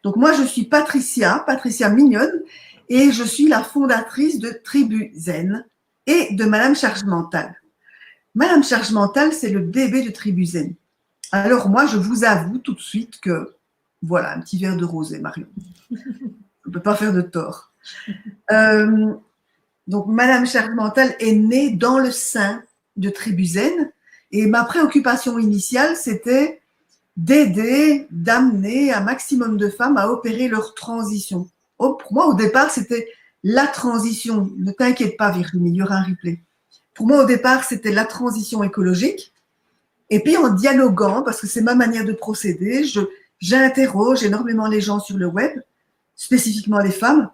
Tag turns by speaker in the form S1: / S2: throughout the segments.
S1: Donc moi, je suis Patricia Mignonne, et je suis la fondatrice de Tribu Zen et de Madame Charge Mentale. Madame Charge Mentale, c'est le bébé de Tribu Zen. Alors moi, je vous avoue tout de suite que, voilà, un petit verre de rosé, Marion. On ne peut pas faire de tort. Donc, Madame Charge Mentale est née dans le sein de Tribu Zen, et ma préoccupation initiale, c'était d'aider, d'amener un maximum de femmes à opérer leur transition. Oh, pour moi, au départ, c'était la transition. Ne t'inquiète pas, Virginie, il y aura un replay. Pour moi, au départ, c'était la transition écologique. Et puis, en dialoguant, parce que c'est ma manière de procéder, j'interroge énormément les gens sur le web, spécifiquement les femmes.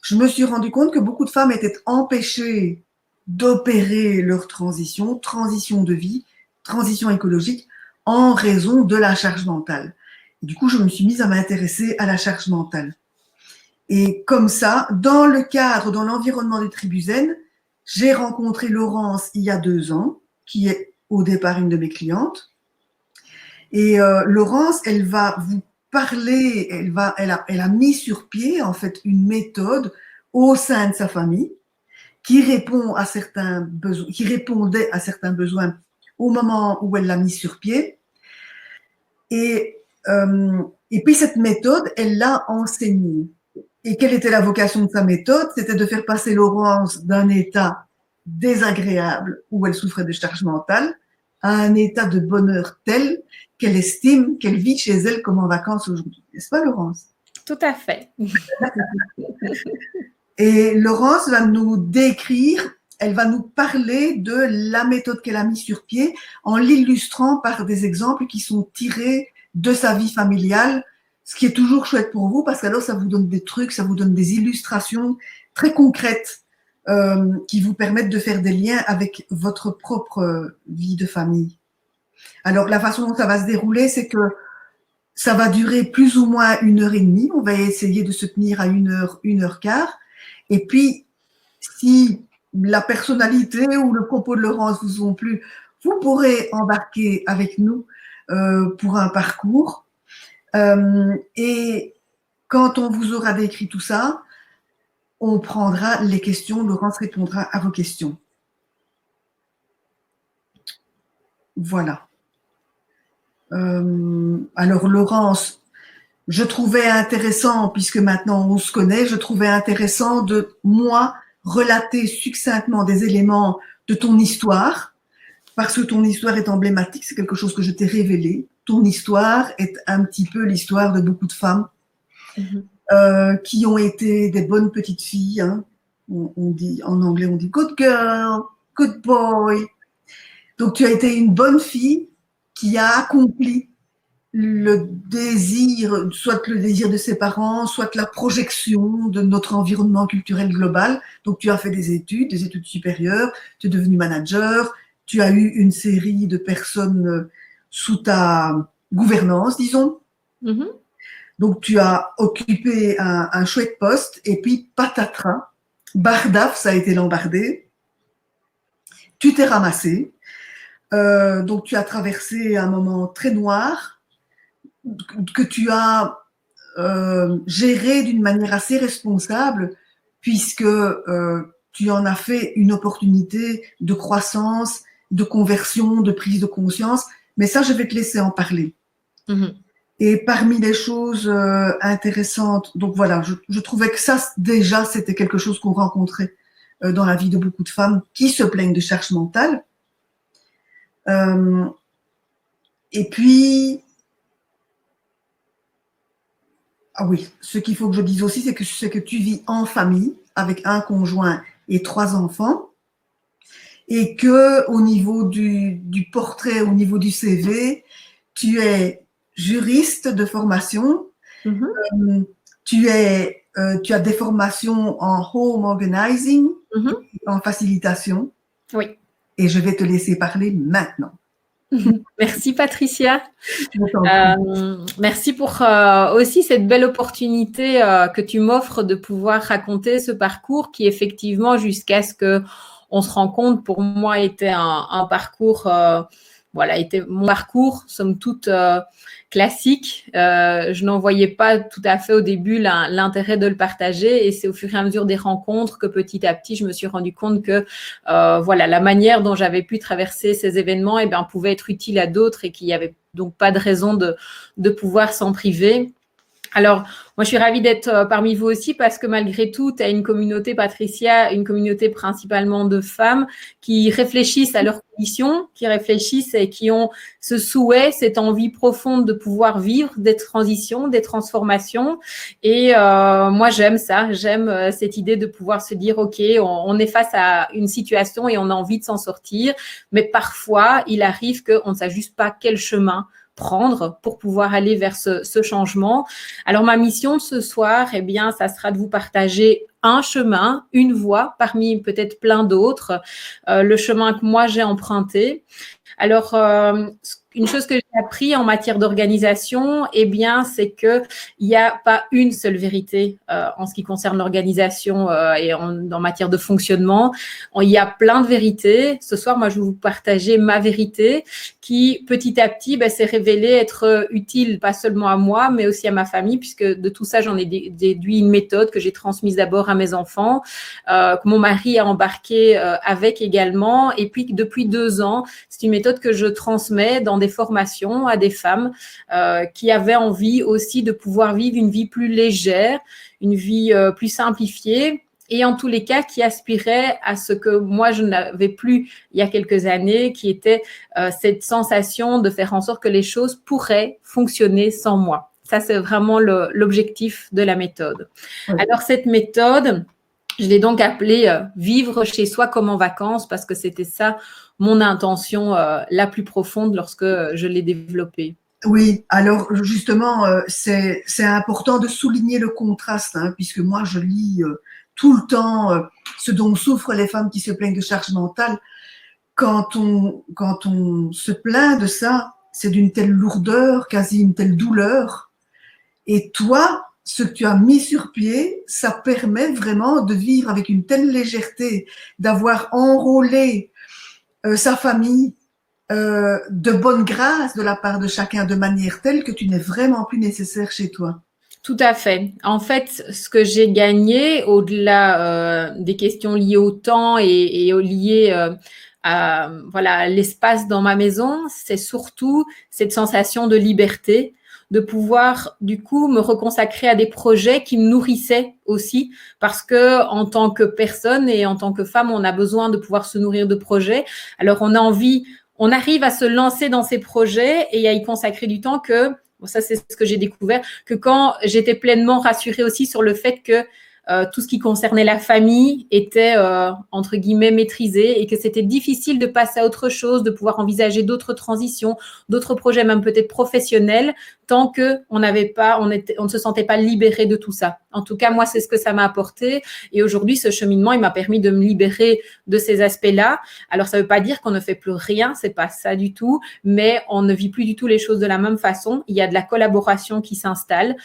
S1: Je me suis rendu compte que beaucoup de femmes étaient empêchées d'opérer leur transition de vie, transition écologique, en raison de la charge mentale. Et du coup, je me suis mise à m'intéresser à la charge mentale. Et comme ça, dans l'environnement des Tribu Zen, j'ai rencontré Laurence il y a 2 ans, qui est au départ une de mes clientes. Et Laurence, elle va vous parler, elle a mis sur pied en fait une méthode au sein de sa famille qui répondait à certains besoins au moment où elle l'a mis sur pied. Et puis cette méthode, elle l'a enseignée. Et quelle était la vocation de sa méthode? C'était de faire passer Laurence d'un état désagréable où elle souffrait de charge mentale à un état de bonheur tel qu'elle estime qu'elle vit chez elle comme en vacances aujourd'hui. N'est-ce pas, Laurence?
S2: Tout à fait.
S1: Et Laurence va nous décrire, elle va nous parler de la méthode qu'elle a mise sur pied en l'illustrant par des exemples qui sont tirés de sa vie familiale, ce qui est toujours chouette pour vous parce qu'alors ça vous donne des trucs, ça vous donne des illustrations très concrètes qui vous permettent de faire des liens avec votre propre vie de famille. Alors la façon dont ça va se dérouler, c'est que ça va durer plus ou moins 1h30. On va essayer de se tenir à 1h15. Et puis, si la personnalité ou le propos de Laurence vous ont plu, vous pourrez embarquer avec nous pour un parcours. Et quand on vous aura décrit tout ça, on prendra les questions. Laurence répondra à vos questions. Voilà. Alors, Laurence, je trouvais intéressant, puisque maintenant on se connaît, je trouvais intéressant de, moi, relater succinctement des éléments de ton histoire, parce que ton histoire est emblématique, c'est quelque chose que je t'ai révélé. Ton histoire est un petit peu l'histoire de beaucoup de femmes qui ont été des bonnes petites filles. Hein. On dit, en anglais, on dit good girl, good boy. Donc, tu as été une bonne fille qui a accompli le désir, soit le désir de ses parents, soit la projection de notre environnement culturel global. Donc, tu as fait des études supérieures, tu es devenu manager, tu as eu une série de personnes sous ta gouvernance, disons. Donc, tu as occupé un chouette poste et puis patatras, bardaf, ça a été l'embardé. Tu t'es ramassé. Donc, tu as traversé un moment très noir que tu as géré d'une manière assez responsable puisque tu en as fait une opportunité de croissance, de conversion, de prise de conscience. Mais ça, je vais te laisser en parler. Et parmi les choses intéressantes, donc voilà, je trouvais que ça, déjà, c'était quelque chose qu'on rencontrait dans la vie de beaucoup de femmes qui se plaignent de charge mentale. Et puis, ah oui, ce qu'il faut que je dise aussi, c'est que tu vis en famille avec un conjoint et 3 enfants, et que au niveau du portrait, au niveau du CV, tu es juriste de formation, tu as des formations en home organizing, en facilitation.
S2: Oui.
S1: Et je vais te laisser parler maintenant.
S2: Merci Patricia. Merci pour aussi cette belle opportunité que tu m'offres de pouvoir raconter ce parcours qui effectivement, jusqu'à ce qu'on se rende compte, pour moi était un parcours voilà, était mon parcours, somme toute, classique. Je n'en voyais pas tout à fait au début l'intérêt de le partager, et c'est au fur et à mesure des rencontres que petit à petit, je me suis rendu compte que voilà, la manière dont j'avais pu traverser ces événements pouvait être utile à d'autres, et qu'il n'y avait donc pas de raison de pouvoir s'en priver. Alors, moi, je suis ravie d'être parmi vous aussi, parce que malgré tout, tu as une communauté, Patricia, une communauté principalement de femmes qui réfléchissent à leurs conditions, qui réfléchissent et qui ont ce souhait, cette envie profonde de pouvoir vivre des transitions, des transformations. Et moi, j'aime ça, j'aime cette idée de pouvoir se dire, OK, on est face à une situation et on a envie de s'en sortir, mais parfois, il arrive qu'on ne sache juste pas quel chemin prendre pour pouvoir aller vers ce changement. Alors, ma mission de ce soir, ça sera de vous partager un chemin, une voie parmi peut-être plein d'autres, le chemin que moi j'ai emprunté. Alors, une chose que j'ai appris en matière d'organisation, c'est qu'il n'y a pas une seule vérité en ce qui concerne l'organisation et en matière de fonctionnement. Il y a plein de vérités. Ce soir, moi, je vais vous partager ma vérité qui, petit à petit, s'est révélée être utile, pas seulement à moi, mais aussi à ma famille, puisque de tout ça, j'en ai déduit une méthode que j'ai transmise d'abord à mes enfants, que mon mari a embarqué avec également. Et puis, depuis 2 ans, c'est une méthode que je transmets dans des formations à des femmes qui avaient envie aussi de pouvoir vivre une vie plus légère, une vie plus simplifiée, et en tous les cas qui aspiraient à ce que moi je n'avais plus il y a quelques années, qui était cette sensation de faire en sorte que les choses pourraient fonctionner sans moi. Ça, c'est vraiment l'objectif de la méthode. Oui. Alors, cette méthode, je l'ai donc appelée vivre chez soi comme en vacances, parce que c'était ça mon intention la plus profonde lorsque je l'ai développée.
S1: Oui, alors justement, c'est important de souligner le contraste, puisque moi je lis tout le temps ce dont souffrent les femmes qui se plaignent de charge mentale. Quand on se plaint de ça, c'est d'une telle lourdeur, quasi une telle douleur. Et toi, ce que tu as mis sur pied, ça permet vraiment de vivre avec une telle légèreté, d'avoir enrôlé sa famille de bonne grâce de la part de chacun, de manière telle que tu n'es vraiment plus nécessaire chez toi.
S2: Tout à fait. En fait, ce que j'ai gagné, au-delà des questions liées au temps et liées à l'espace dans ma maison, c'est surtout cette sensation de liberté, de pouvoir du coup me reconsacrer à des projets qui me nourrissaient aussi, parce que en tant que personne et en tant que femme, on a besoin de pouvoir se nourrir de projets. Alors on arrive à se lancer dans ces projets et à y consacrer du temps que, ça c'est ce que j'ai découvert, que quand j'étais pleinement rassurée aussi sur le fait que tout ce qui concernait la famille était entre guillemets maîtrisé, et que c'était difficile de passer à autre chose, de pouvoir envisager d'autres transitions, d'autres projets, même peut-être professionnels, tant que on ne se sentait pas libéré de tout ça. En tout cas, moi, c'est ce que ça m'a apporté. Et aujourd'hui, ce cheminement, il m'a permis de me libérer de ces aspects-là. Alors, ça ne veut pas dire qu'on ne fait plus rien, c'est pas ça du tout, mais on ne vit plus du tout les choses de la même façon. Il y a de la collaboration qui s'installe.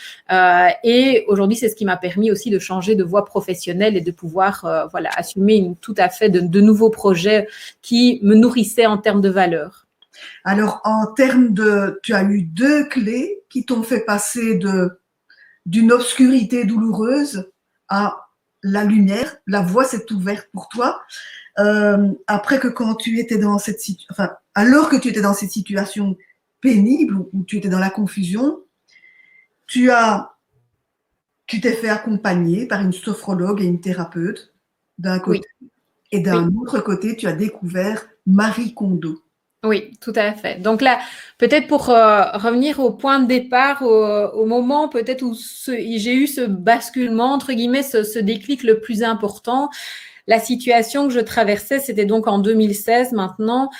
S2: Et aujourd'hui, c'est ce qui m'a permis aussi de changer de voie professionnelle et de pouvoir assumer tout à fait de nouveaux projets qui me nourrissaient en termes de valeurs.
S1: Alors, tu as eu 2 clés qui t'ont fait passer d'une obscurité douloureuse à la lumière. La voie s'est ouverte pour toi. Après que quand tu étais dans alors que tu étais dans cette situation pénible où tu étais dans la confusion, tu t'es fait accompagner par une sophrologue et une thérapeute d'un côté, oui. Et d'un autre côté, tu as découvert Marie Kondo.
S2: Oui, tout à fait. Donc là, peut-être pour revenir au point de départ, au moment peut-être où j'ai eu ce basculement, entre guillemets, ce déclic le plus important, la situation que je traversais, c'était donc en 2016 maintenant.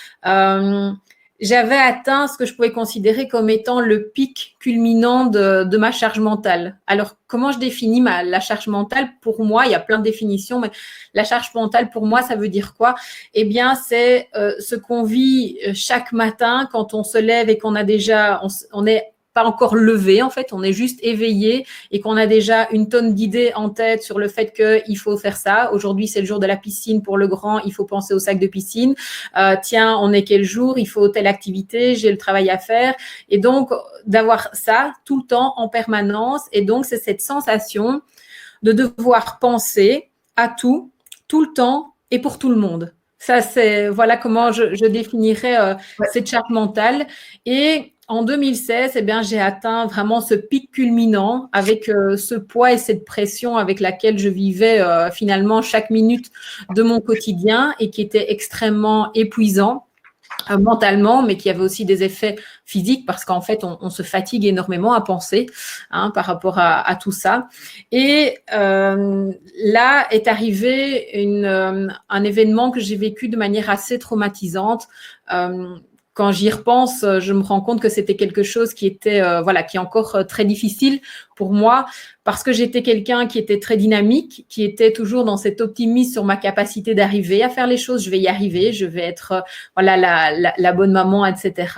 S2: J'avais atteint ce que je pouvais considérer comme étant le pic culminant de ma charge mentale. Alors, comment je définis la charge mentale? Pour moi, il y a plein de définitions, mais la charge mentale, pour moi, ça veut dire quoi? Eh bien, c'est ce qu'on vit chaque matin quand on se lève et qu'on a déjà, on est pas encore levé, en fait, on est juste éveillé et qu'on a déjà une tonne d'idées en tête sur le fait qu'il faut faire ça. Aujourd'hui, c'est le jour de la piscine pour le grand, il faut penser au sac de piscine. Tiens, on est quel jour, il faut telle activité, j'ai le travail à faire. Et donc, d'avoir ça tout le temps en permanence. Et donc, c'est cette sensation de devoir penser à tout le temps et pour tout le monde. Ça, c'est voilà comment je définirais cette charge mentale. Et en 2016, eh bien, j'ai atteint vraiment ce pic culminant avec ce poids et cette pression avec laquelle je vivais finalement chaque minute de mon quotidien et qui était extrêmement épuisant. Mentalement, mais qui avait aussi des effets physiques parce qu'en fait, on se fatigue énormément à penser par rapport à tout ça. Et là est arrivé un événement que j'ai vécu de manière assez traumatisante. Quand j'y repense, je me rends compte que c'était quelque chose qui était, qui est encore très difficile pour moi parce que j'étais quelqu'un qui était très dynamique, qui était toujours dans cet optimisme sur ma capacité d'arriver à faire les choses. Je vais y arriver, je vais être, la bonne maman, etc.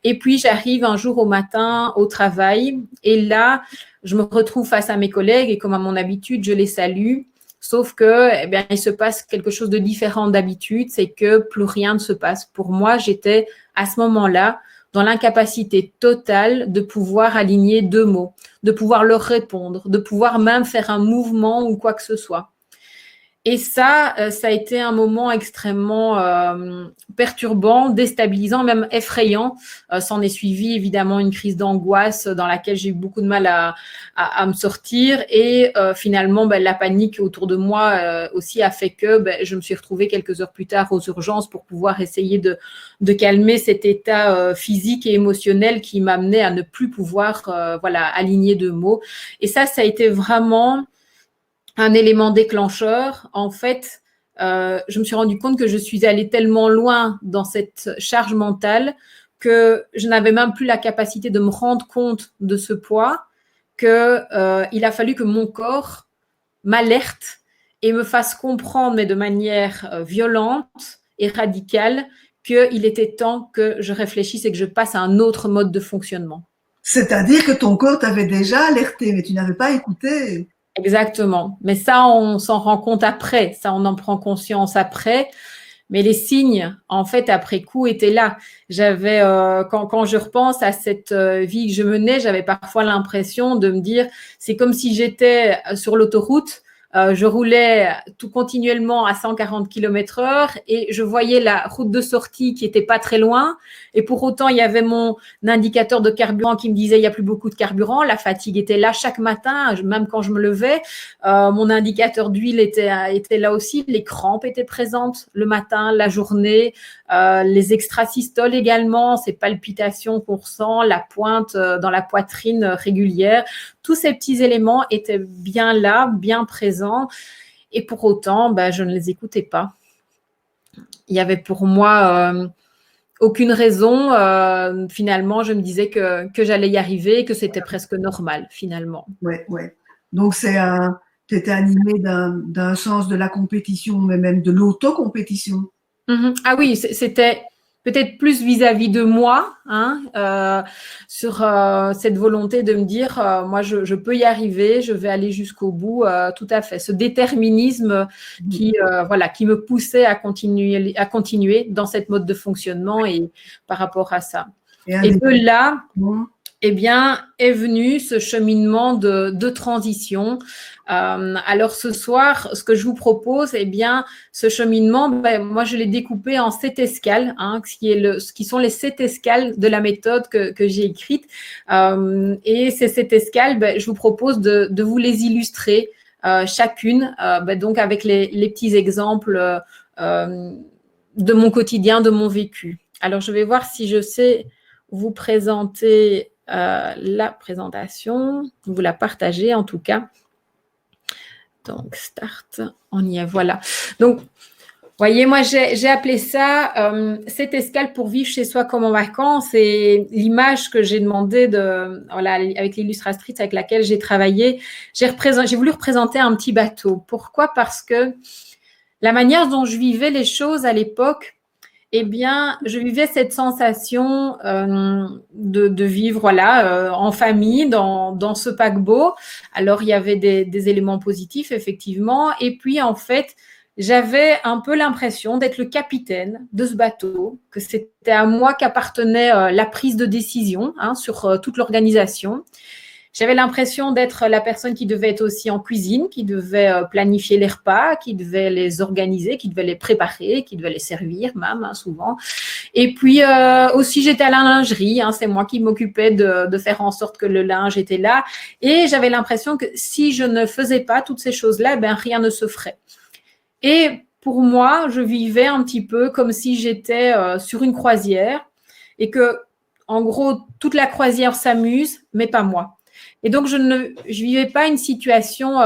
S2: Et puis, j'arrive un jour au matin au travail et là, je me retrouve face à mes collègues et comme à mon habitude, je les salue. Sauf que, eh bien, il se passe quelque chose de différent d'habitude, c'est que plus rien ne se passe. Pour moi, j'étais à ce moment-là dans l'incapacité totale de pouvoir aligner deux mots, de pouvoir leur répondre, de pouvoir même faire un mouvement ou quoi que ce soit. Et ça a été un moment extrêmement perturbant, déstabilisant, même effrayant. S'en est suivi évidemment une crise d'angoisse dans laquelle j'ai eu beaucoup de mal à me sortir. Et finalement, la panique autour de moi aussi a fait que je me suis retrouvée quelques heures plus tard aux urgences pour pouvoir essayer de calmer cet état physique et émotionnel qui m'amenait à ne plus pouvoir aligner deux mots. Et ça a été vraiment un élément déclencheur. En fait, je me suis rendu compte que je suis allée tellement loin dans cette charge mentale que je n'avais même plus la capacité de me rendre compte de ce poids, qu'il a fallu que mon corps m'alerte et me fasse comprendre, mais de manière violente et radicale, qu'il était temps que je réfléchisse et que je passe à un autre mode de fonctionnement.
S1: C'est-à-dire que ton corps t'avait déjà alerté, mais tu n'avais pas écouté.
S2: Exactement. Mais ça, on s'en rend compte après. Ça, on en prend conscience après. Mais les signes, en fait, après coup, étaient là. J'avais, quand je repense à cette vie que je menais, j'avais parfois l'impression de me dire, c'est comme si j'étais sur l'autoroute. Je roulais tout continuellement à 140 km/h et je voyais la route de sortie qui était pas très loin. Et pour autant, il y avait mon indicateur de carburant qui me disait il y a plus beaucoup de carburant. La fatigue était là chaque matin, même quand je me levais. Mon indicateur d'huile était là aussi. Les crampes étaient présentes le matin, la journée. Les extrasystoles également, ces palpitations qu'on ressent, la pointe dans la poitrine régulière. Tous ces petits éléments étaient bien là, bien présents. Et pour autant, je ne les écoutais pas. Il y avait pour moi aucune raison. Finalement, je me disais que j'allais y arriver, que c'était presque normal, finalement.
S1: Ouais. Donc, tu étais animé d'un sens de la compétition, mais même de l'autocompétition.
S2: Ah oui, c'était peut-être plus vis-à-vis de moi, sur cette volonté de me dire, moi, je peux y arriver, je vais aller jusqu'au bout, tout à fait. Ce déterminisme qui me poussait à continuer dans cette mode de fonctionnement et par rapport à ça. Et de là, eh bien, est venu ce cheminement de transition. Alors ce soir, ce que je vous propose, eh bien, ce cheminement, moi je l'ai découpé en 7 escales, ce qui sont les 7 escales de la méthode que j'ai écrite. Et ces 7 escales, je vous propose de vous les illustrer chacune, donc avec les petits exemples de mon quotidien, de mon vécu. Alors je vais voir si je sais vous présenter la présentation, vous la partagez en tout cas. Donc, start, on y est, voilà. Donc, voyez, moi, j'ai appelé ça cette escale pour vivre chez soi comme en vacances. Et l'image que j'ai demandé avec l'illustratrice avec laquelle j'ai travaillé, j'ai voulu représenter un petit bateau. Pourquoi ? Parce que la manière dont je vivais les choses à l'époque Eh bien, je vivais cette sensation de vivre voilà, en famille, dans ce paquebot. Alors, il y avait des éléments positifs, effectivement. Et puis, en fait, j'avais un peu l'impression d'être le capitaine de ce bateau, que c'était à moi qu'appartenait la prise de décision sur toute l'organisation. J'avais l'impression d'être la personne qui devait être aussi en cuisine, qui devait planifier les repas, qui devait les organiser, qui devait les préparer, qui devait les servir même souvent. Et puis aussi, j'étais à la lingerie. C'est moi qui m'occupais de faire en sorte que le linge était là. Et j'avais l'impression que si je ne faisais pas toutes ces choses-là, ben, rien ne se ferait. Et pour moi, je vivais un petit peu comme si j'étais sur une croisière et que, en gros, toute la croisière s'amuse, mais pas moi. Et donc, je vivais pas une situation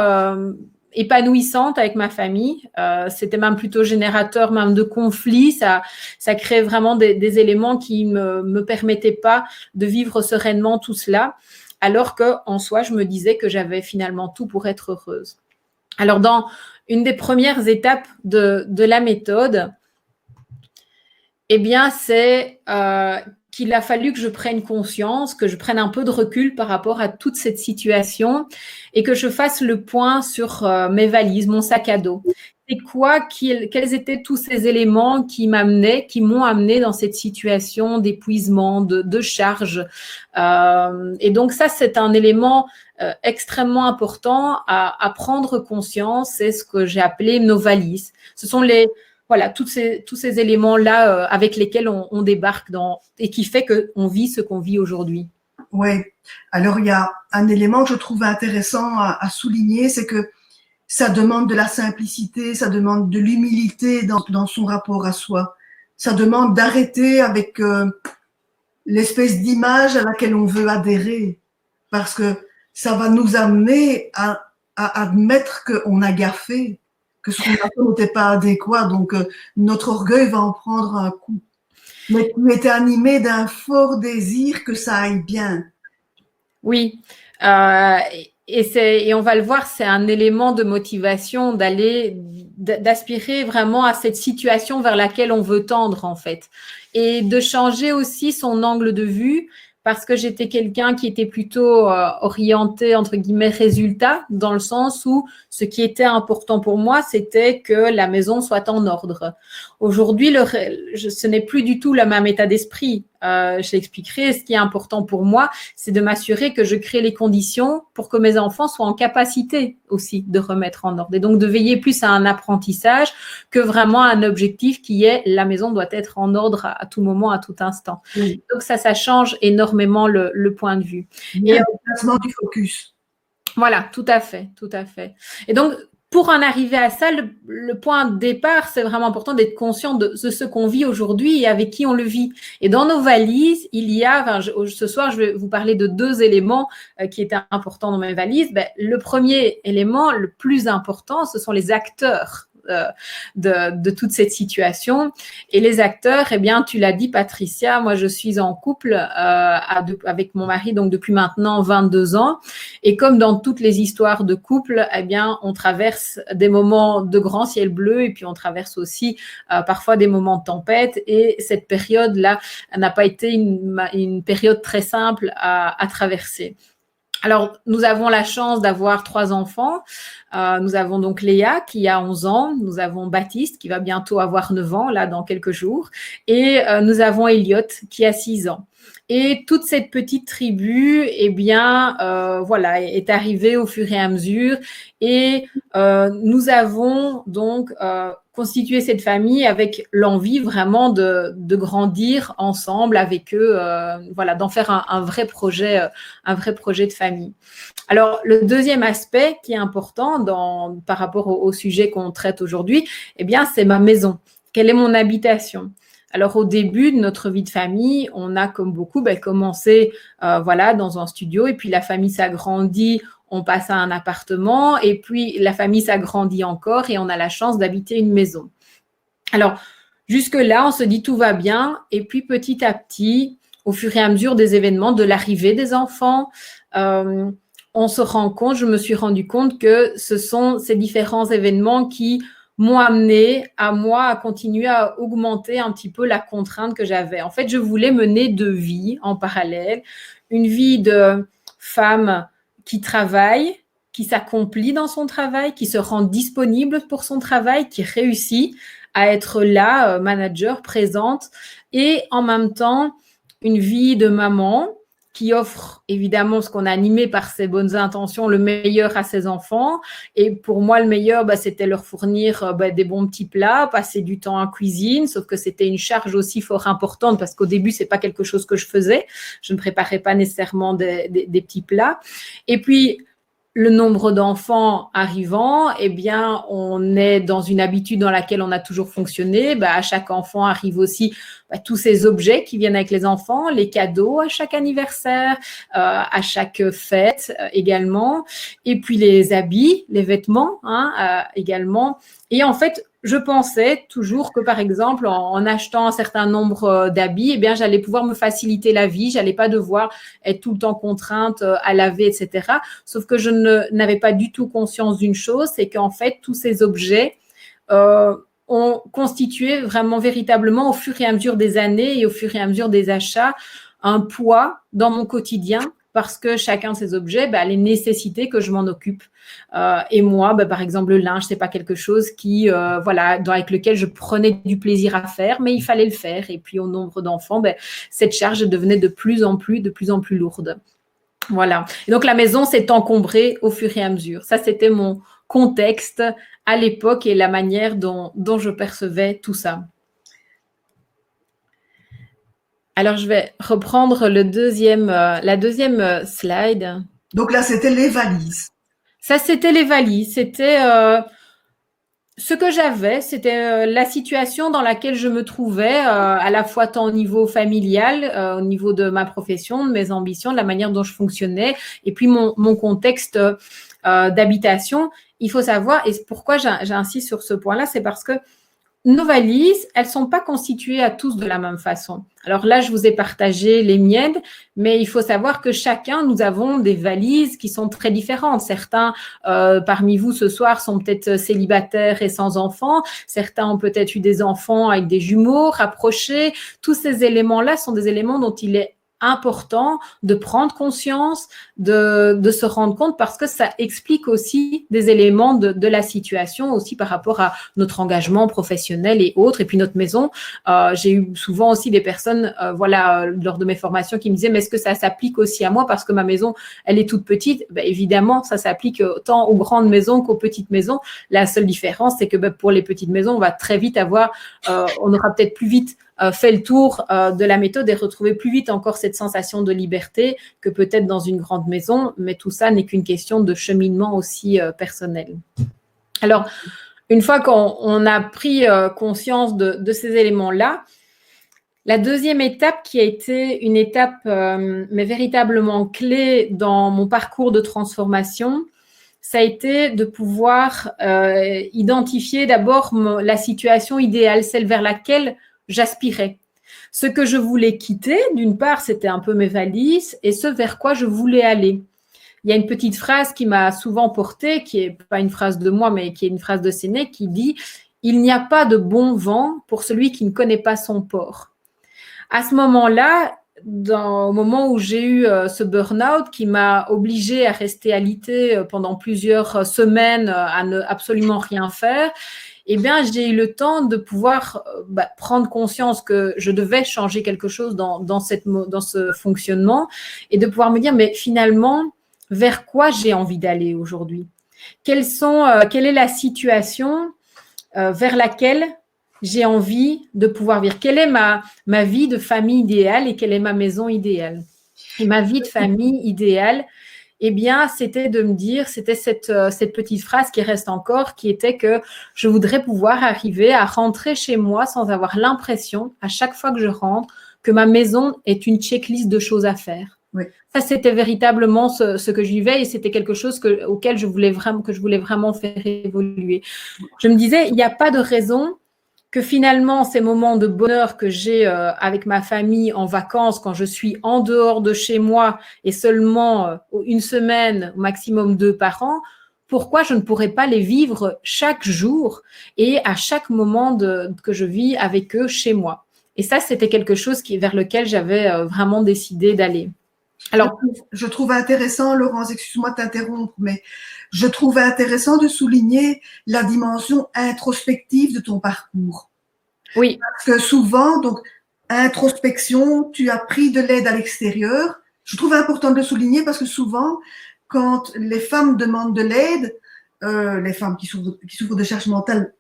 S2: épanouissante avec ma famille. C'était même plutôt générateur même de conflits. Ça créait vraiment des éléments qui me permettaient pas de vivre sereinement tout cela, alors que en soi, je me disais que j'avais finalement tout pour être heureuse. Alors, dans une des premières étapes de la méthode, eh bien, c'est qu'il a fallu que je prenne conscience, que je prenne un peu de recul par rapport à toute cette situation et que je fasse le point sur mes valises, mon sac à dos. C'est quoi, quels étaient tous ces éléments qui m'ont amené dans cette situation d'épuisement, de charge. Et donc ça, c'est un élément extrêmement important à prendre conscience. C'est ce que j'ai appelé nos valises. Ce sont voilà, tous ces éléments-là avec lesquels on débarque et qui fait qu'on vit ce qu'on vit aujourd'hui.
S1: Oui. Alors, il y a un élément que je trouve intéressant à souligner, c'est que ça demande de la simplicité, ça demande de l'humilité dans son rapport à soi. Ça demande d'arrêter avec l'espèce d'image à laquelle on veut adhérer, parce que ça va nous amener à admettre qu'on a gaffé, que ce qu'on a fait n'était pas adéquat, donc notre orgueil va en prendre un coup. Mais tu étais animé d'un fort désir que ça aille bien.
S2: Oui, et on va le voir, c'est un élément de motivation d'aspirer vraiment à cette situation vers laquelle on veut tendre en fait, et de changer aussi son angle de vue. Parce que j'étais quelqu'un qui était plutôt orienté, entre guillemets, résultat, dans le sens où ce qui était important pour moi, c'était que la maison soit en ordre. Aujourd'hui, ce n'est plus du tout le même état d'esprit. Je l'expliquerai. Ce qui est important pour moi, c'est de m'assurer que je crée les conditions pour que mes enfants soient en capacité aussi de remettre en ordre. Et donc, de veiller plus à un apprentissage que vraiment à un objectif qui est la maison doit être en ordre à tout moment, à tout instant. Oui. Donc, ça change énormément le point de vue.
S1: Il y a le placement du focus.
S2: Voilà, tout à fait, tout à fait. Et donc, pour en arriver à ça, le point de départ, c'est vraiment important d'être conscient de ce qu'on vit aujourd'hui et avec qui on le vit. Et dans nos valises, il y a, ce soir, je vais vous parler de 2 éléments qui étaient importants dans mes valises. Le premier élément, le plus important, ce sont les acteurs de toute cette situation. Et les acteurs, eh bien, tu l'as dit, Patricia, moi, je suis en couple avec mon mari, donc depuis maintenant 22 ans. Et comme dans toutes les histoires de couple, eh bien, on traverse des moments de grand ciel bleu et puis on traverse aussi parfois des moments de tempête. Et cette période-là n'a pas été une période très simple à traverser. Alors, nous avons la chance d'avoir 3 enfants. Nous avons donc Léa qui a 11 ans. Nous avons Baptiste qui va bientôt avoir 9 ans, là, dans quelques jours. Et nous avons Elliot qui a 6 ans. Et toute cette petite tribu, eh bien, voilà, est arrivée au fur et à mesure. Et nous avons donc constitué cette famille avec l'envie vraiment de grandir ensemble avec eux, voilà, d'en faire un vrai projet de famille. Alors, le deuxième aspect qui est important par rapport au sujet qu'on traite aujourd'hui, eh bien, c'est ma maison. Quelle est mon habitation ? Alors, au début de notre vie de famille, on a, comme beaucoup, commencé voilà, dans un studio et puis la famille s'agrandit, on passe à un appartement et puis la famille s'agrandit encore et on a la chance d'habiter une maison. Alors, jusque-là, on se dit tout va bien et puis petit à petit, au fur et à mesure des événements, de l'arrivée des enfants, on se rend compte, je me suis rendu compte que ce sont ces différents événements qui m'ont amené à moi à continuer à augmenter un petit peu la contrainte que j'avais. En fait, je voulais mener 2 vies en parallèle. Une vie de femme qui travaille, qui s'accomplit dans son travail, qui se rend disponible pour son travail, qui réussit à être là, manager, présente, et en même temps, une vie de maman qui offre évidemment ce qu'on a animé par ses bonnes intentions, le meilleur à ses enfants. Et pour moi, le meilleur, c'était leur fournir des bons petits plats, passer du temps en cuisine, sauf que c'était une charge aussi fort importante parce qu'au début, c'est pas quelque chose que je faisais. Je ne préparais pas nécessairement des petits plats. Et puis, le nombre d'enfants arrivant, eh bien, on est dans une habitude dans laquelle on a toujours fonctionné. À chaque enfant arrive aussi tous ces objets qui viennent avec les enfants, les cadeaux à chaque anniversaire, à chaque fête également, et puis les habits, les vêtements également. Et en fait, je pensais toujours que, par exemple, en achetant un certain nombre d'habits, eh bien, j'allais pouvoir me faciliter la vie, j'allais pas devoir être tout le temps contrainte à laver, etc. Sauf que je n'avais pas du tout conscience d'une chose, c'est qu'en fait, tous ces objets ont constitué vraiment véritablement au fur et à mesure des années et au fur et à mesure des achats un poids dans mon quotidien parce que chacun de ces objets allait nécessiter que je m'en occupe. Et moi, par exemple, le linge, c'est pas quelque chose qui, avec lequel je prenais du plaisir à faire, mais il fallait le faire. Et puis, au nombre d'enfants, cette charge devenait de plus en plus lourde. Voilà. Et donc, la maison s'est encombrée au fur et à mesure. Ça, c'était mon contexte à l'époque et la manière dont je percevais tout ça. Alors, je vais reprendre la deuxième slide.
S1: Donc là, c'était les valises.
S2: Ça, c'était les valises. C'était ce que j'avais, c'était la situation dans laquelle je me trouvais, à la fois tant au niveau familial, au niveau de ma profession, de mes ambitions, de la manière dont je fonctionnais, et puis mon contexte d'habitation. Il faut savoir, et pourquoi j'insiste sur ce point-là, c'est parce que nos valises, elles sont pas constituées à tous de la même façon. Alors là, je vous ai partagé les miennes, mais il faut savoir que chacun, nous avons des valises qui sont très différentes. Certains parmi vous ce soir sont peut-être célibataires et sans enfants. Certains ont peut-être eu des enfants avec des jumeaux rapprochés. Tous ces éléments-là sont des éléments dont il est important de prendre conscience, de se rendre compte parce que ça explique aussi des éléments de la situation aussi par rapport à notre engagement professionnel et autres. Et puis notre maison, j'ai eu souvent aussi des personnes, lors de mes formations qui me disaient mais est-ce que ça s'applique aussi à moi parce que ma maison, elle est toute petite? Évidemment, ça s'applique autant aux grandes maisons qu'aux petites maisons. La seule différence, c'est que pour les petites maisons, on va très vite on aura peut-être plus vite fait le tour de la méthode et retrouver plus vite encore cette sensation de liberté que peut-être dans une grande maison, mais tout ça n'est qu'une question de cheminement aussi personnel. Alors, une fois qu'on a pris conscience de ces éléments-là, la deuxième étape qui a été une étape mais véritablement clé dans mon parcours de transformation, ça a été de pouvoir identifier d'abord la situation idéale, celle vers laquelle j'aspirais. Ce que je voulais quitter, d'une part, c'était un peu mes valises et ce vers quoi je voulais aller. Il y a une petite phrase qui m'a souvent portée, qui n'est pas une phrase de moi, mais qui est une phrase de Sénèque qui dit « Il n'y a pas de bon vent pour celui qui ne connaît pas son port ». À ce moment-là, au moment où j'ai eu ce burn-out qui m'a obligée à rester alitée pendant plusieurs semaines à ne absolument rien faire, eh bien, j'ai eu le temps de pouvoir prendre conscience que je devais changer quelque chose dans ce fonctionnement et de pouvoir me dire, mais finalement, vers quoi j'ai envie d'aller aujourd'hui? Quelle est la situation vers laquelle j'ai envie de pouvoir vivre? Quelle est ma vie de famille idéale et quelle est ma maison idéale? Et ma vie de famille idéale, eh bien, c'était de me dire, c'était cette petite phrase qui reste encore, qui était que je voudrais pouvoir arriver à rentrer chez moi sans avoir l'impression, à chaque fois que je rentre, que ma maison est une checklist de choses à faire. Oui. Ça, c'était véritablement ce que je vivais et c'était quelque chose auquel je voulais vraiment faire évoluer. Je me disais, il n'y a pas de raison que finalement, ces moments de bonheur que j'ai avec ma famille en vacances, quand je suis en dehors de chez moi et seulement une semaine, au maximum 2 par an, pourquoi je ne pourrais pas les vivre chaque jour et à chaque moment que je vis avec eux chez moi. Et ça, c'était quelque chose vers lequel j'avais vraiment décidé d'aller.
S1: Alors, je trouve intéressant, Laurence, excuse-moi de t'interrompre, mais je trouve intéressant de souligner la dimension introspective de ton parcours.
S2: Oui.
S1: Parce que souvent, donc, introspection, tu as pris de l'aide à l'extérieur. Je trouve important de le souligner parce que souvent, quand les femmes demandent de l'aide, les femmes qui souffrent de charge mentale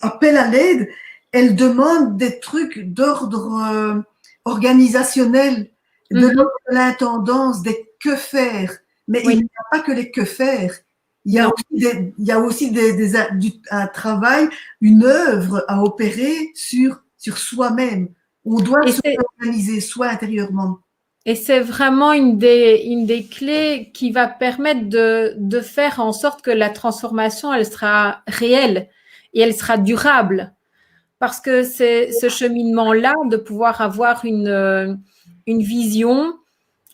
S1: appellent à l'aide, elles demandent des trucs d'ordre organisationnel, de l'intendance, des que faire. Mais il n'y a pas que les que faire. Il y a aussi un travail, une œuvre à opérer sur soi-même. On doit se organiser soi intérieurement.
S2: Et c'est vraiment une des clés qui va permettre de faire en sorte que la transformation, elle sera réelle et elle sera durable. Parce que c'est ce cheminement-là de pouvoir avoir une vision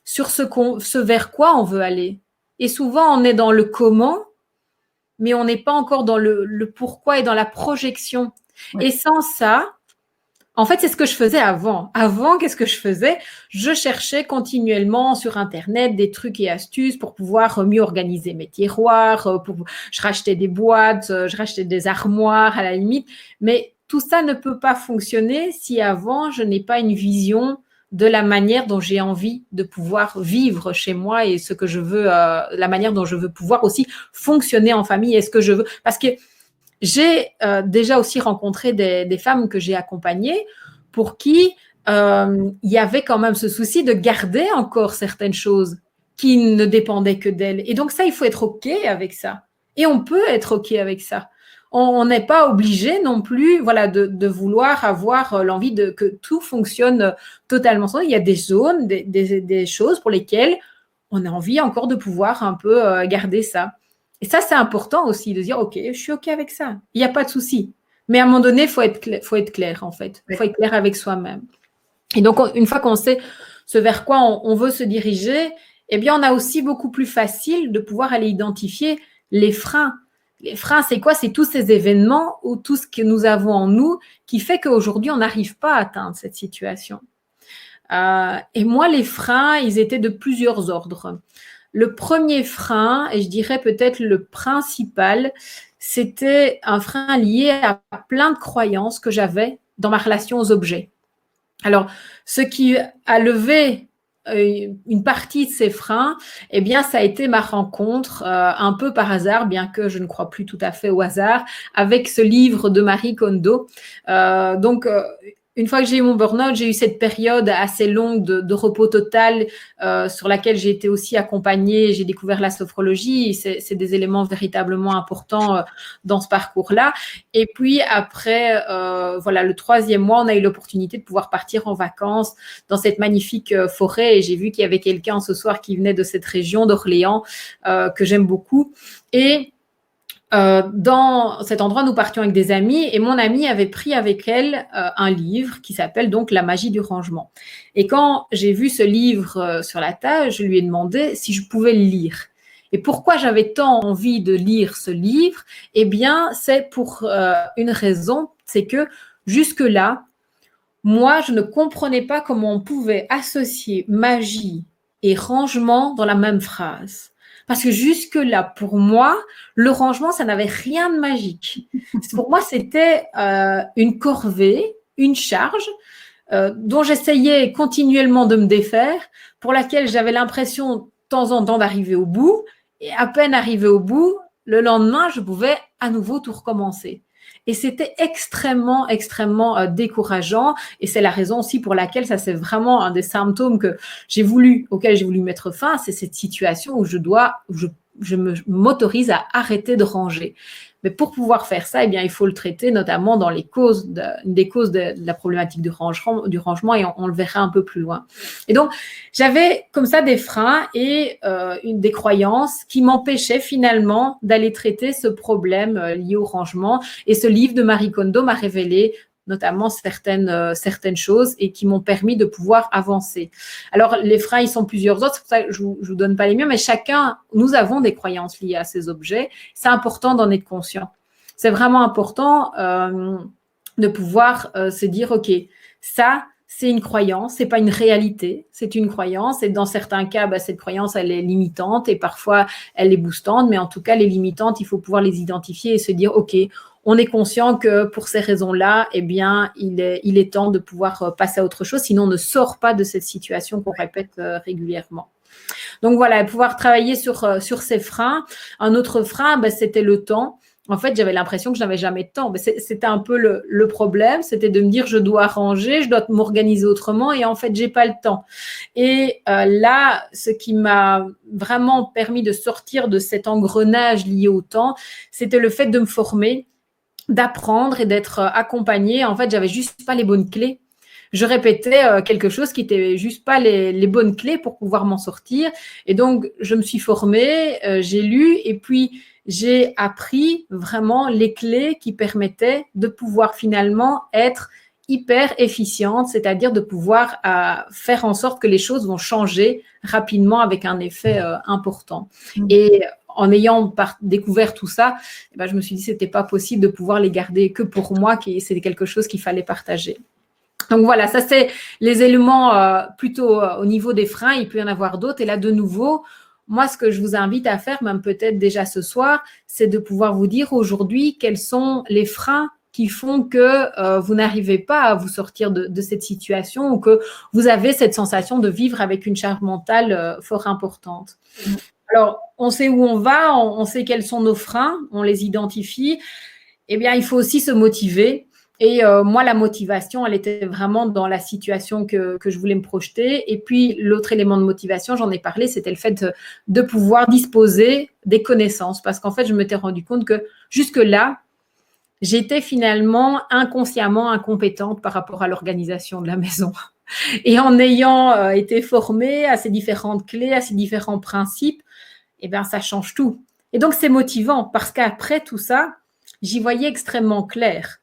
S2: sur ce vers quoi on veut aller. Et souvent, on est dans le comment, mais on n'est pas encore dans le pourquoi et dans la projection. Ouais. Et sans ça, en fait, c'est ce que je faisais avant. Avant, qu'est-ce que je faisais? Je cherchais continuellement sur Internet des trucs et astuces pour pouvoir mieux organiser mes tiroirs. Je rachetais des boîtes, je rachetais des armoires à la limite. Mais tout ça ne peut pas fonctionner si avant, je n'ai pas une vision de la manière dont j'ai envie de pouvoir vivre chez moi et ce que je veux, la manière dont je veux pouvoir aussi fonctionner en famille et ce que je veux. Parce que j'ai déjà aussi rencontré des femmes que j'ai accompagnées pour qui il y avait quand même ce souci de garder encore certaines choses qui ne dépendaient que d'elles. Et donc ça, il faut être OK avec ça. Et on peut être OK avec ça. On n'est pas obligé non plus de vouloir avoir l'envie que tout fonctionne totalement. Il y a des zones, des choses pour lesquelles on a envie encore de pouvoir un peu garder ça. Et ça, c'est important aussi de dire, OK, je suis OK avec ça. Il n'y a pas de souci. Mais à un moment donné, il faut être clair, en fait. Il faut être clair avec soi-même. Et donc, une fois qu'on sait ce vers quoi on veut se diriger, eh bien, on a aussi beaucoup plus facile de pouvoir aller identifier les freins. Les freins, c'est quoi? C'est tous ces événements ou tout ce que nous avons en nous qui fait qu'aujourd'hui, on n'arrive pas à atteindre cette situation. Et moi, les freins, ils étaient de plusieurs ordres. Le premier frein, et je dirais peut-être le principal, c'était un frein lié à plein de croyances que j'avais dans ma relation aux objets. Alors, ce qui a levé une partie de ces freins, eh bien, ça a été ma rencontre, un peu par hasard, bien que je ne crois plus tout à fait au hasard, avec ce livre de Marie Kondo. Une fois que j'ai eu mon burn-out, j'ai eu cette période assez longue de repos total sur laquelle j'ai été aussi accompagnée. J'ai découvert la sophrologie. C'est des éléments véritablement importants dans ce parcours-là. Et puis après, le 3e mois, on a eu l'opportunité de pouvoir partir en vacances dans cette magnifique forêt. Et j'ai vu qu'il y avait quelqu'un ce soir qui venait de cette région d'Orléans que j'aime beaucoup. Et dans cet endroit, nous partions avec des amis et mon amie avait pris avec elle un livre qui s'appelle donc La magie du rangement. Et quand j'ai vu ce livre sur la table, je lui ai demandé si je pouvais le lire. Et pourquoi j'avais tant envie de lire ce livre? Eh bien, c'est pour une raison, c'est que jusque-là, moi, je ne comprenais pas comment on pouvait associer magie et rangement dans la même phrase. Parce que jusque-là, pour moi, le rangement, ça n'avait rien de magique. Pour moi, c'était une corvée, une charge dont j'essayais continuellement de me défaire, pour laquelle j'avais l'impression de temps en temps d'arriver au bout. Et à peine arrivé au bout, le lendemain, je pouvais à nouveau tout recommencer. Et c'était extrêmement, extrêmement décourageant. Et c'est la raison aussi pour laquelle ça, c'est vraiment un des symptômes auxquels j'ai voulu mettre fin. C'est cette situation où je m'autorise à arrêter de ranger. Mais pour pouvoir faire ça, eh bien, il faut le traiter notamment dans une des causes de la problématique du rangement et on le verra un peu plus loin. Et donc, j'avais comme ça des freins et des croyances qui m'empêchaient finalement d'aller traiter ce problème lié au rangement. Et ce livre de Marie Kondo m'a révélé notamment certaines choses et qui m'ont permis de pouvoir avancer. Alors, les freins, ils sont plusieurs autres, c'est pour ça que je vous donne pas les miens, mais chacun, nous avons des croyances liées à ces objets. C'est important d'en être conscient. C'est vraiment important de pouvoir se dire, OK, ça, c'est une croyance, c'est pas une réalité, c'est une croyance. Et dans certains cas, cette croyance, elle est limitante et parfois, elle est boostante. Mais en tout cas, les limitantes, il faut pouvoir les identifier et se dire, OK, on est conscient que pour ces raisons-là, eh bien, il est temps de pouvoir passer à autre chose. Sinon, on ne sort pas de cette situation qu'on répète régulièrement. Donc voilà, pouvoir travailler sur ces freins. Un autre frein, c'était le temps. En fait, j'avais l'impression que je n'avais jamais de temps. C'était un peu le problème, c'était de me dire je dois ranger, je dois m'organiser autrement et en fait, j'ai pas le temps. Et là, ce qui m'a vraiment permis de sortir de cet engrenage lié au temps, c'était le fait de me former, d'apprendre et d'être accompagnée. En fait, j'avais juste pas les bonnes clés. Je répétais quelque chose qui n'était juste pas les bonnes clés pour pouvoir m'en sortir. Et donc, je me suis formée, j'ai lu et puis j'ai appris vraiment les clés qui permettaient de pouvoir finalement être hyper efficiente, c'est-à-dire de pouvoir faire en sorte que les choses vont changer rapidement avec un effet important. Et en ayant découvert tout ça, je me suis dit que ce n'était pas possible de pouvoir les garder que pour moi, c'était quelque chose qu'il fallait partager. Donc voilà, ça c'est les éléments plutôt au niveau des freins, il peut y en avoir d'autres. Et là, de nouveau, moi, ce que je vous invite à faire, même peut-être déjà ce soir, c'est de pouvoir vous dire aujourd'hui quels sont les freins qui font que vous n'arrivez pas à vous sortir de cette situation ou que vous avez cette sensation de vivre avec une charge mentale fort importante. Alors, on sait où on va, on sait quels sont nos freins, on les identifie. Eh bien, il faut aussi se motiver. Et moi, la motivation, elle était vraiment dans la situation que je voulais me projeter. Et puis, l'autre élément de motivation, j'en ai parlé, c'était le fait de pouvoir disposer des connaissances. Parce qu'en fait, je m'étais rendu compte que jusque-là, j'étais finalement inconsciemment incompétente par rapport à l'organisation de la maison. Et en ayant été formée à ces différentes clés, à ces différents principes, eh bien, ça change tout. Et donc, c'est motivant parce qu'après tout ça, j'y voyais extrêmement clair.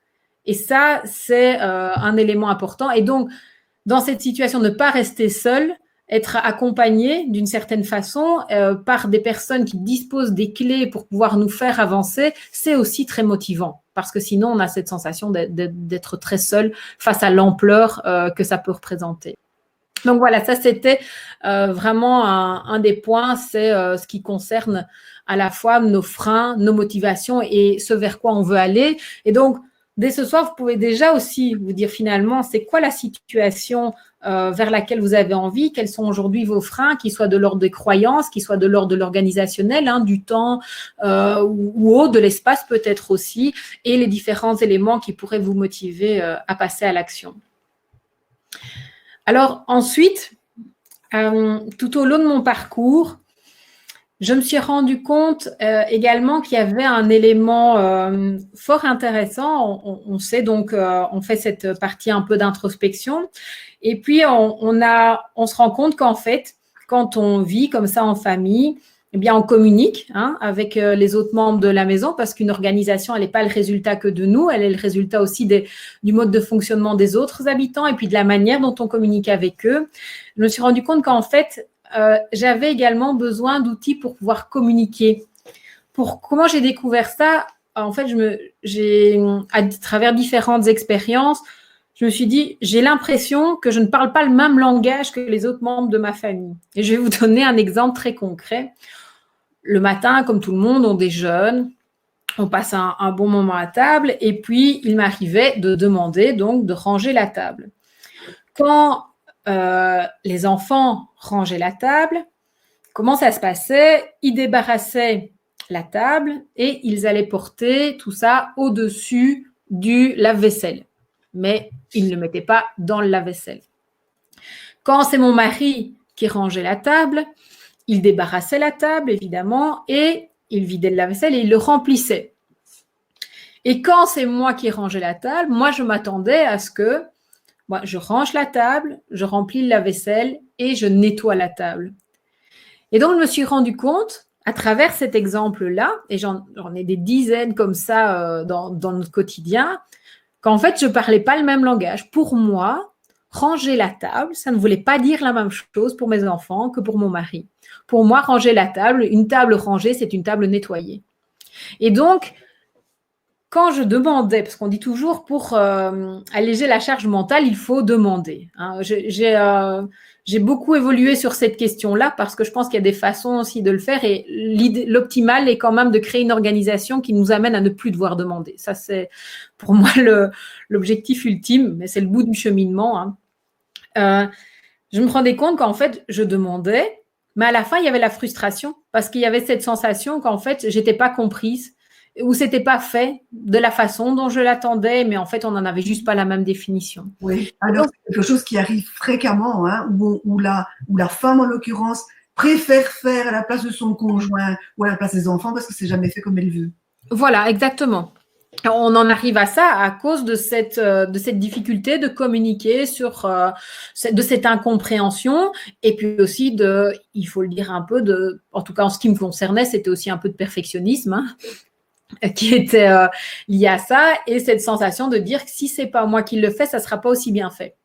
S2: Et ça, c'est un élément important. Et donc, dans cette situation, ne pas rester seul, être accompagné d'une certaine façon par des personnes qui disposent des clés pour pouvoir nous faire avancer, c'est aussi très motivant. Parce que sinon, on a cette sensation d'être très seul face à l'ampleur que ça peut représenter. Donc voilà, ça c'était vraiment un des points, c'est ce qui concerne à la fois nos freins, nos motivations et ce vers quoi on veut aller. Et donc, dès ce soir, vous pouvez déjà aussi vous dire finalement, c'est quoi la situation vers laquelle vous avez envie, quels sont aujourd'hui vos freins, qu'ils soient de l'ordre des croyances, qu'ils soient de l'ordre de l'organisationnel, du temps ou autre, de l'espace peut-être aussi, et les différents éléments qui pourraient vous motiver à passer à l'action. Alors ensuite, tout au long de mon parcours, je me suis rendu compte également qu'il y avait un élément fort intéressant. On sait donc, on fait cette partie un peu d'introspection. Et puis, on se rend compte qu'en fait, quand on vit comme ça en famille, eh bien, on communique avec les autres membres de la maison parce qu'une organisation, elle n'est pas le résultat que de nous, elle est le résultat aussi du mode de fonctionnement des autres habitants et puis de la manière dont on communique avec eux. Je me suis rendu compte qu'en fait, j'avais également besoin d'outils pour pouvoir communiquer. Comment j'ai découvert ça? En fait, à travers différentes expériences, je me suis dit, j'ai l'impression que je ne parle pas le même langage que les autres membres de ma famille. Et je vais vous donner un exemple très concret. Le matin, comme tout le monde, on déjeune, on passe un bon moment à table et puis il m'arrivait de demander donc de ranger la table. Quand les enfants rangeaient la table, comment ça se passait? Ils débarrassaient la table et ils allaient porter tout ça au-dessus du lave-vaisselle. Mais ils ne le mettaient pas dans le lave-vaisselle. Quand c'est mon mari qui rangeait la table, il débarrassait la table, évidemment, et il vidait le lave-vaisselle et il le remplissait. Et quand c'est moi qui rangeais la table, moi, je m'attendais à ce que je range la table, je remplis le lave-vaisselle et je nettoie la table. Et donc, je me suis rendu compte, à travers cet exemple-là, et j'en ai des dizaines comme ça dans notre quotidien, qu'en fait, je parlais pas le même langage. Pour moi, ranger la table, ça ne voulait pas dire la même chose pour mes enfants que pour mon mari. Pour moi, ranger la table, une table rangée, c'est une table nettoyée. Et donc, quand je demandais, parce qu'on dit toujours pour alléger la charge mentale, il faut demander. Hein. J'ai beaucoup évolué sur cette question-là parce que je pense qu'il y a des façons aussi de le faire et l'optimal est quand même de créer une organisation qui nous amène à ne plus devoir demander. Ça, c'est pour moi l'objectif ultime, mais c'est le bout du cheminement. Hein. Je me rendais compte qu'en fait, je demandais, mais à la fin, il y avait la frustration parce qu'il y avait cette sensation qu'en fait, j'étais pas comprise ou c'était pas fait de la façon dont je l'attendais, mais en fait, on n'en avait juste pas la même définition.
S1: Oui, alors c'est quelque chose qui arrive fréquemment, hein, où la femme, en l'occurrence, préfère faire à la place de son conjoint ou à la place des enfants parce que c'est jamais fait comme elle veut.
S2: Voilà, exactement. On en arrive à ça à cause de cette difficulté de communiquer de cette incompréhension et puis aussi il faut le dire un peu en tout cas en ce qui me concernait, c'était aussi un peu de perfectionnisme. Hein, qui était lié à ça et cette sensation de dire que si c'est pas moi qui le fais, ça sera pas aussi bien fait.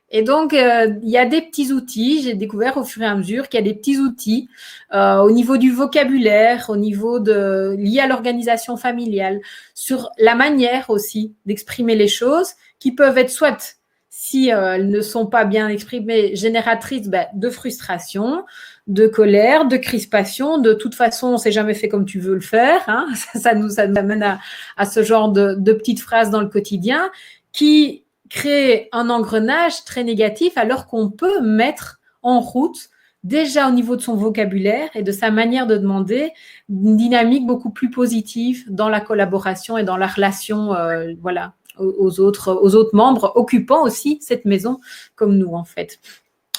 S2: Et donc, il y a des petits outils, j'ai découvert au fur et à mesure qu'il y a des petits outils au niveau du vocabulaire, au niveau lié à l'organisation familiale, sur la manière aussi d'exprimer les choses qui peuvent être soit, si elles ne sont pas bien exprimées, génératrices de frustration, de colère, de crispation. De toute façon, on ne s'est jamais fait comme tu veux le faire. Hein. Ça nous amène à ce genre de petites phrases dans le quotidien qui créent un engrenage très négatif alors qu'on peut mettre en route déjà au niveau de son vocabulaire et de sa manière de demander une dynamique beaucoup plus positive dans la collaboration et dans la relation aux autres membres occupant aussi cette maison comme nous en fait.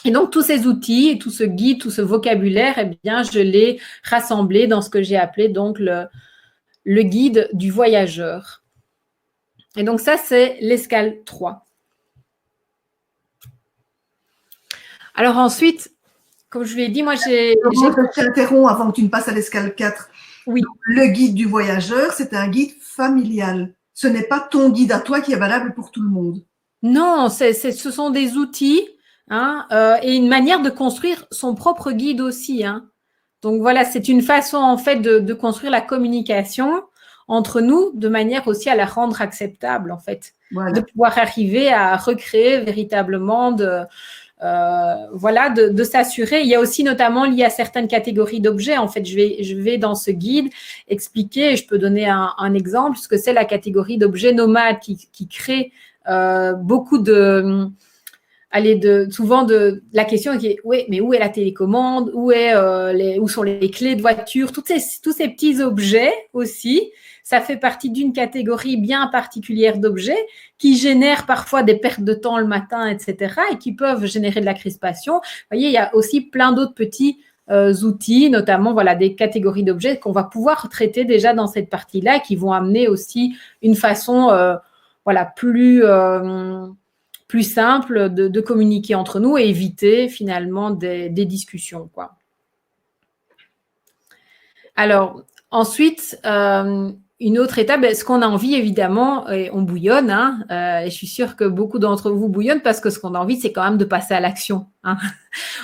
S2: Et donc, tous ces outils et tout ce guide, tout ce vocabulaire, eh bien, je l'ai rassemblé dans ce que j'ai appelé donc le guide du voyageur. Et donc, ça, c'est l'escale 3. Alors ensuite, comme je l'ai dit, moi,
S1: Je t'interromps avant que tu ne passes à l'escale 4.
S2: Oui.
S1: Donc, le guide du voyageur, c'est un guide familial. Ce n'est pas ton guide à toi qui est valable pour tout le monde.
S2: Non, ce sont des outils. Hein, et une manière de construire son propre guide aussi. Hein. Donc voilà, c'est une façon en fait de construire la communication entre nous de manière aussi à la rendre acceptable en fait, voilà. De pouvoir arriver à recréer véritablement de s'assurer. Il y a aussi notamment lié à certaines catégories d'objets. En fait, je vais dans ce guide expliquer, et je peux donner un exemple, ce que c'est la catégorie d'objets nomades qui crée beaucoup de souvent la question qui est oui, mais où est la télécommande, où sont les clés de voiture, tous ces petits objets aussi, ça fait partie d'une catégorie bien particulière d'objets qui génèrent parfois des pertes de temps le matin, etc. et qui peuvent générer de la crispation. Vous voyez, il y a aussi plein d'autres petits outils, notamment des catégories d'objets qu'on va pouvoir traiter déjà dans cette partie-là et qui vont amener aussi une façon plus simple de communiquer entre nous et éviter finalement des discussions, quoi. Alors, ensuite, une autre étape, ce qu'on a envie, évidemment, et on bouillonne, hein, et je suis sûre que beaucoup d'entre vous bouillonnent parce que ce qu'on a envie, c'est quand même de passer à l'action. Hein.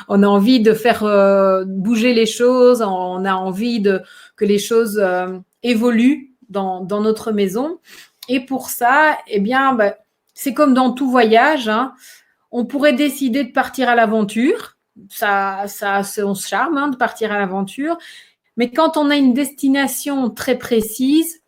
S2: On a envie de faire bouger les choses, on a envie que les choses évoluent dans notre maison. Et pour ça, eh bien, c'est comme dans tout voyage, hein, on pourrait décider de partir à l'aventure. Ça a son charme hein, de partir à l'aventure. Mais quand on a une destination très précise,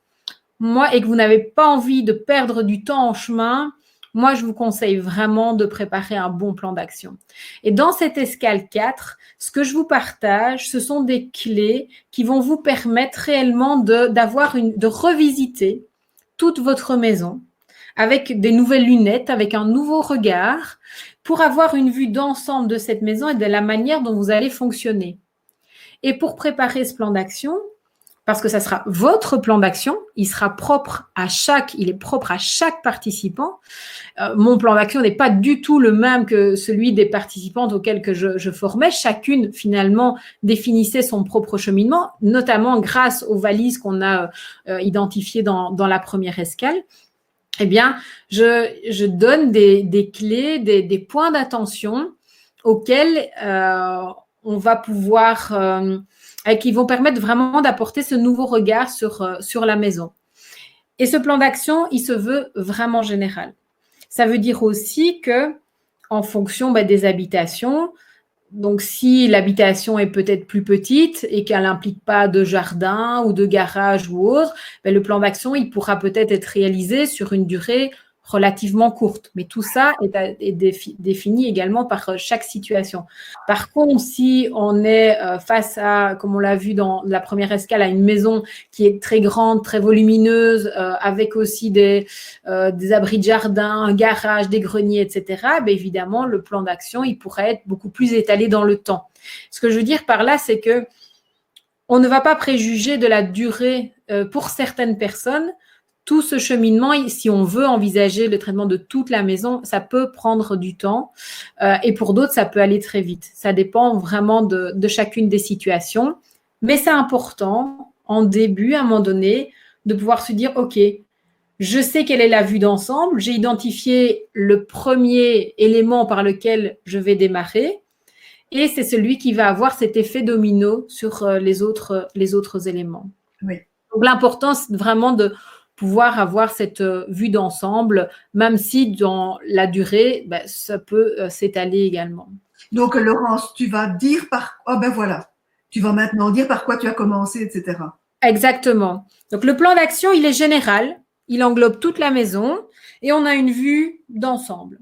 S2: et que vous n'avez pas envie de perdre du temps en chemin, moi, je vous conseille vraiment de préparer un bon plan d'action. Et dans cette escale 4, ce que je vous partage, ce sont des clés qui vont vous permettre réellement de revisiter toute votre maison avec des nouvelles lunettes, avec un nouveau regard, pour avoir une vue d'ensemble de cette maison et de la manière dont vous allez fonctionner. Et pour préparer ce plan d'action, parce que ça sera votre plan d'action, il est propre à chaque participant. Mon plan d'action n'est pas du tout le même que celui des participantes auxquelles que je formais. Chacune, finalement, définissait son propre cheminement, notamment grâce aux valises qu'on a identifiées dans la première escale. eh bien, je donne des clés, des points d'attention auxquels on va pouvoir, qui vont permettre vraiment d'apporter ce nouveau regard sur la maison. Et ce plan d'action, il se veut vraiment général. Ça veut dire aussi que, en fonction des habitations, donc si l'habitation est peut-être plus petite et qu'elle n'implique pas de jardin ou de garage ou autre, le plan d'action, il pourra peut-être être réalisé sur une durée relativement courte. Mais tout ça est défini également par chaque situation. Par contre, si on est face à, comme on l'a vu dans la première escale, à une maison qui est très grande, très volumineuse, avec aussi des abris de jardin, un garage, des greniers, etc., évidemment, le plan d'action, il pourrait être beaucoup plus étalé dans le temps. Ce que je veux dire par là, c'est que on ne va pas préjuger de la durée pour certaines personnes. Tout ce cheminement, si on veut envisager le traitement de toute la maison, ça peut prendre du temps et pour d'autres, ça peut aller très vite. Ça dépend vraiment de chacune des situations. Mais c'est important, en début, à un moment donné, de pouvoir se dire, OK, je sais quelle est la vue d'ensemble, j'ai identifié le premier élément par lequel je vais démarrer et c'est celui qui va avoir cet effet domino sur les autres éléments.
S1: Oui.
S2: Donc, l'important, c'est vraiment de pouvoir avoir cette vue d'ensemble, même si dans la durée, ça peut s'étaler également.
S1: Donc, Laurence, tu vas dire tu vas maintenant dire par quoi tu as commencé, etc.
S2: Exactement. Donc, le plan d'action, il est général, il englobe toute la maison et on a une vue d'ensemble.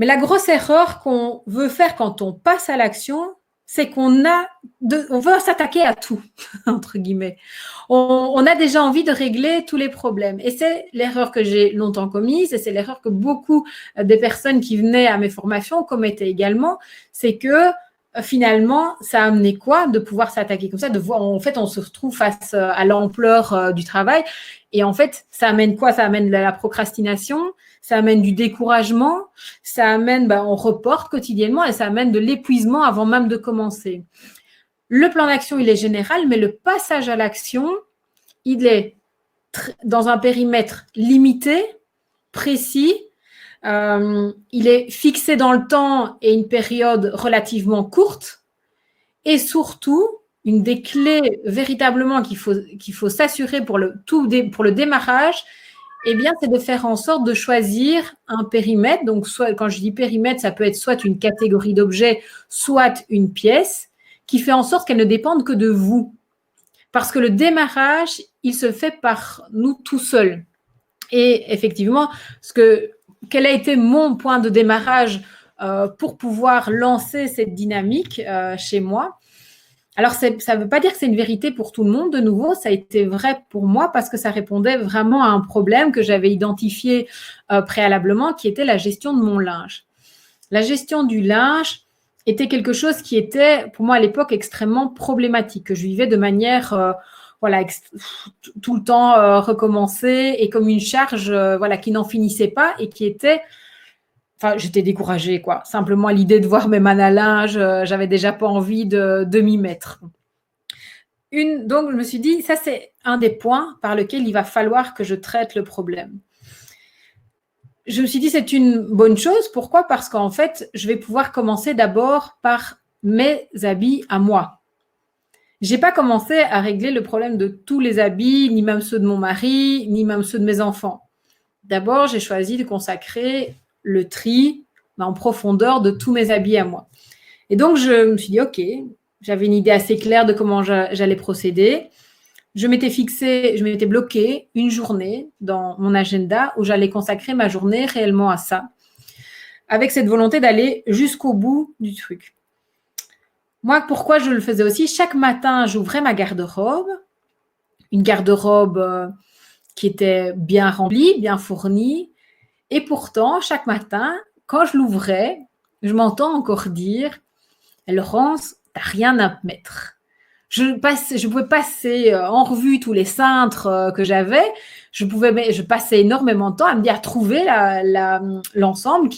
S2: Mais la grosse erreur qu'on veut faire quand on passe à l'action, c'est qu'on veut s'attaquer à tout, entre guillemets. On a déjà envie de régler tous les problèmes. Et c'est l'erreur que j'ai longtemps commise et c'est l'erreur que beaucoup des personnes qui venaient à mes formations commettaient également. C'est que finalement, ça a amené quoi de pouvoir s'attaquer comme ça, de voir, en fait, on se retrouve face à l'ampleur du travail. Et en fait, ça amène quoi? Ça amène la procrastination, ça amène du découragement, ça amène, on reporte quotidiennement et ça amène de l'épuisement avant même de commencer. Le plan d'action, il est général, mais le passage à l'action, il est dans un périmètre limité, précis, il est fixé dans le temps et une période relativement courte et surtout, une des clés véritablement qu'il faut s'assurer pour le démarrage, c'est de faire en sorte de choisir un périmètre. Donc, soit, quand je dis périmètre, ça peut être soit une catégorie d'objets, soit une pièce, qui fait en sorte qu'elle ne dépende que de vous. Parce que le démarrage, il se fait par nous tout seuls. Et effectivement, quel a été mon point de démarrage pour pouvoir lancer cette dynamique chez moi? Alors, ça ne veut pas dire que c'est une vérité pour tout le monde. De nouveau, ça a été vrai pour moi parce que ça répondait vraiment à un problème que j'avais identifié préalablement, qui était la gestion de mon linge. La gestion du linge était quelque chose qui était, pour moi, à l'époque, extrêmement problématique, que je vivais de manière, tout le temps recommencer et comme une charge, qui n'en finissait pas et qui était... Enfin, j'étais découragée, quoi. Simplement, l'idée de voir mes mannes à linge, j'avais déjà pas envie de m'y mettre. Donc, je me suis dit, ça, c'est un des points par lesquels il va falloir que je traite le problème. Je me suis dit, c'est une bonne chose. Pourquoi? Parce qu'en fait, je vais pouvoir commencer d'abord par mes habits à moi. J'ai pas commencé à régler le problème de tous les habits, ni même ceux de mon mari, ni même ceux de mes enfants. D'abord, j'ai choisi de consacrer le tri en profondeur de tous mes habits à moi. Et donc, je me suis dit, OK, j'avais une idée assez claire de comment j'allais procéder. Je m'étais bloqué une journée dans mon agenda où j'allais consacrer ma journée réellement à ça, avec cette volonté d'aller jusqu'au bout du truc. Moi, pourquoi je le faisais aussi? Chaque matin, j'ouvrais ma garde-robe, une garde-robe qui était bien remplie, bien fournie. Et pourtant, chaque matin, quand je l'ouvrais, je m'entends encore dire « Laurence, tu n'as rien à mettre ». Je pouvais passer en revue tous les cintres que j'avais. Je passais énormément de temps à me dire, à trouver l'ensemble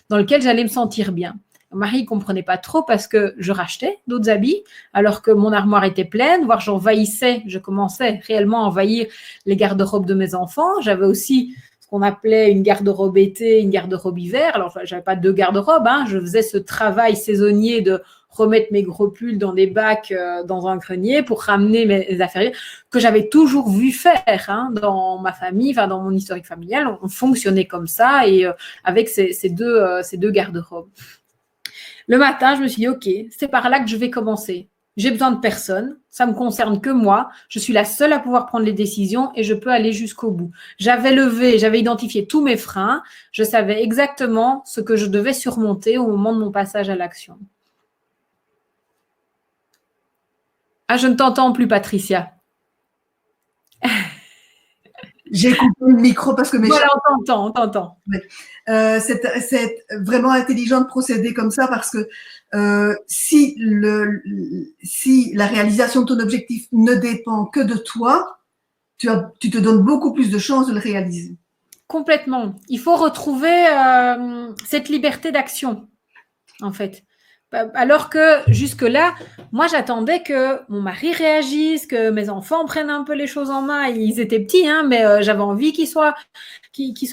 S2: dans lequel j'allais me sentir bien. Mon mari ne comprenait pas trop parce que je rachetais d'autres habits alors que mon armoire était pleine, voire je commençais réellement à envahir les garde-robes de mes enfants. J'avais aussi ce qu'on appelait une garde-robe été, une garde-robe hiver. Alors, je n'avais pas 2 garde-robes, hein. Je faisais ce travail saisonnier de remettre mes gros pulls dans des bacs, dans un grenier pour ramener mes affaires que j'avais toujours vu faire, hein, dans ma famille, enfin dans mon historique familial. On fonctionnait comme ça et avec ces deux garde-robes. Le matin, je me suis dit, OK, c'est par là que je vais commencer. J'ai besoin de personne, ça me concerne que moi, je suis la seule à pouvoir prendre les décisions et je peux aller jusqu'au bout. J'avais identifié tous mes freins, je savais exactement ce que je devais surmonter au moment de mon passage à l'action. Ah, je ne t'entends plus, Patricia.
S1: J'ai coupé le micro parce que mes
S2: Voilà, on t'entend.
S1: C'est vraiment intelligent de procéder comme ça parce que si la réalisation de ton objectif ne dépend que de toi, tu te donnes beaucoup plus de chances de le réaliser.
S2: Complètement. Il faut retrouver cette liberté d'action, en fait. Alors que jusque-là, moi, j'attendais que mon mari réagisse, que mes enfants prennent un peu les choses en main. Ils étaient petits, hein, mais j'avais envie qu'ils soient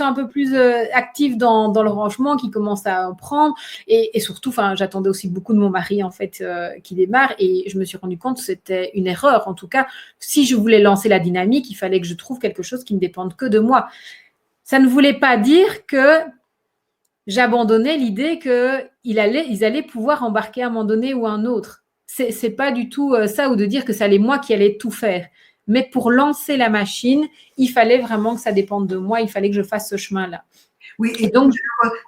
S2: un peu plus actifs dans le rangement, qu'ils commencent à en prendre. Et surtout, j'attendais aussi beaucoup de mon mari, en fait, qui démarre. Et je me suis rendu compte que c'était une erreur. En tout cas, si je voulais lancer la dynamique, il fallait que je trouve quelque chose qui ne dépende que de moi. Ça ne voulait pas dire que j'abandonnais l'idée qu'ils allaient pouvoir embarquer à un moment donné ou un autre. C'est pas du tout ça, ou de dire que c'est moi qui allais tout faire. Mais pour lancer la machine, il fallait vraiment que ça dépende de moi, il fallait que je fasse ce chemin-là.
S1: Oui, et donc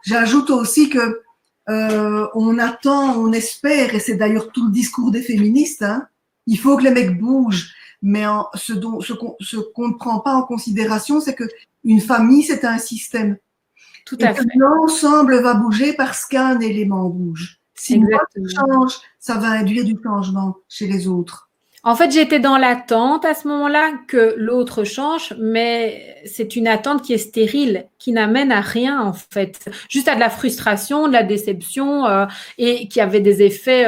S1: j'ajoute aussi que on attend, on espère, et c'est d'ailleurs tout le discours des féministes, hein, il faut que les mecs bougent. Mais ce qu'on ne prend pas en considération, c'est qu'une famille, c'est un système.
S2: Tout à fait.
S1: L'ensemble va bouger parce qu'un élément bouge. Si moi je change, ça va induire du changement chez les autres.
S2: En fait, j'étais dans l'attente à ce moment-là que l'autre change, mais c'est une attente qui est stérile, qui n'amène à rien, en fait. Juste à de la frustration, de la déception, et qui avait des effets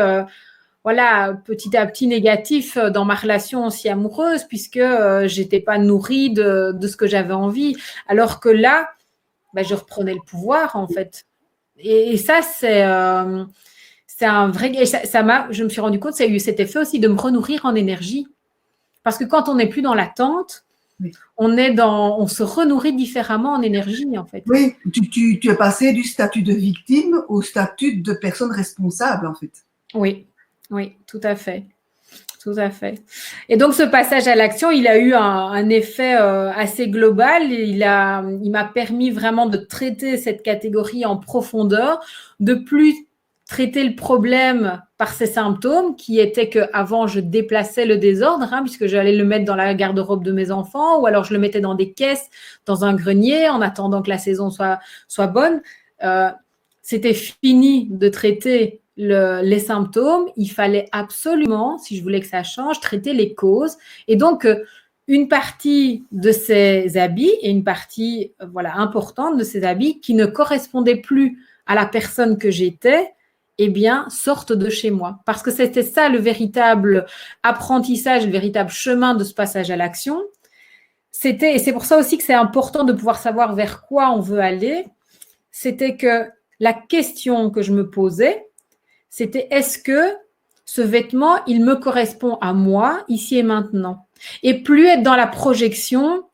S2: petit à petit négatifs dans ma relation aussi amoureuse, puisque j'étais pas nourrie de ce que j'avais envie. Alors que là, je reprenais le pouvoir, en fait. Et ça, c'est un vrai… je me suis rendu compte que ça a eu cet effet aussi de me renourrir en énergie. Parce que quand on n'est plus dans l'attente,
S1: oui,
S2: on se renourrit différemment en énergie, en fait.
S1: Oui, tu es passé du statut de victime au statut de personne responsable, en fait.
S2: Oui, tout à fait. Tout à fait. Et donc, ce passage à l'action, il a eu un effet assez global. Il m'a permis vraiment de traiter cette catégorie en profondeur, de plus traiter le problème par ses symptômes, qui étaient qu'avant, je déplaçais le désordre, hein, puisque j'allais le mettre dans la garde-robe de mes enfants, ou alors je le mettais dans des caisses, dans un grenier, en attendant que la saison soit bonne. C'était fini de traiter les symptômes, il fallait absolument, si je voulais que ça change, traiter les causes. Et donc, une partie de ces habits et une partie importante de ces habits qui ne correspondaient plus à la personne que j'étais, sortent de chez moi. Parce que c'était ça le véritable apprentissage, le véritable chemin de ce passage à l'action. Et c'est pour ça aussi que c'est important de pouvoir savoir vers quoi on veut aller. C'était que la question que je me posais, c'était est-ce que ce vêtement, il me correspond à moi, ici et maintenant? Et plus être dans la projection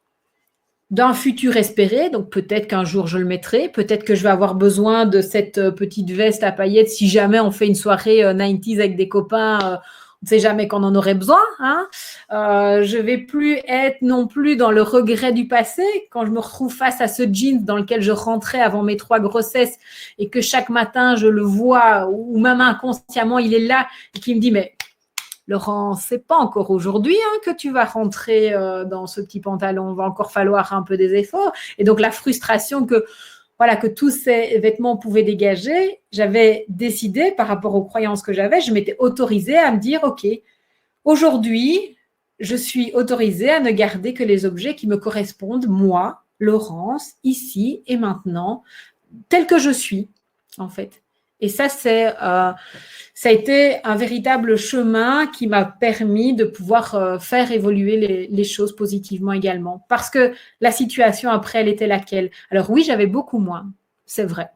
S2: d'un futur espéré, donc peut-être qu'un jour je le mettrai, peut-être que je vais avoir besoin de cette petite veste à paillettes si jamais on fait une soirée 90s avec des copains, on ne sait jamais qu'on en aurait besoin. Hein. Je ne vais plus être non plus dans le regret du passé quand je me retrouve face à ce jean dans lequel je rentrais avant mes 3 grossesses et que chaque matin je le vois ou même inconsciemment il est là et qui me dit mais Laurent, c'est pas encore aujourd'hui que tu vas rentrer dans ce petit pantalon, il va encore falloir un peu des efforts. Et donc la frustration que tous ces vêtements pouvaient dégager, j'avais décidé par rapport aux croyances que j'avais, je m'étais autorisée à me dire, OK, aujourd'hui, je suis autorisée à ne garder que les objets qui me correspondent, moi, Laurence, ici et maintenant, tel que je suis, en fait. Et ça a été un véritable chemin qui m'a permis de pouvoir faire évoluer les choses positivement également. Parce que la situation après, elle était laquelle? Alors oui, j'avais beaucoup moins, c'est vrai.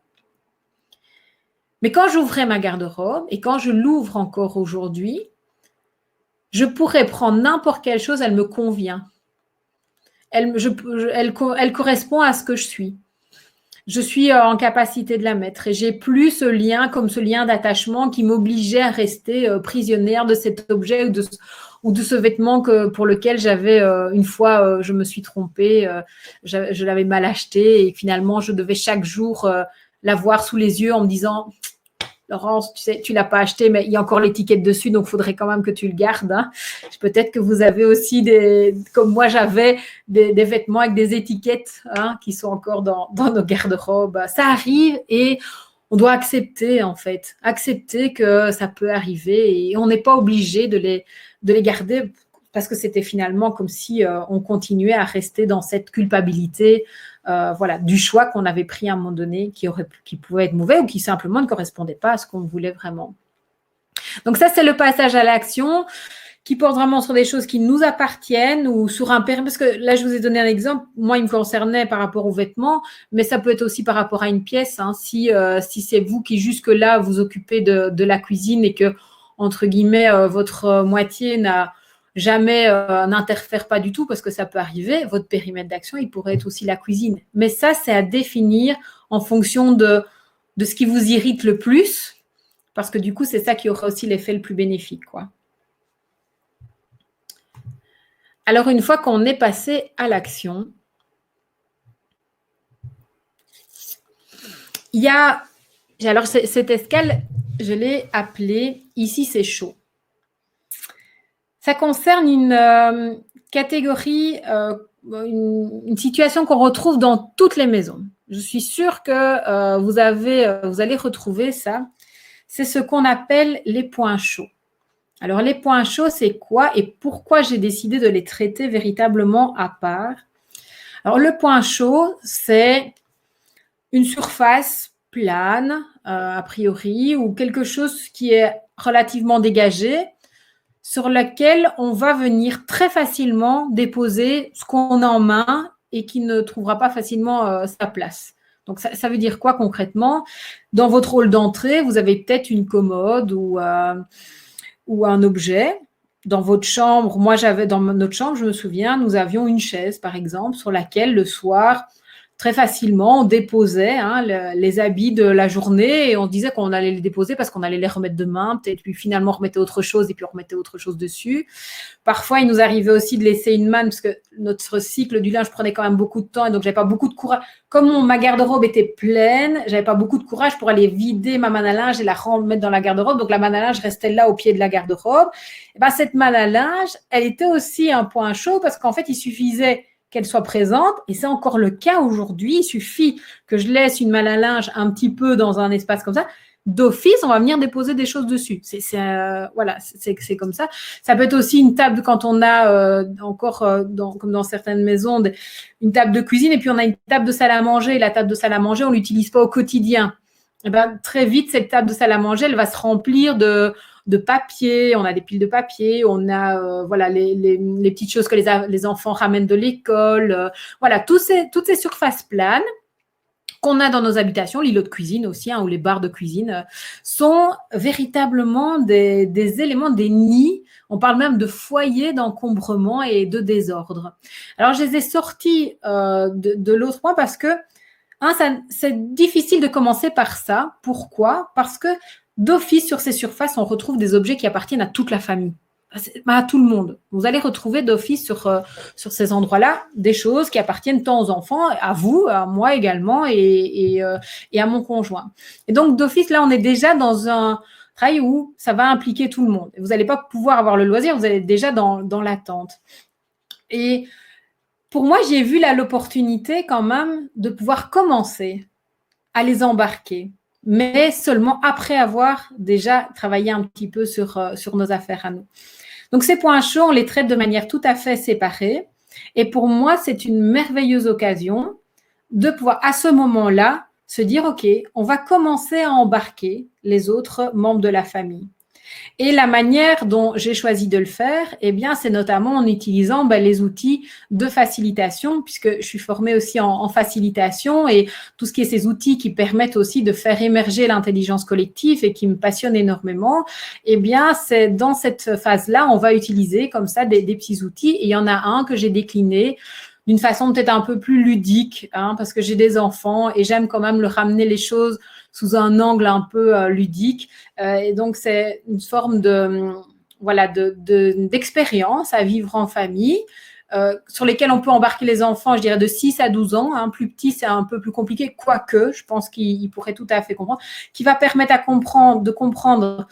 S2: Mais quand j'ouvrais ma garde-robe et quand je l'ouvre encore aujourd'hui, je pourrais prendre n'importe quelle chose, elle me convient. Elle correspond à ce que je suis. Je suis en capacité de la mettre et j'ai plus ce lien d'attachement qui m'obligeait à rester prisonnière de cet objet ou de ce vêtement pour lequel j'avais une fois, je me suis trompée, je l'avais mal acheté et finalement, je devais chaque jour l'avoir sous les yeux en me disant Laurence, tu sais, tu l'as pas acheté, mais il y a encore l'étiquette dessus, donc il faudrait quand même que tu le gardes. Hein. Peut-être que vous avez aussi comme moi j'avais, des vêtements avec des étiquettes qui sont encore dans nos garde-robes. Ça arrive et on doit accepter en fait, accepter que ça peut arriver et on n'est pas obligé de les garder parce que c'était finalement comme si on continuait à rester dans cette culpabilité. Du choix qu'on avait pris à un moment donné qui pouvait être mauvais ou qui simplement ne correspondait pas à ce qu'on voulait vraiment. Donc ça, c'est le passage à l'action qui porte vraiment sur des choses qui nous appartiennent ou sur un périmètre. Parce que là, je vous ai donné un exemple. Moi, il me concernait par rapport aux vêtements, mais ça peut être aussi par rapport à une pièce. Hein. Si c'est vous qui jusque-là vous occupez de la cuisine et que, entre guillemets, votre moitié n'interfère pas du tout parce que ça peut arriver. Votre périmètre d'action, il pourrait être aussi la cuisine. Mais ça, c'est à définir en fonction de ce qui vous irrite le plus parce que du coup, c'est ça qui aura aussi l'effet le plus bénéfique, quoi. Alors, une fois qu'on est passé à l'action, il y a… Alors, cette escale, je l'ai appelée « Ici, c'est chaud ». Ça concerne une catégorie, une situation qu'on retrouve dans toutes les maisons. Je suis sûre que vous allez retrouver ça. C'est ce qu'on appelle les points chauds. Alors, les points chauds, c'est quoi et pourquoi j'ai décidé de les traiter véritablement à part? Alors, le point chaud, c'est une surface plane, a priori, ou quelque chose qui est relativement dégagé, sur lequel on va venir très facilement déposer ce qu'on a en main et qui ne trouvera pas facilement sa place. Donc, ça veut dire quoi concrètement? Dans votre hall d'entrée, vous avez peut-être une commode ou un objet. Dans votre chambre, dans notre chambre, je me souviens, nous avions une chaise, par exemple, sur laquelle le soir, très facilement, on déposait les habits de la journée et on disait qu'on allait les déposer parce qu'on allait les remettre demain, peut-être, puis finalement on remettait autre chose et puis on remettait autre chose dessus. Parfois, il nous arrivait aussi de laisser une manne parce que notre cycle du linge prenait quand même beaucoup de temps et donc j'avais pas beaucoup de courage. Comme ma garde-robe était pleine, j'avais pas beaucoup de courage pour aller vider ma manne à linge et la remettre dans la garde-robe. Donc la manne à linge restait là au pied de la garde-robe. Et cette manne à linge, elle était aussi un point chaud parce qu'en fait, il suffisait qu'elle soit présente, et c'est encore le cas aujourd'hui. Il suffit que je laisse une malle à linge un petit peu dans un espace comme ça, d'office, on va venir déposer des choses dessus. C'est comme ça. Ça peut être aussi une table quand on a comme dans certaines maisons, une table de cuisine et puis on a une table de salle à manger. Et la table de salle à manger, on l'utilise pas au quotidien. Et très vite, cette table de salle à manger, elle va se remplir de papier, on a des piles de papier, on a les petites choses que les enfants ramènent de l'école, toutes ces surfaces planes qu'on a dans nos habitations, l'îlot de cuisine aussi, ou les barres de cuisine, sont véritablement des éléments, des nids. On parle même de foyers d'encombrement et de désordre. Alors, je les ai sortis de l'autre point parce que c'est difficile de commencer par ça. Pourquoi? Parce que d'office, sur ces surfaces, on retrouve des objets qui appartiennent à toute la famille, à tout le monde. Vous allez retrouver d'office sur ces endroits-là des choses qui appartiennent tant aux enfants, à vous, à moi également et à mon conjoint. Et donc, d'office, là, on est déjà dans un travail où ça va impliquer tout le monde. Vous n'allez pas pouvoir avoir le loisir, vous allez être déjà dans l'attente. Et pour moi, j'ai vu là l'opportunité quand même de pouvoir commencer à les embarquer, mais seulement après avoir déjà travaillé un petit peu sur nos affaires à nous. Donc, ces points chauds, on les traite de manière tout à fait séparée. Et pour moi, c'est une merveilleuse occasion de pouvoir, à ce moment-là, se dire, OK, on va commencer à embarquer les autres membres de la famille. Et la manière dont j'ai choisi de le faire, eh bien, c'est notamment en utilisant les outils de facilitation, puisque je suis formée aussi en facilitation et tout ce qui est ces outils qui permettent aussi de faire émerger l'intelligence collective et qui me passionnent énormément. Eh bien, c'est dans cette phase-là, on va utiliser comme ça des petits outils. Et il y en a un que j'ai décliné d'une façon peut-être un peu plus ludique, parce que j'ai des enfants et j'aime quand même leur ramener les choses sous un angle un peu ludique. Et donc, c'est une forme d'expérience à vivre en famille sur lesquelles on peut embarquer les enfants, je dirais, de 6 à 12 ans. Plus petit, c'est un peu plus compliqué, quoique je pense qu'ils pourraient tout à fait comprendre, qui va permettre de comprendre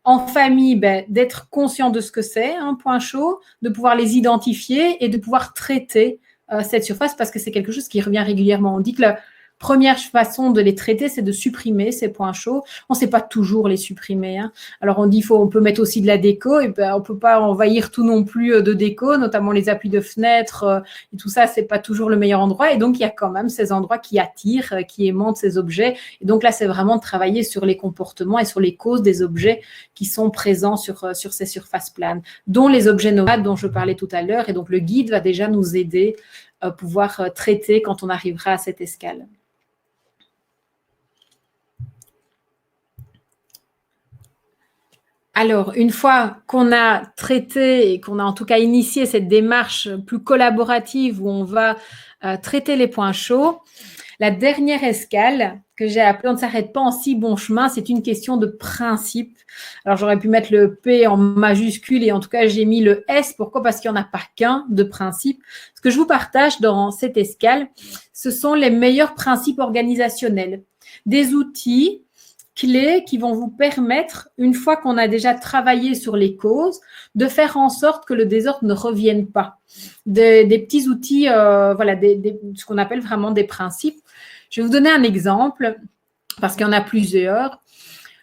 S2: en famille, d'être conscient de ce que c'est, un point chaud, de pouvoir les identifier et de pouvoir traiter cette surface parce que c'est quelque chose qui revient régulièrement. On dit que la première façon de les traiter, c'est de supprimer ces points chauds. On ne sait pas toujours les supprimer. Alors, on dit on peut mettre aussi de la déco et on ne peut pas envahir tout non plus de déco, notamment les appuis de fenêtres et tout ça, ce n'est pas toujours le meilleur endroit. Et donc, il y a quand même ces endroits qui attirent, qui aimantent ces objets. Et donc là, c'est vraiment de travailler sur les comportements et sur les causes des objets qui sont présents sur ces surfaces planes, dont les objets nomades dont je parlais tout à l'heure. Et donc, le guide va déjà nous aider à pouvoir traiter quand on arrivera à cette escale. Alors, une fois qu'on a traité et qu'on a en tout cas initié cette démarche plus collaborative où on va traiter les points chauds, la dernière escale que j'ai appelée « On ne s'arrête pas en si bon chemin », c'est une question de principe. Alors, j'aurais pu mettre le P en majuscule et en tout cas, j'ai mis le S. Pourquoi ? Parce qu'il n'y en a pas qu'un de principe. Ce que je vous partage dans cette escale, ce sont les meilleurs principes organisationnels, des outils clés qui vont vous permettre, une fois qu'on a déjà travaillé sur les causes, de faire en sorte que le désordre ne revienne pas. Des petits outils, ce qu'on appelle vraiment des principes. Je vais vous donner un exemple, parce qu'il y en a plusieurs.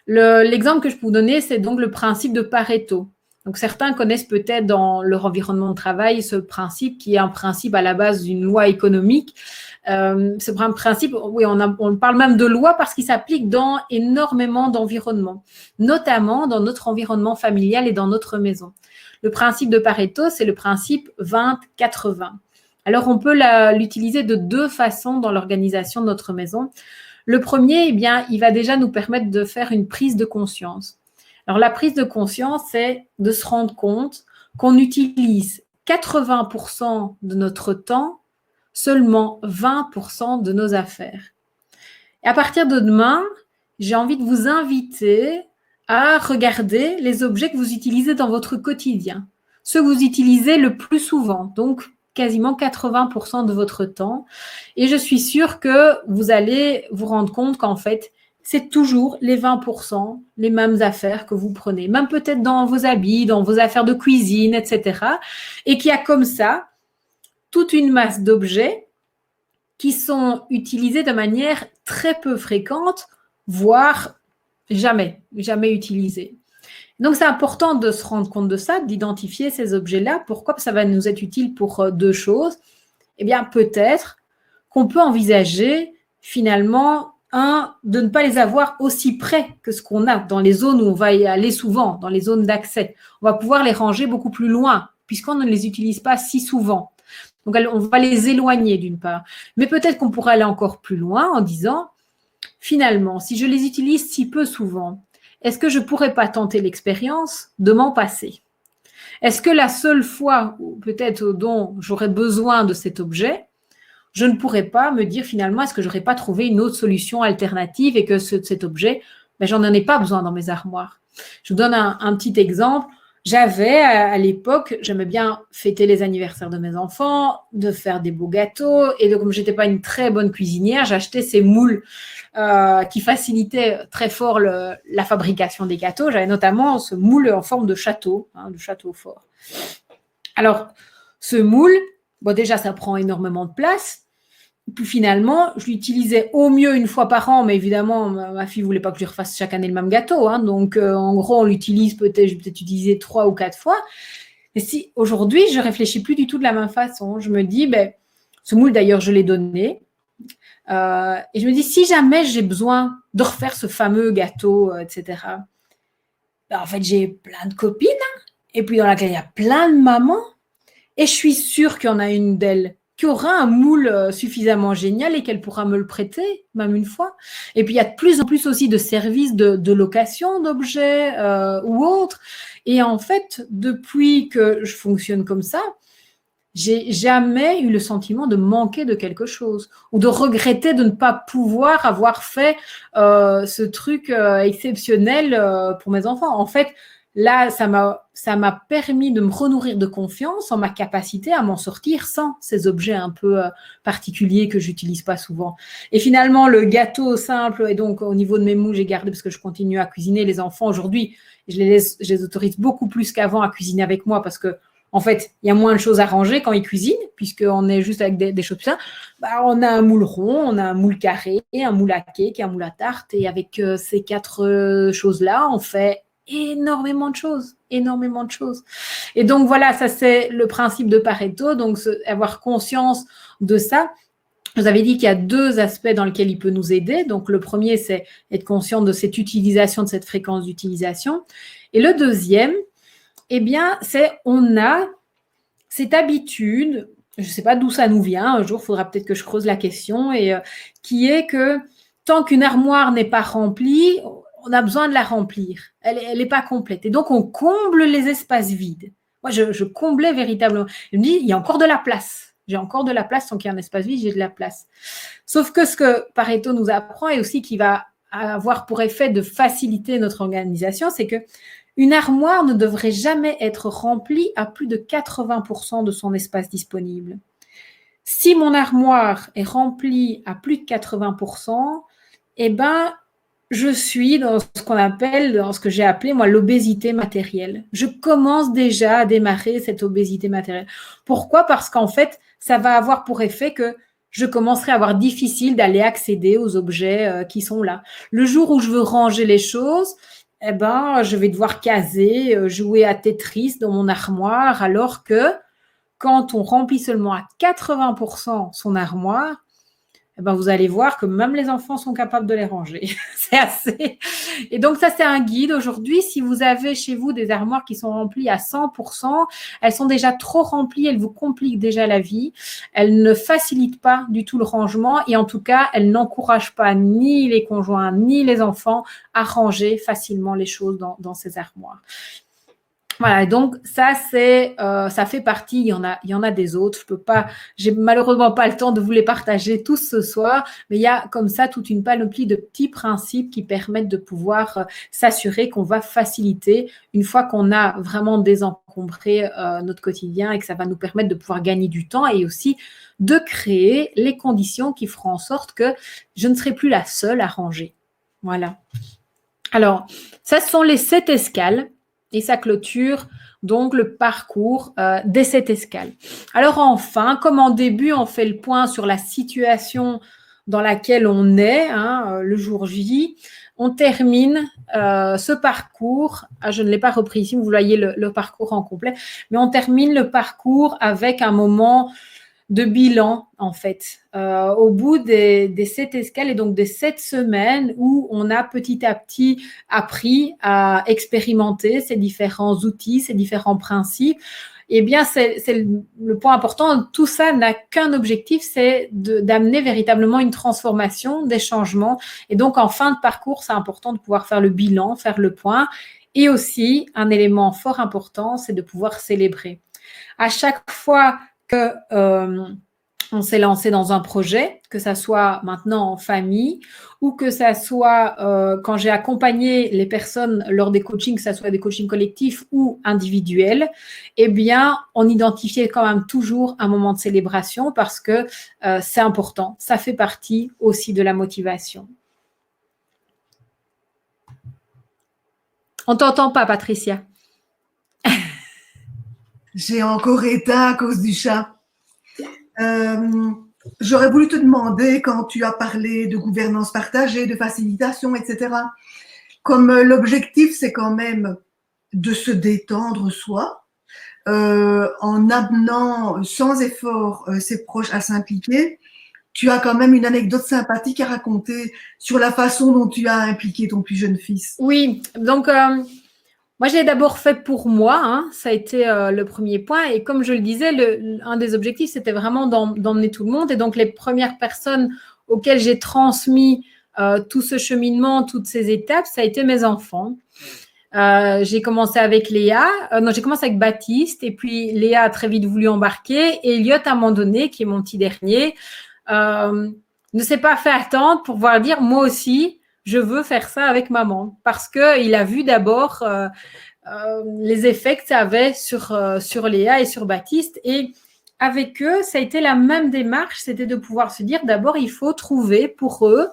S2: L'exemple que je peux vous donner, c'est donc le principe de Pareto. Donc, certains connaissent peut-être dans leur environnement de travail ce principe qui est un principe à la base d'une loi économique. C'est un principe, oui, on parle même de loi parce qu'il s'applique dans énormément d'environnements, notamment dans notre environnement familial et dans notre maison. Le principe de Pareto, c'est le principe 20-80. Alors, on peut l'utiliser de deux façons dans l'organisation de notre maison. Le premier, eh bien, il va déjà nous permettre de faire une prise de conscience. Alors, la prise de conscience, c'est de se rendre compte qu'on utilise 80% de notre temps, seulement 20% de nos affaires. Et à partir de demain, j'ai envie de vous inviter à regarder les objets que vous utilisez dans votre quotidien, ceux que vous utilisez le plus souvent, donc quasiment 80% de votre temps. Et je suis sûre que vous allez vous rendre compte qu'en fait, c'est toujours les 20%, les mêmes affaires que vous prenez, même peut-être dans vos habits, dans vos affaires de cuisine, etc. Et qu'il y a comme ça toute une masse d'objets qui sont utilisés de manière très peu fréquente, voire jamais utilisés. Donc, c'est important de se rendre compte de ça, d'identifier ces objets-là. Pourquoi ? Ça va nous être utile pour deux choses. Eh bien, peut-être qu'on peut envisager finalement de ne pas les avoir aussi près que ce qu'on a dans les zones où on va y aller souvent, dans les zones d'accès. On va pouvoir les ranger beaucoup plus loin, puisqu'on ne les utilise pas si souvent. Donc, on va les éloigner d'une part. Mais peut-être qu'on pourrait aller encore plus loin en disant, finalement, si je les utilise si peu souvent, est-ce que je ne pourrais pas tenter l'expérience de m'en passer ? Est-ce que la seule fois, peut-être dont j'aurais besoin de cet objet, je ne pourrais pas me dire finalement, est-ce que je n'aurais pas trouvé une autre solution alternative et que cet objet, j'en ai pas besoin dans mes armoires. Je vous donne un petit exemple. J'avais à l'époque, j'aimais bien fêter les anniversaires de mes enfants, de faire des beaux gâteaux. Et donc, comme je n'étais pas une très bonne cuisinière, j'achetais ces moules qui facilitaient très fort la fabrication des gâteaux. J'avais notamment ce moule en forme de château fort. Alors, ce moule, déjà, ça prend énormément de place. Puis finalement, je l'utilisais au mieux une fois par an, mais évidemment, ma fille ne voulait pas que je lui refasse chaque année le même gâteau. Donc, en gros, on l'utilise je vais peut-être utiliser 3 ou 4 fois. Mais si aujourd'hui, je ne réfléchis plus du tout de la même façon. Je me dis, ce moule, d'ailleurs, je l'ai donné. Et je me dis, si jamais j'ai besoin de refaire ce fameux gâteau, etc., ben, en fait, j'ai plein de copines, hein, et puis dans laquelle il y a plein de mamans, et je suis sûre qu'il y en a une d'elles qui aura un moule suffisamment génial et qu'elle pourra me le prêter, même une fois. Et puis, il y a de plus en plus aussi de services de location d'objets ou autres. Et en fait, depuis que je fonctionne comme ça, j'ai jamais eu le sentiment de manquer de quelque chose ou de regretter de ne pas pouvoir avoir fait ce truc exceptionnel pour mes enfants. En fait, là, ça m'a permis de me renourrir de confiance en ma capacité à m'en sortir sans ces objets un peu particuliers que j'utilise pas souvent. Et finalement, le gâteau simple, et donc au niveau de mes moules, j'ai gardé parce que je continue à cuisiner. Les enfants aujourd'hui, je les autorise beaucoup plus qu'avant à cuisiner avec moi parce que en fait, il y a moins de choses à ranger quand ils cuisinent, puisqu'on est juste avec des choses plus simples. Bah, on a un moule rond, on a un moule carré, un moule à cake, un moule à tarte. Et avec ces quatre choses-là, on fait énormément de choses, énormément de choses. Et donc, voilà, ça, c'est le principe de Pareto. Donc, avoir conscience de ça. Je vous avais dit qu'il y a deux aspects dans lesquels il peut nous aider. Donc, le premier, c'est être conscient de cette utilisation, de cette fréquence d'utilisation. Et le deuxième, eh bien, on a cette habitude, je ne sais pas d'où ça nous vient, un jour, il faudra peut-être que je creuse la question, et qui est que tant qu'une armoire n'est pas remplie, on a besoin de la remplir. Elle n'est pas complète. Et donc, on comble les espaces vides. Moi, je comblais véritablement. Je me dis, il y a encore de la place. J'ai encore de la place, tant qu'il y a un espace vide, j'ai de la place. Sauf que ce que Pareto nous apprend, et aussi qui va avoir pour effet de faciliter notre organisation, c'est que une armoire ne devrait jamais être remplie à plus de 80% de son espace disponible. Si mon armoire est remplie à plus de 80%, eh ben, je suis dans ce qu'on appelle, dans ce que j'ai appelé, moi, l'obésité matérielle. Je commence déjà à démarrer cette obésité matérielle. Pourquoi ? Parce qu'en fait, ça va avoir pour effet que je commencerai à avoir difficile d'aller accéder aux objets qui sont là. Le jour où je veux ranger les choses, eh ben, je vais devoir caser, jouer à Tetris dans mon armoire, alors que quand on remplit seulement à 80% son armoire, eh ben, vous allez voir que même les enfants sont capables de les ranger. C'est assez. Et donc, ça, c'est un guide. Aujourd'hui, si vous avez chez vous des armoires qui sont remplies à 100%, elles sont déjà trop remplies, elles vous compliquent déjà la vie. Elles ne facilitent pas du tout le rangement et en tout cas, elles n'encouragent pas ni les conjoints ni les enfants à ranger facilement les choses dans ces armoires. Voilà, donc ça ça fait partie. Il y en a des autres. J'ai malheureusement pas le temps de vous les partager tous ce soir, mais il y a comme ça toute une panoplie de petits principes qui permettent de pouvoir s'assurer qu'on va faciliter une fois qu'on a vraiment désencombré notre quotidien et que ça va nous permettre de pouvoir gagner du temps et aussi de créer les conditions qui feront en sorte que je ne serai plus la seule à ranger. Voilà. Alors, ça ce sont les 7 escales. Et ça clôture donc le parcours des 7 escales. Alors enfin, comme en début, on fait le point sur la situation dans laquelle on est, le jour J, on termine ce parcours. Je ne l'ai pas repris ici, vous voyez le parcours en complet, mais on termine le parcours avec un moment de bilan, en fait, au bout des 7 escales et donc des 7 semaines où on a petit à petit appris à expérimenter ces différents outils, ces différents principes. Eh bien, c'est le point important. Tout ça n'a qu'un objectif, c'est d'amener véritablement une transformation, des changements. Et donc, en fin de parcours, c'est important de pouvoir faire le bilan, faire le point. Et aussi, un élément fort important, c'est de pouvoir célébrer. À chaque fois que on s'est lancé dans un projet, que ça soit maintenant en famille ou que ça soit quand j'ai accompagné les personnes lors des coachings, que ça soit des coachings collectifs ou individuels, eh bien, on identifiait quand même toujours un moment de célébration parce que c'est important. Ça fait partie aussi de la motivation. On t'entend pas, Patricia.
S1: J'ai encore éteint à cause du chat. J'aurais voulu te demander, quand tu as parlé de gouvernance partagée, de facilitation, etc., comme l'objectif, c'est quand même de se détendre soi, en amenant sans effort ses proches à s'impliquer, tu as quand même une anecdote sympathique à raconter sur la façon dont tu as impliqué ton plus jeune fils.
S2: Oui, donc moi, je l'ai d'abord fait pour moi, hein, ça a été le premier point. Et comme je le disais, un des objectifs, c'était vraiment d'emmener tout le monde. Et donc, les premières personnes auxquelles j'ai transmis tout ce cheminement, toutes ces étapes, ça a été mes enfants. J'ai commencé avec Léa, non, j'ai commencé avec Baptiste, et puis Léa a très vite voulu embarquer. Et Elliot, à un moment donné, qui est mon petit dernier, ne s'est pas fait attendre pour pouvoir dire, moi aussi, je veux faire ça avec maman, parce qu'il a vu d'abord les effets que ça avait sur Léa et sur Baptiste. Et avec eux, ça a été la même démarche, c'était de pouvoir se dire d'abord, il faut trouver pour eux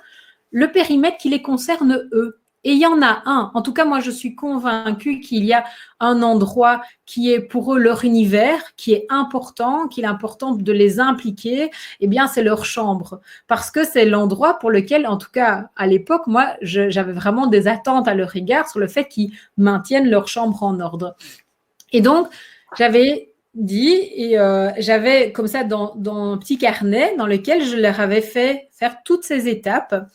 S2: le périmètre qui les concerne eux. Et il y en a un. En tout cas, moi, je suis convaincue qu'il y a un endroit qui est pour eux leur univers, qui est important, qu'il est important de les impliquer. Eh bien, c'est leur chambre. Parce que c'est l'endroit pour lequel, en tout cas, à l'époque, moi, j'avais vraiment des attentes à leur égard sur le fait qu'ils maintiennent leur chambre en ordre. Et donc, j'avais dit, et j'avais comme ça dans un petit carnet dans lequel je leur avais fait faire toutes ces étapes.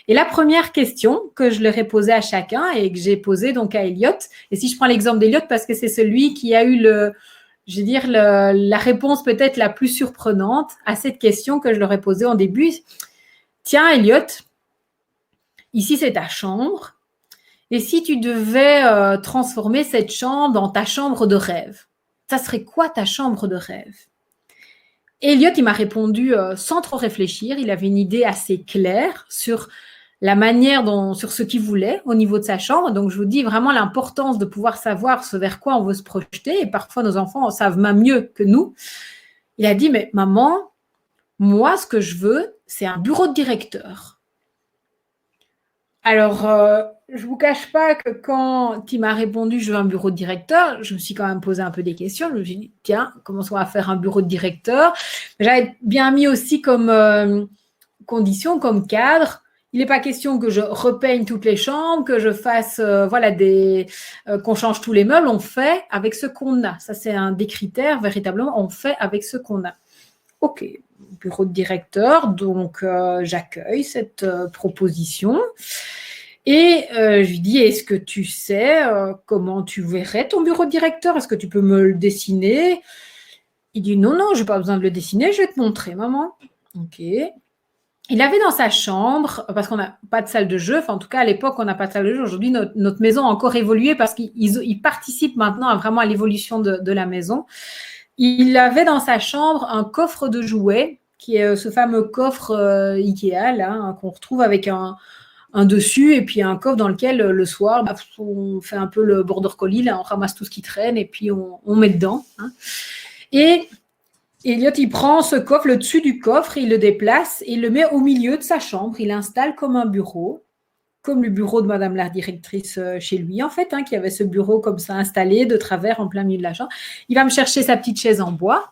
S2: Et la première question que je leur ai posée à chacun et que j'ai posée donc à Elliot, et si je prends l'exemple d'Elliot parce que c'est celui qui a eu la réponse peut-être la plus surprenante à cette question que je leur ai posée en début. Tiens, Elliot, ici c'est ta chambre, et si tu devais transformer cette chambre dans ta chambre de rêve, ça serait quoi ta chambre de rêve? Elliot, il m'a répondu sans trop réfléchir, il avait une idée assez claire sur la manière sur ce qu'il voulait au niveau de sa chambre. Donc, je vous dis vraiment l'importance de pouvoir savoir ce vers quoi on veut se projeter. Et parfois, nos enfants savent même mieux que nous. Il a dit, mais maman, moi, ce que je veux, c'est un bureau de directeur. Alors, je ne vous cache pas que quand il m'a répondu, je veux un bureau de directeur, je me suis quand même posé un peu des questions. Je me suis dit, tiens, comment on va faire un bureau de directeur? J'avais bien mis aussi comme condition, comme cadre. Il n'est pas question que je repeigne toutes les chambres, que je fasse qu'on change tous les meubles. On fait avec ce qu'on a. Ça, c'est un des critères, véritablement. On fait avec ce qu'on a. OK, bureau de directeur. Donc, j'accueille cette proposition. Et je lui dis, est-ce que tu sais comment tu verrais ton bureau de directeur? Est-ce que tu peux me le dessiner? Il dit, non, je n'ai pas besoin de le dessiner. Je vais te montrer, maman. OK. Il avait dans sa chambre, parce qu'on n'a pas de salle de jeu, enfin en tout cas à l'époque on n'a pas de salle de jeu, aujourd'hui notre maison a encore évolué parce qu'il participe maintenant vraiment à l'évolution de la maison. Il avait dans sa chambre un coffre de jouets, qui est ce fameux coffre Ikea là, hein, qu'on retrouve avec un dessus et puis un coffre dans lequel le soir on fait un peu le border collie, là, on ramasse tout ce qui traîne et puis on met dedans. Hein. Et Elliot, il prend ce coffre, le dessus du coffre, il le déplace et il le met au milieu de sa chambre. Il l'installe comme un bureau, comme le bureau de Madame la directrice chez lui, en fait, hein, qui avait ce bureau comme ça installé de travers en plein milieu de la chambre. Il va me chercher sa petite chaise en bois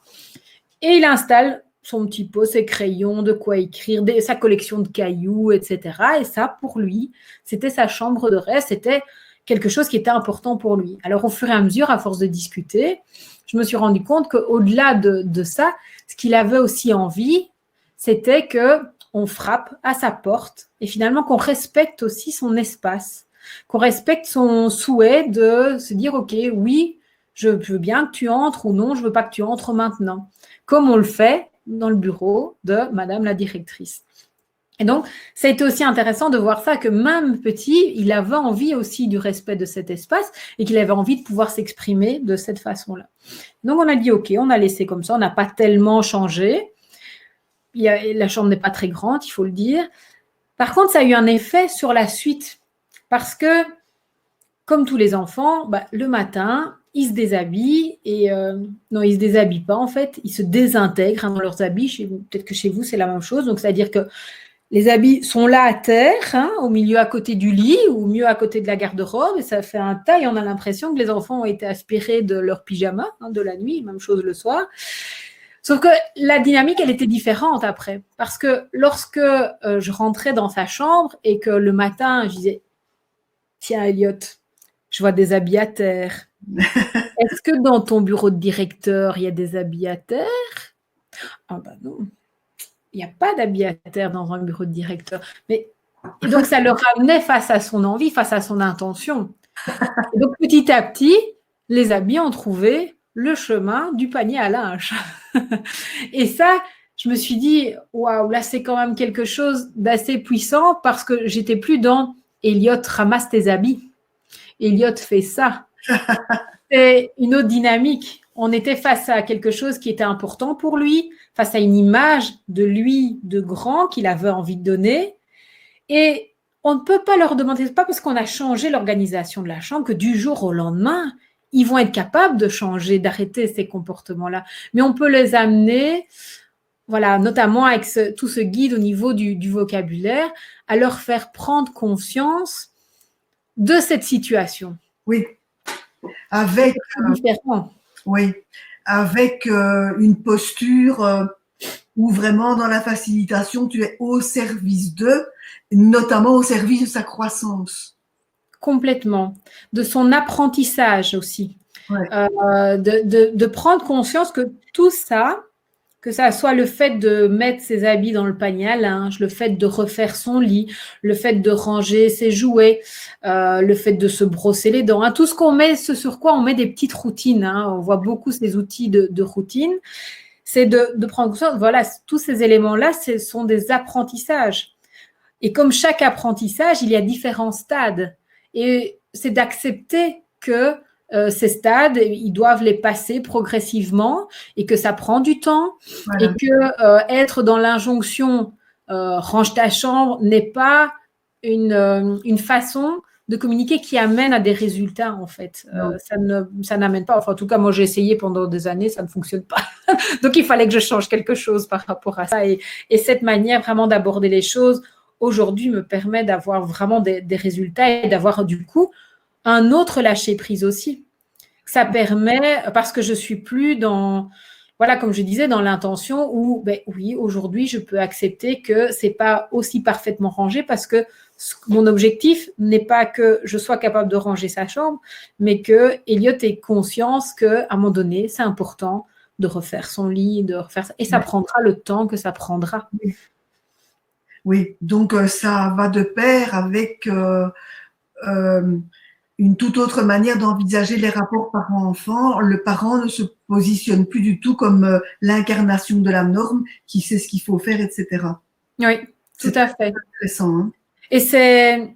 S2: et il installe son petit pot, ses crayons, de quoi écrire, sa collection de cailloux, etc. Et ça, pour lui, c'était sa chambre de rêve, c'était quelque chose qui était important pour lui. Alors, au fur et à mesure, à force de discuter, je me suis rendu compte qu'au-delà de ça, ce qu'il avait aussi envie, c'était qu'on frappe à sa porte et finalement qu'on respecte aussi son espace, qu'on respecte son souhait de se dire, OK, oui, je veux bien que tu entres ou non, je ne veux pas que tu entres maintenant, comme on le fait dans le bureau de Madame la directrice. Et donc, ça a été aussi intéressant de voir ça, que même petit, il avait envie aussi du respect de cet espace et qu'il avait envie de pouvoir s'exprimer de cette façon-là. Donc, on a dit, OK, on a laissé comme ça, on n'a pas tellement changé. La chambre n'est pas très grande, il faut le dire. Par contre, ça a eu un effet sur la suite parce que, comme tous les enfants, le matin, ils se déshabillent et non, ils ne se déshabillent pas en fait, ils se désintègrent dans leurs habits. Peut-être que chez vous, c'est la même chose. Donc, c'est-à-dire que les habits sont là à terre, hein, au milieu à côté du lit ou mieux à côté de la garde-robe et ça fait un tas et on a l'impression que les enfants ont été aspirés de leur pyjama de la nuit, même chose le soir. Sauf que la dynamique, elle était différente après parce que lorsque je rentrais dans sa chambre et que le matin, je disais « Tiens, Elliot, je vois des habits à terre. Est-ce que dans ton bureau de directeur, il y a des habits à terre ?» Ah ben non. il n'y a pas d'habits à terre dans un bureau de directeur. Et donc, ça le ramenait face à son envie, face à son intention. Et donc, petit à petit, les habits ont trouvé le chemin du panier à linge. Et ça, je me suis dit, waouh, là, c'est quand même quelque chose d'assez puissant parce que j'étais plus dans Elliot, ramasse tes habits. Elliot fait ça. C'est une autre dynamique. On était face à quelque chose qui était important pour lui, face à une image de lui, de grand, qu'il avait envie de donner. Et on ne peut pas leur demander, pas parce qu'on a changé l'organisation de la chambre que du jour au lendemain, ils vont être capables de changer, d'arrêter ces comportements-là. Mais on peut les amener, voilà, notamment avec tout ce guide au niveau du vocabulaire, à leur faire prendre conscience de cette situation.
S1: Oui, avec une posture où vraiment dans la facilitation, tu es au service d'eux, notamment au service de sa croissance.
S2: Complètement. De son apprentissage aussi.
S1: Ouais.
S2: De prendre conscience que tout ça, que ça soit le fait de mettre ses habits dans le panier à linge, le fait de refaire son lit, le fait de ranger ses jouets, le fait de se brosser les dents, hein, tout ce qu'on met, ce sur quoi on met des petites routines. Hein, on voit beaucoup ces outils de routine. C'est de prendre conscience, voilà, tous ces éléments-là, ce sont des apprentissages. Et comme chaque apprentissage, il y a différents stades. Et c'est d'accepter que ces stades, ils doivent les passer progressivement et que ça prend du temps. Voilà. Et que être dans l'injonction range ta chambre n'est pas une façon de communiquer qui amène à des résultats, en fait. Ça n'amène pas. Enfin, en tout cas, moi, j'ai essayé pendant des années, ça ne fonctionne pas. Donc, il fallait que je change quelque chose par rapport à ça. Et cette manière vraiment d'aborder les choses, aujourd'hui, me permet d'avoir vraiment des résultats et d'avoir, du coup, un autre lâcher-prise aussi. Ça permet, parce que je ne suis plus dans, voilà, comme je disais, dans l'intention où, ben oui, aujourd'hui, je peux accepter que ce n'est pas aussi parfaitement rangé parce que mon objectif n'est pas que je sois capable de ranger sa chambre, mais que Elliot ait conscience qu'à un moment donné, c'est important de refaire son lit, de refaire ça. Et ça prendra le temps que ça prendra.
S1: Oui, donc ça va de pair avec une toute autre manière d'envisager les rapports parent-enfant. Le parent ne se positionne plus du tout comme l'incarnation de la norme, qui sait ce qu'il faut faire, etc.
S2: Oui, tout à fait.
S1: Intéressant. Hein.
S2: Et c'est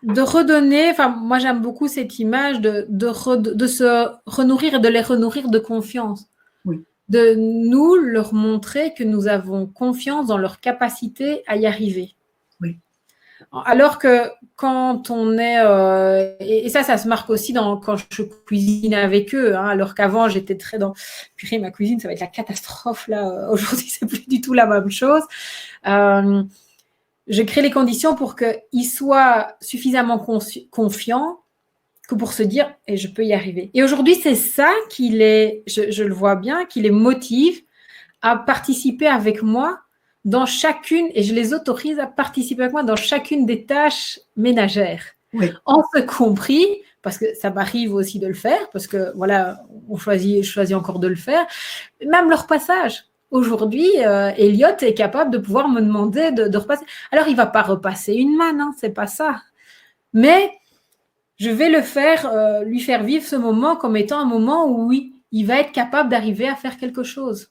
S2: de redonner, enfin moi j'aime beaucoup cette image de se renourrir et de les renourrir de confiance.
S1: Oui.
S2: De nous leur montrer que nous avons confiance dans leur capacité à y arriver.
S1: Oui.
S2: Alors que quand on est… et ça se marque aussi quand je cuisine avec eux, hein, alors qu'avant, j'étais très dans… Purée, ma cuisine, ça va être la catastrophe, là. Aujourd'hui, c'est plus du tout la même chose. Je crée les conditions pour qu'ils soient suffisamment confiants que pour se dire « et je peux y arriver ». Et aujourd'hui, c'est ça qui je le vois bien, qui les motive à participer avec moi dans chacune, et je les autorise à participer avec moi dans chacune des tâches ménagères.
S1: Oui.
S2: En ce compris, parce que ça m'arrive aussi de le faire, parce que voilà, je choisis encore de le faire, même leur passage. Aujourd'hui, Elliot est capable de pouvoir me demander de repasser. Alors, il ne va pas repasser une manne, hein, c'est pas ça. Mais je vais le faire, lui faire vivre ce moment comme étant un moment où il va être capable d'arriver à faire quelque chose.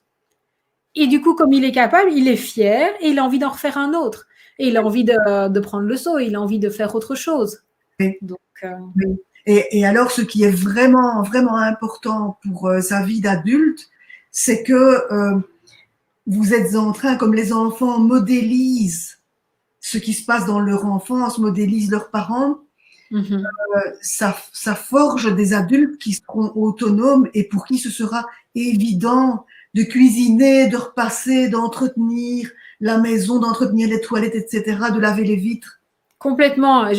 S2: Et du coup, comme il est capable, il est fier et il a envie d'en refaire un autre. Et il a envie de prendre le saut, il a envie de faire autre chose.
S1: Oui.
S2: Donc,
S1: oui. Et alors, ce qui est vraiment, vraiment important pour sa vie d'adulte, c'est que vous êtes en train, comme les enfants modélisent ce qui se passe dans leur enfance, modélisent leurs parents, ça forge des adultes qui seront autonomes et pour qui ce sera évident de cuisiner, de repasser, d'entretenir la maison, d'entretenir les toilettes, etc., de laver les vitres.
S2: Complètement.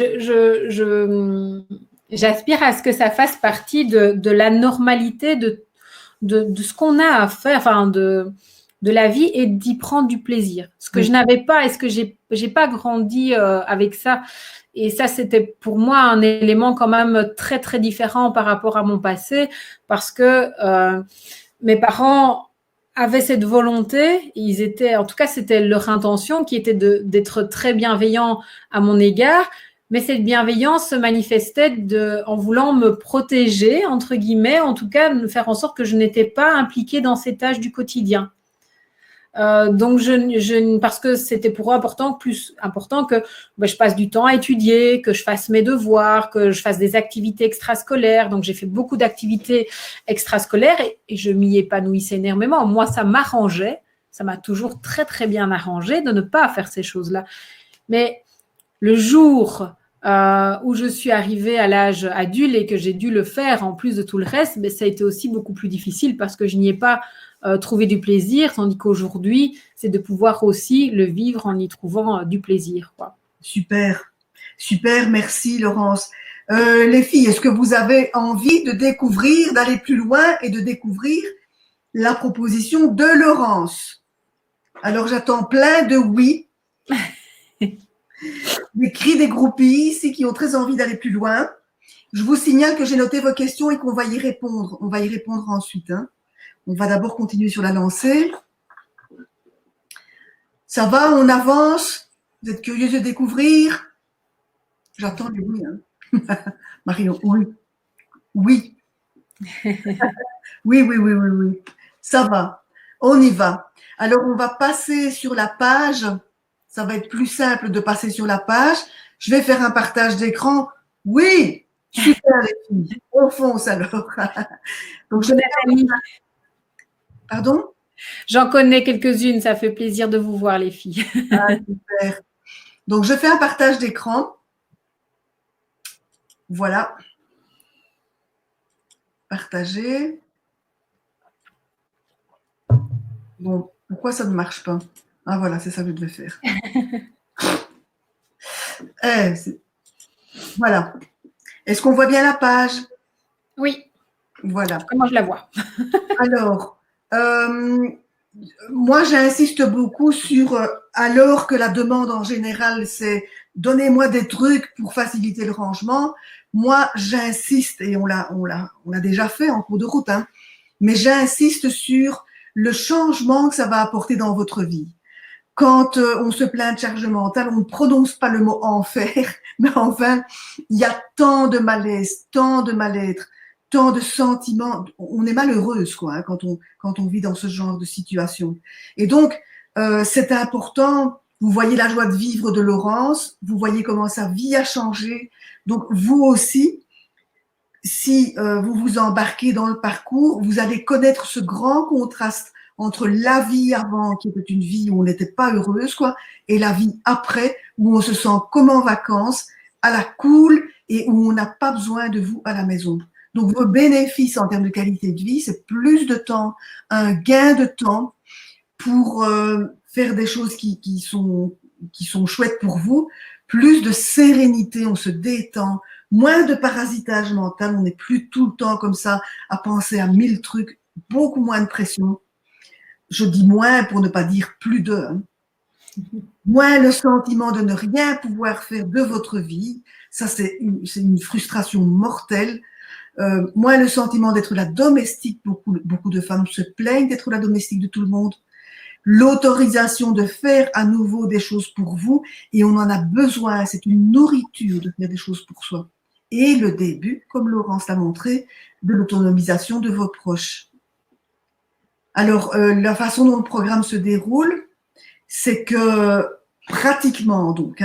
S2: J'aspire à ce que ça fasse partie de la normalité de ce qu'on a à faire, enfin de la vie et d'y prendre du plaisir. Ce que je n'avais pas et ce que j'ai pas grandi avec ça. Et ça, c'était pour moi un élément quand même très, très différent par rapport à mon passé parce que mes parents avaient cette volonté, ils étaient, en tout cas, c'était leur intention qui était d'être très bienveillants à mon égard, mais cette bienveillance se manifestait en voulant me protéger, entre guillemets, en tout cas, de faire en sorte que je n'étais pas impliquée dans ces tâches du quotidien. Donc, parce que c'était pour eux plus important que je passe du temps à étudier, que je fasse mes devoirs, que je fasse des activités extrascolaires. Donc, j'ai fait beaucoup d'activités extrascolaires et je m'y épanouissais énormément. Moi, ça m'arrangeait. Ça m'a toujours très, très bien arrangé de ne pas faire ces choses-là. Mais le jour où je suis arrivée à l'âge adulte et que j'ai dû le faire en plus de tout le reste, ça a été aussi beaucoup plus difficile parce que je n'y ai pas trouvé du plaisir, tandis qu'aujourd'hui, c'est de pouvoir aussi le vivre en y trouvant du plaisir, quoi.
S1: Super, super, merci Laurence. Les filles, est-ce que vous avez envie de découvrir, d'aller plus loin et de découvrir la proposition de Laurence? Alors j'attends plein de oui. Des cris des groupies ici qui ont très envie d'aller plus loin. Je vous signale que j'ai noté vos questions et qu'on va y répondre. On va y répondre ensuite. On va d'abord continuer sur la lancée. Ça va, on avance. Vous êtes curieuse de découvrir? J'attends les oui. Marion, oui. Oui. Oui. Ça va. On y va. Alors, on va passer sur la page. Ça va être plus simple de passer sur la page. Je vais faire un partage d'écran. Oui, super les filles. On fonce alors. Donc, Pardon?
S2: J'en connais quelques-unes. Ça fait plaisir de vous voir, les filles.
S1: Ah, super. Donc, je fais un partage d'écran. Voilà. Partager. Bon, pourquoi ça ne marche pas? Ah, voilà, c'est ça que je devais faire. Voilà. Est-ce qu'on voit bien la page?
S2: Oui.
S1: Voilà.
S2: Comment je la vois?
S1: Alors, moi, j'insiste beaucoup sur, alors que la demande en général, c'est donnez-moi des trucs pour faciliter le rangement. Moi, j'insiste, et on l'a déjà fait en cours de route, mais j'insiste sur le changement que ça va apporter dans votre vie. Quand on se plaint de charge mentale, on ne prononce pas le mot enfer, mais enfin, il y a tant de malaise, tant de mal-être, tant de sentiments. On est malheureuse, quoi, quand on vit dans ce genre de situation. Et donc, c'est important. Vous voyez la joie de vivre de Laurence, vous voyez comment sa vie a changé. Donc, vous aussi, si vous vous embarquez dans le parcours, vous allez connaître ce grand contraste entre la vie avant, qui était une vie où on n'était pas heureuse, quoi, et la vie après, où on se sent comme en vacances, à la cool, et où on n'a pas besoin de vous à la maison. Donc, vos bénéfices en termes de qualité de vie, c'est plus de temps, un gain de temps pour faire des choses qui sont chouettes pour vous, plus de sérénité, on se détend, moins de parasitage mental, on n'est plus tout le temps comme ça à penser à 1000 trucs, beaucoup moins de pression. Je dis moins pour ne pas dire plus de. Moins le sentiment de ne rien pouvoir faire de votre vie. Ça, c'est une frustration mortelle. Moins le sentiment d'être la domestique. Beaucoup de femmes se plaignent d'être la domestique de tout le monde. L'autorisation de faire à nouveau des choses pour vous. Et on en a besoin. C'est une nourriture de faire des choses pour soi. Et le début, comme Laurence l'a montré, de l'autonomisation de vos proches. Alors, la façon dont le programme se déroule, c'est que pratiquement, donc,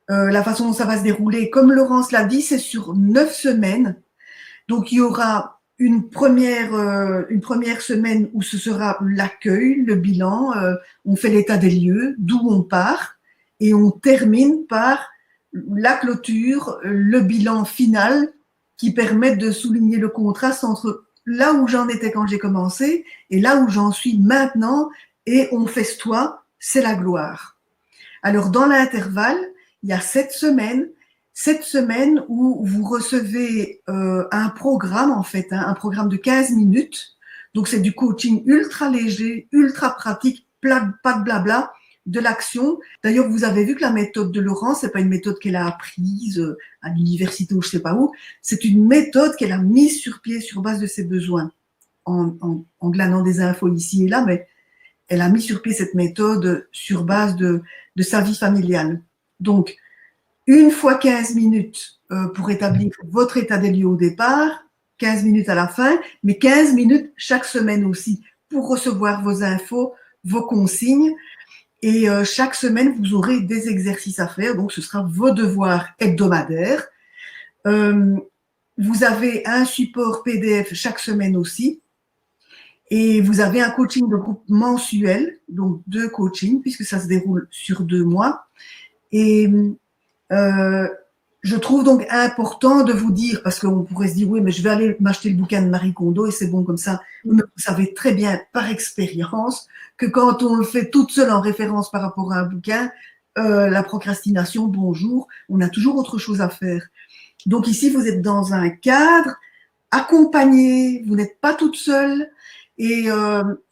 S1: la façon dont ça va se dérouler, comme Laurence l'a dit, c'est sur 9 semaines. Donc, il y aura une première semaine où ce sera l'accueil, le bilan, on fait l'état des lieux, d'où on part, et on termine par la clôture, le bilan final qui permet de souligner le contraste entre là où j'en étais quand j'ai commencé et là où j'en suis maintenant, et on festoie, c'est la gloire. Alors, dans l'intervalle, il y a 7 semaines où vous recevez un programme, en fait, un programme de 15 minutes. Donc, c'est du coaching ultra léger, ultra pratique, pas de blabla, de l'action. D'ailleurs, vous avez vu que la méthode de Laurence, c'est pas une méthode qu'elle a apprise à l'université ou je sais pas où. C'est une méthode qu'elle a mise sur pied sur base de ses besoins. en glanant des infos ici et là, mais elle a mis sur pied cette méthode sur base de sa vie familiale. Donc, une fois 15 minutes pour établir votre état des lieux au départ, 15 minutes à la fin, mais 15 minutes chaque semaine aussi pour recevoir vos infos, vos consignes. Et chaque semaine, vous aurez des exercices à faire. Donc, ce sera vos devoirs hebdomadaires. Vous avez un support PDF chaque semaine aussi. Et vous avez un coaching de groupe mensuel, donc 2 coachings, puisque ça se déroule sur 2 mois. Et je trouve donc important de vous dire, parce qu'on pourrait se dire, oui, mais je vais aller m'acheter le bouquin de Marie Kondo et c'est bon comme ça. Mais vous savez très bien par expérience que quand on le fait toute seule en référence par rapport à un bouquin, la procrastination, bonjour, on a toujours autre chose à faire. Donc ici, vous êtes dans un cadre accompagné, vous n'êtes pas toute seule. Et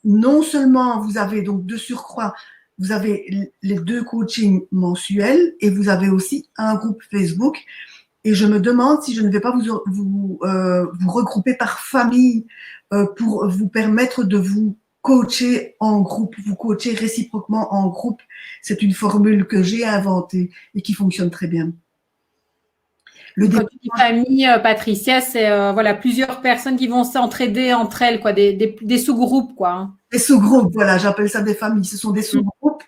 S1: non seulement vous avez donc de surcroît, vous avez les 2 coachings mensuels et vous avez aussi un groupe Facebook. Et je me demande si je ne vais pas vous regrouper par famille pour vous permettre de vous coacher en groupe, vous coacher réciproquement en groupe. C'est une formule que j'ai inventée et qui fonctionne très bien.
S2: Quand tu dis famille, Patricia, c'est voilà, plusieurs personnes qui vont s'entraider entre elles, quoi, des sous-groupes, quoi. Hein.
S1: Des sous-groupes, voilà, j'appelle ça des familles. Ce sont des sous-groupes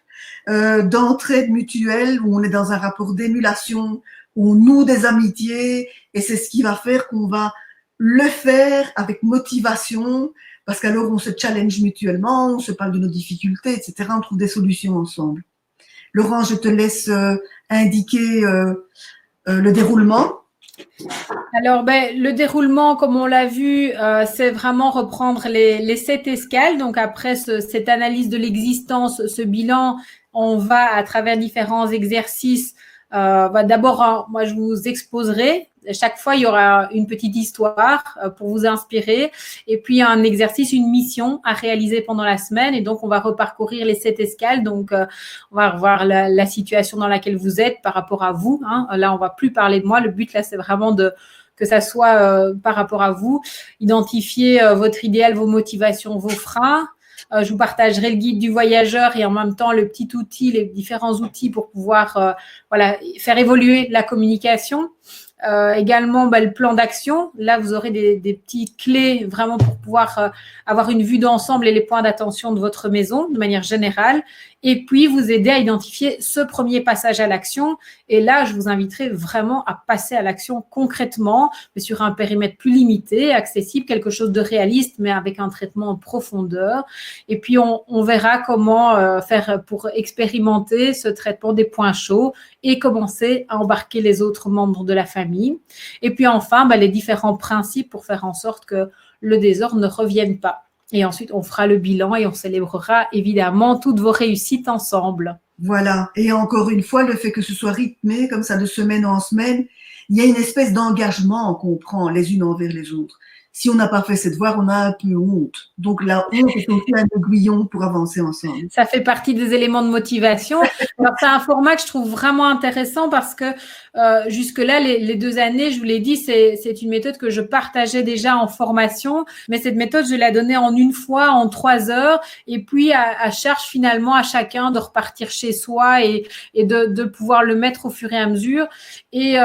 S1: d'entraide mutuelle où on est dans un rapport d'émulation, où on noue des amitiés et c'est ce qui va faire qu'on va le faire avec motivation parce qu'alors on se challenge mutuellement, on se parle de nos difficultés, etc. On trouve des solutions ensemble. Laurent, je te laisse indiquer le déroulement.
S2: Alors, le déroulement, comme on l'a vu, c'est vraiment reprendre les 7 escales. Donc, après cette analyse de l'existence, ce bilan, on va à travers différents exercices. D'abord, moi, je vous exposerai. Chaque fois, il y aura une petite histoire pour vous inspirer. Et puis, un exercice, une mission à réaliser pendant la semaine. Et donc, on va reparcourir les 7 escales. Donc, on va revoir la situation dans laquelle vous êtes par rapport à vous. Hein. Là, on va plus parler de moi. Le but, là, c'est vraiment que ça soit par rapport à vous. Identifier votre idéal, vos motivations, vos freins. Je vous partagerai le guide du voyageur et en même temps le petit outil, les différents outils pour pouvoir faire évoluer la communication. Également, le plan d'action. Là, vous aurez des petites clés vraiment pour pouvoir avoir une vue d'ensemble et les points d'attention de votre maison de manière générale. Et puis, vous aider à identifier ce premier passage à l'action. Et là, je vous inviterai vraiment à passer à l'action concrètement, mais sur un périmètre plus limité, accessible, quelque chose de réaliste, mais avec un traitement en profondeur. Et puis, on verra comment faire pour expérimenter ce traitement des points chauds et commencer à embarquer les autres membres de la famille. Et puis, enfin, les différents principes pour faire en sorte que le désordre ne revienne pas. Et ensuite, on fera le bilan et on célébrera évidemment toutes vos réussites ensemble.
S1: Voilà. Et encore une fois, le fait que ce soit rythmé comme ça de semaine en semaine, il y a une espèce d'engagement qu'on prend les unes envers les autres. Si on n'a pas fait cette devoir, on a un peu honte. Donc la honte est aussi un aiguillon pour avancer ensemble.
S2: Ça fait partie des éléments de motivation. Alors, c'est un format que je trouve vraiment intéressant parce que jusque-là, les 2 années, je vous l'ai dit, c'est une méthode que je partageais déjà en formation. Mais cette méthode, je l'ai donnée en une fois, en 3 heures. Et puis, à charge finalement à chacun de repartir chez soi et de pouvoir le mettre au fur et à mesure. Et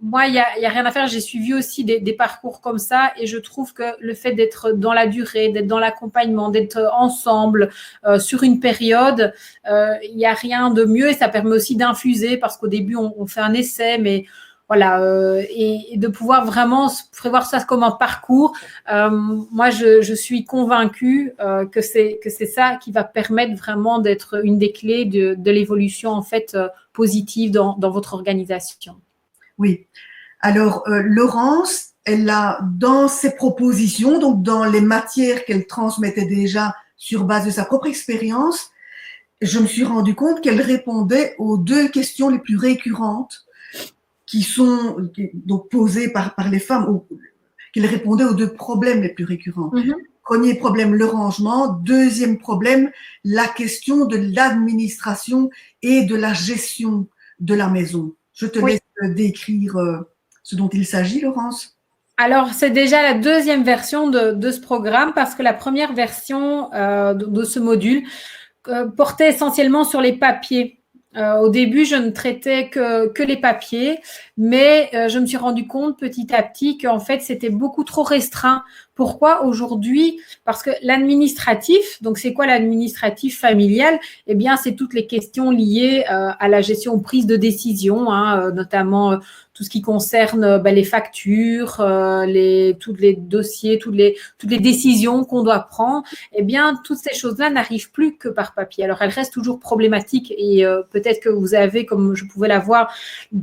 S2: moi, il y a rien à faire. J'ai suivi aussi des parcours comme ça. Et je trouve que le fait d'être dans la durée, d'être dans l'accompagnement, d'être ensemble sur une période, il n'y a rien de mieux et ça permet aussi d'infuser parce qu'au début, on fait un essai, mais voilà, et de pouvoir vraiment prévoir ça comme un parcours. Moi, je suis convaincue que c'est ça qui va permettre vraiment d'être une des clés de l'évolution en fait positive dans votre organisation.
S1: Oui. Alors, Laurence, elle a dans ses propositions, donc dans les matières qu'elle transmettait déjà sur base de sa propre expérience, je me suis rendu compte qu'elle répondait aux 2 questions les plus récurrentes qui sont donc posées par les femmes, qu'elle répondait aux 2 problèmes les plus récurrents. Premier problème, le rangement. Deuxième problème, la question de l'administration et de la gestion de la maison. Je te laisse décrire ce dont il s'agit, Laurence.
S2: Alors, c'est déjà la deuxième version de ce programme parce que la première version de ce module portait essentiellement sur les papiers. Au début, je ne traitais que les papiers, mais je me suis rendu compte petit à petit qu'en fait, c'était beaucoup trop restreint. Pourquoi aujourd'hui? Parce que l'administratif, donc c'est quoi l'administratif familial? Eh bien, c'est toutes les questions liées à la gestion prise de décision, hein, notamment tout ce qui concerne les factures, tous les dossiers, toutes les décisions qu'on doit prendre. Eh bien, toutes ces choses-là n'arrivent plus que par papier. Alors, elles restent toujours problématiques et peut-être que vous avez, comme je pouvais la voir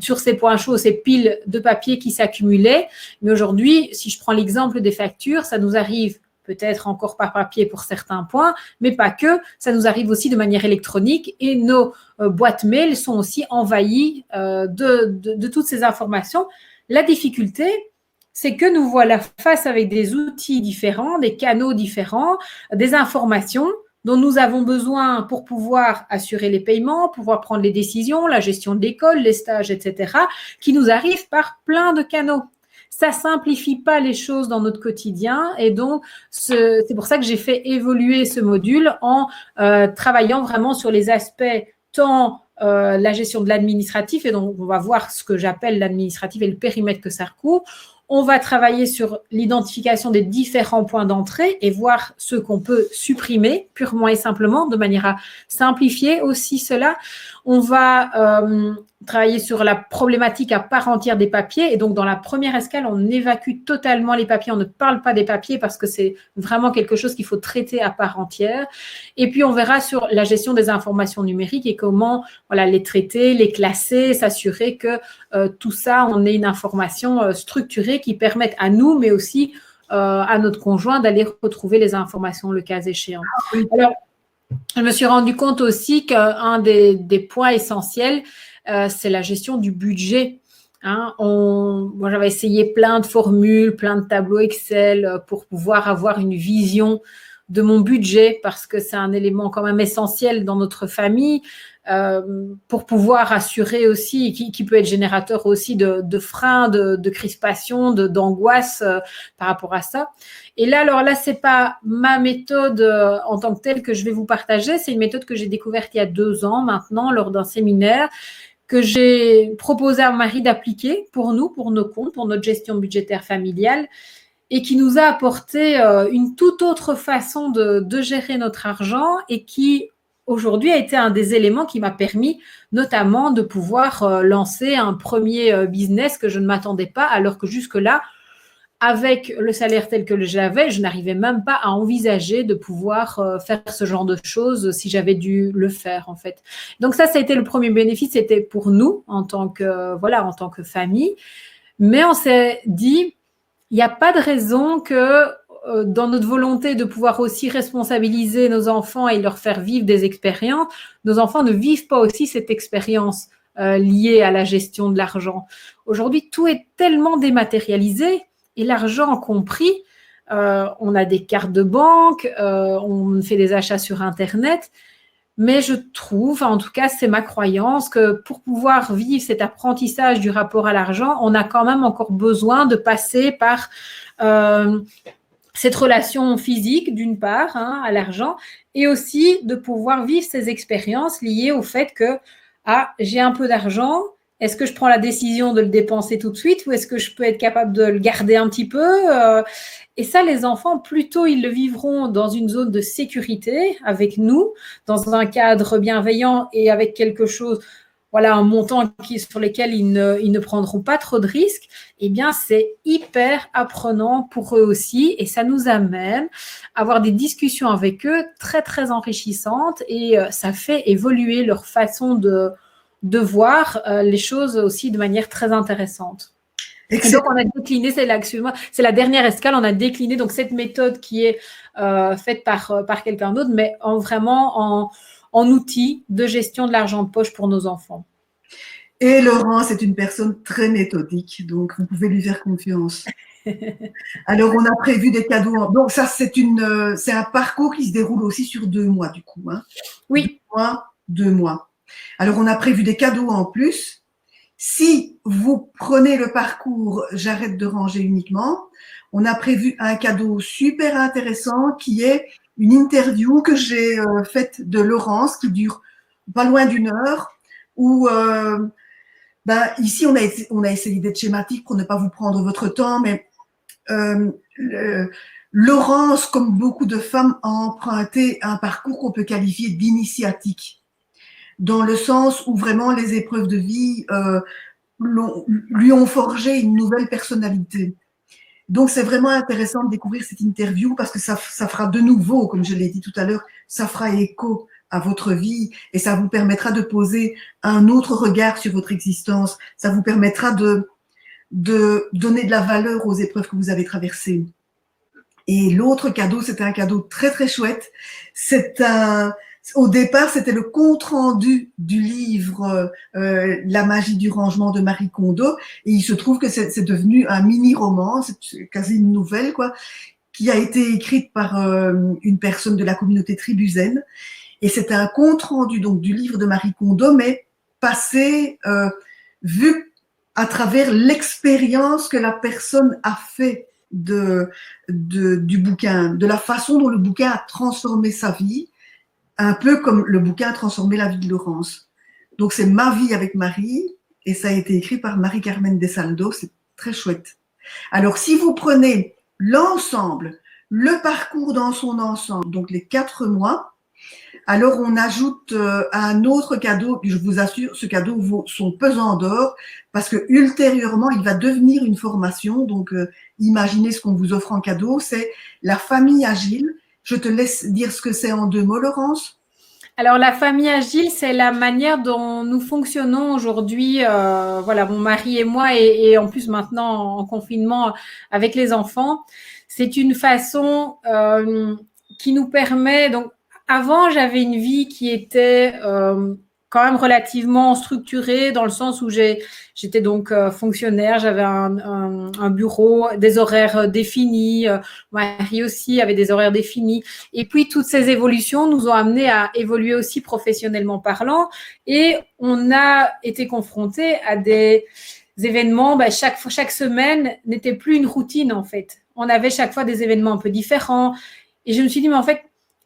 S2: sur ces points chauds, ces piles de papier qui s'accumulaient. Mais aujourd'hui, si je prends l'exemple des factures, ça nous arrive peut-être encore par papier pour certains points, mais pas que. Ça nous arrive aussi de manière électronique et nos boîtes mail sont aussi envahies de toutes ces informations. La difficulté, c'est que nous voilà face avec des outils différents, des canaux différents, des informations dont nous avons besoin pour pouvoir assurer les paiements, pouvoir prendre les décisions, la gestion de l'école, les stages, etc., qui nous arrivent par plein de canaux. Ça simplifie pas les choses dans notre quotidien et donc c'est pour ça que j'ai fait évoluer ce module en travaillant vraiment sur les aspects tant la gestion de l'administratif et donc on va voir ce que j'appelle l'administratif et le périmètre que ça recouvre. On va travailler sur l'identification des différents points d'entrée et voir ce qu'on peut supprimer purement et simplement de manière à simplifier aussi cela. On va travailler sur la problématique à part entière des papiers et donc dans la première escale, on évacue totalement les papiers, on ne parle pas des papiers parce que c'est vraiment quelque chose qu'il faut traiter à part entière. Et puis on verra sur la gestion des informations numériques et comment les traiter, les classer, s'assurer que tout ça, on ait une information structurée qui permette à nous, mais aussi à notre conjoint d'aller retrouver les informations le cas échéant. Alors, je me suis rendu compte aussi qu'un des points essentiels, c'est la gestion du budget. Hein. Moi, j'avais essayé plein de formules, plein de tableaux Excel pour pouvoir avoir une vision de mon budget parce que c'est un élément quand même essentiel dans notre famille pour pouvoir assurer aussi, qui peut être générateur aussi de freins, de crispation, d'angoisse par rapport à ça. Et là, alors là, c'est pas ma méthode en tant que telle que je vais vous partager, c'est une méthode que j'ai découverte il y a 2 ans maintenant lors d'un séminaire que j'ai proposé à mon mari d'appliquer pour nous, pour nos comptes, pour notre gestion budgétaire familiale et qui nous a apporté une toute autre façon de gérer notre argent et qui aujourd'hui a été un des éléments qui m'a permis notamment de pouvoir lancer un premier business que je ne m'attendais pas alors que jusque-là, avec le salaire tel que j'avais, je n'arrivais même pas à envisager de pouvoir faire ce genre de choses si j'avais dû le faire en fait. Donc ça a été le premier bénéfice, c'était pour nous en tant que famille. Mais on s'est dit, il n'y a pas de raison que dans notre volonté de pouvoir aussi responsabiliser nos enfants et leur faire vivre des expériences, nos enfants ne vivent pas aussi cette expérience liée à la gestion de l'argent. Aujourd'hui, tout est tellement dématérialisé et l'argent compris. On a des cartes de banque, on fait des achats sur Internet. Mais je trouve, en tout cas, c'est ma croyance, que pour pouvoir vivre cet apprentissage du rapport à l'argent, on a quand même encore besoin de passer par cette relation physique, d'une part, à l'argent, et aussi de pouvoir vivre ces expériences liées au fait que j'ai un peu d'argent, est-ce que je prends la décision de le dépenser tout de suite ou est-ce que je peux être capable de le garder un petit peu Et ça, les enfants, plutôt ils le vivront dans une zone de sécurité avec nous, dans un cadre bienveillant et avec quelque chose, un montant sur lequel ils ne prendront pas trop de risques, eh bien, c'est hyper apprenant pour eux aussi et ça nous amène à avoir des discussions avec eux très, très enrichissantes et ça fait évoluer leur façon de voir les choses aussi de manière très intéressante. Et donc, on a décliné, c'est la dernière escale, on a décliné donc cette méthode qui est faite par quelqu'un d'autre, mais vraiment en outil de gestion de l'argent de poche pour nos enfants.
S1: Et Laurent, c'est une personne très méthodique, donc vous pouvez lui faire confiance. Alors, on a prévu des cadeaux. Donc, ça, c'est un parcours qui se déroule aussi sur 2 mois, du coup. Hein.
S2: Oui.
S1: 2 mois. Alors, on a prévu des cadeaux en plus. Si vous prenez le parcours J'arrête de ranger uniquement, on a prévu un cadeau super intéressant qui est une interview que j'ai faite de Laurence qui dure pas loin d'une heure où ici on a essayé d'être schématique pour ne pas vous prendre votre temps, mais Laurence, comme beaucoup de femmes, a emprunté un parcours qu'on peut qualifier d'initiatique, dans le sens où vraiment les épreuves de vie lui ont forgé une nouvelle personnalité. Donc, c'est vraiment intéressant de découvrir cette interview parce que ça fera de nouveau, comme je l'ai dit tout à l'heure, ça fera écho à votre vie et ça vous permettra de poser un autre regard sur votre existence. Ça vous permettra de donner de la valeur aux épreuves que vous avez traversées. Et l'autre cadeau, c'était un cadeau très, très chouette. Au départ, c'était le compte-rendu du livre La magie du rangement de Marie Kondo. Et il se trouve que c'est devenu un mini-roman, c'est quasi une nouvelle, quoi, qui a été écrite par une personne de la communauté tribuzaine. Et c'est un compte-rendu donc du livre de Marie Kondo, mais passé, vu à travers l'expérience que la personne a fait du bouquin, de la façon dont le bouquin a transformé sa vie, un peu comme le bouquin a transformé la vie de Laurence. Donc, c'est Ma vie avec Marie, et ça a été écrit par Marie-Carmen Desaldo, c'est très chouette. Alors, si vous prenez l'ensemble, le parcours dans son ensemble, donc les 4 mois, alors on ajoute un autre cadeau, puis je vous assure, ce cadeau vaut son pesant d'or, parce que ultérieurement, il va devenir une formation, donc imaginez ce qu'on vous offre en cadeau, c'est la famille agile. Je te laisse dire ce que c'est en 2 mots, Laurence.
S2: Alors, la famille agile, c'est la manière dont nous fonctionnons aujourd'hui, voilà, mon mari et moi, et en plus maintenant en confinement avec les enfants. C'est une façon qui nous permet, donc avant, j'avais une vie qui était quand même relativement structurée dans le sens où j'étais donc fonctionnaire, j'avais un bureau, des horaires définis, mon mari aussi avait des horaires définis. Et puis, toutes ces évolutions nous ont amenés à évoluer aussi professionnellement parlant et on a été confrontés à des événements, chaque semaine n'était plus une routine en fait. On avait chaque fois des événements un peu différents et je me suis dit, mais en fait,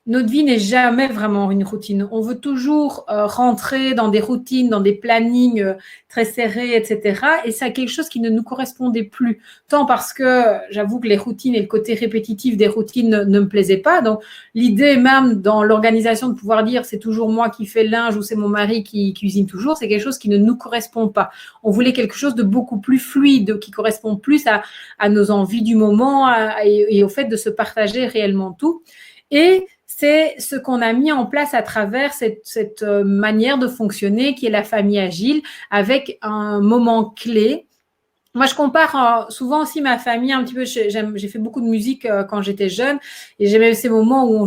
S2: notre vie n'est jamais vraiment une routine. On veut toujours rentrer dans des routines, dans des plannings très serrés, etc. Et c'est quelque chose qui ne nous correspondait plus. Tant parce que j'avoue que les routines et le côté répétitif des routines ne me plaisaient pas. Donc, l'idée même dans l'organisation de pouvoir dire c'est toujours moi qui fais le linge ou c'est mon mari qui cuisine toujours, c'est quelque chose qui ne nous correspond pas. On voulait quelque chose de beaucoup plus fluide, qui correspond plus à nos envies du moment et au fait de se partager réellement tout. Et c'est ce qu'on a mis en place à travers cette manière de fonctionner qui est la famille agile avec un moment clé. Moi, je compare souvent aussi ma famille un petit peu. J'ai fait beaucoup de musique quand j'étais jeune et j'aimais ces moments où on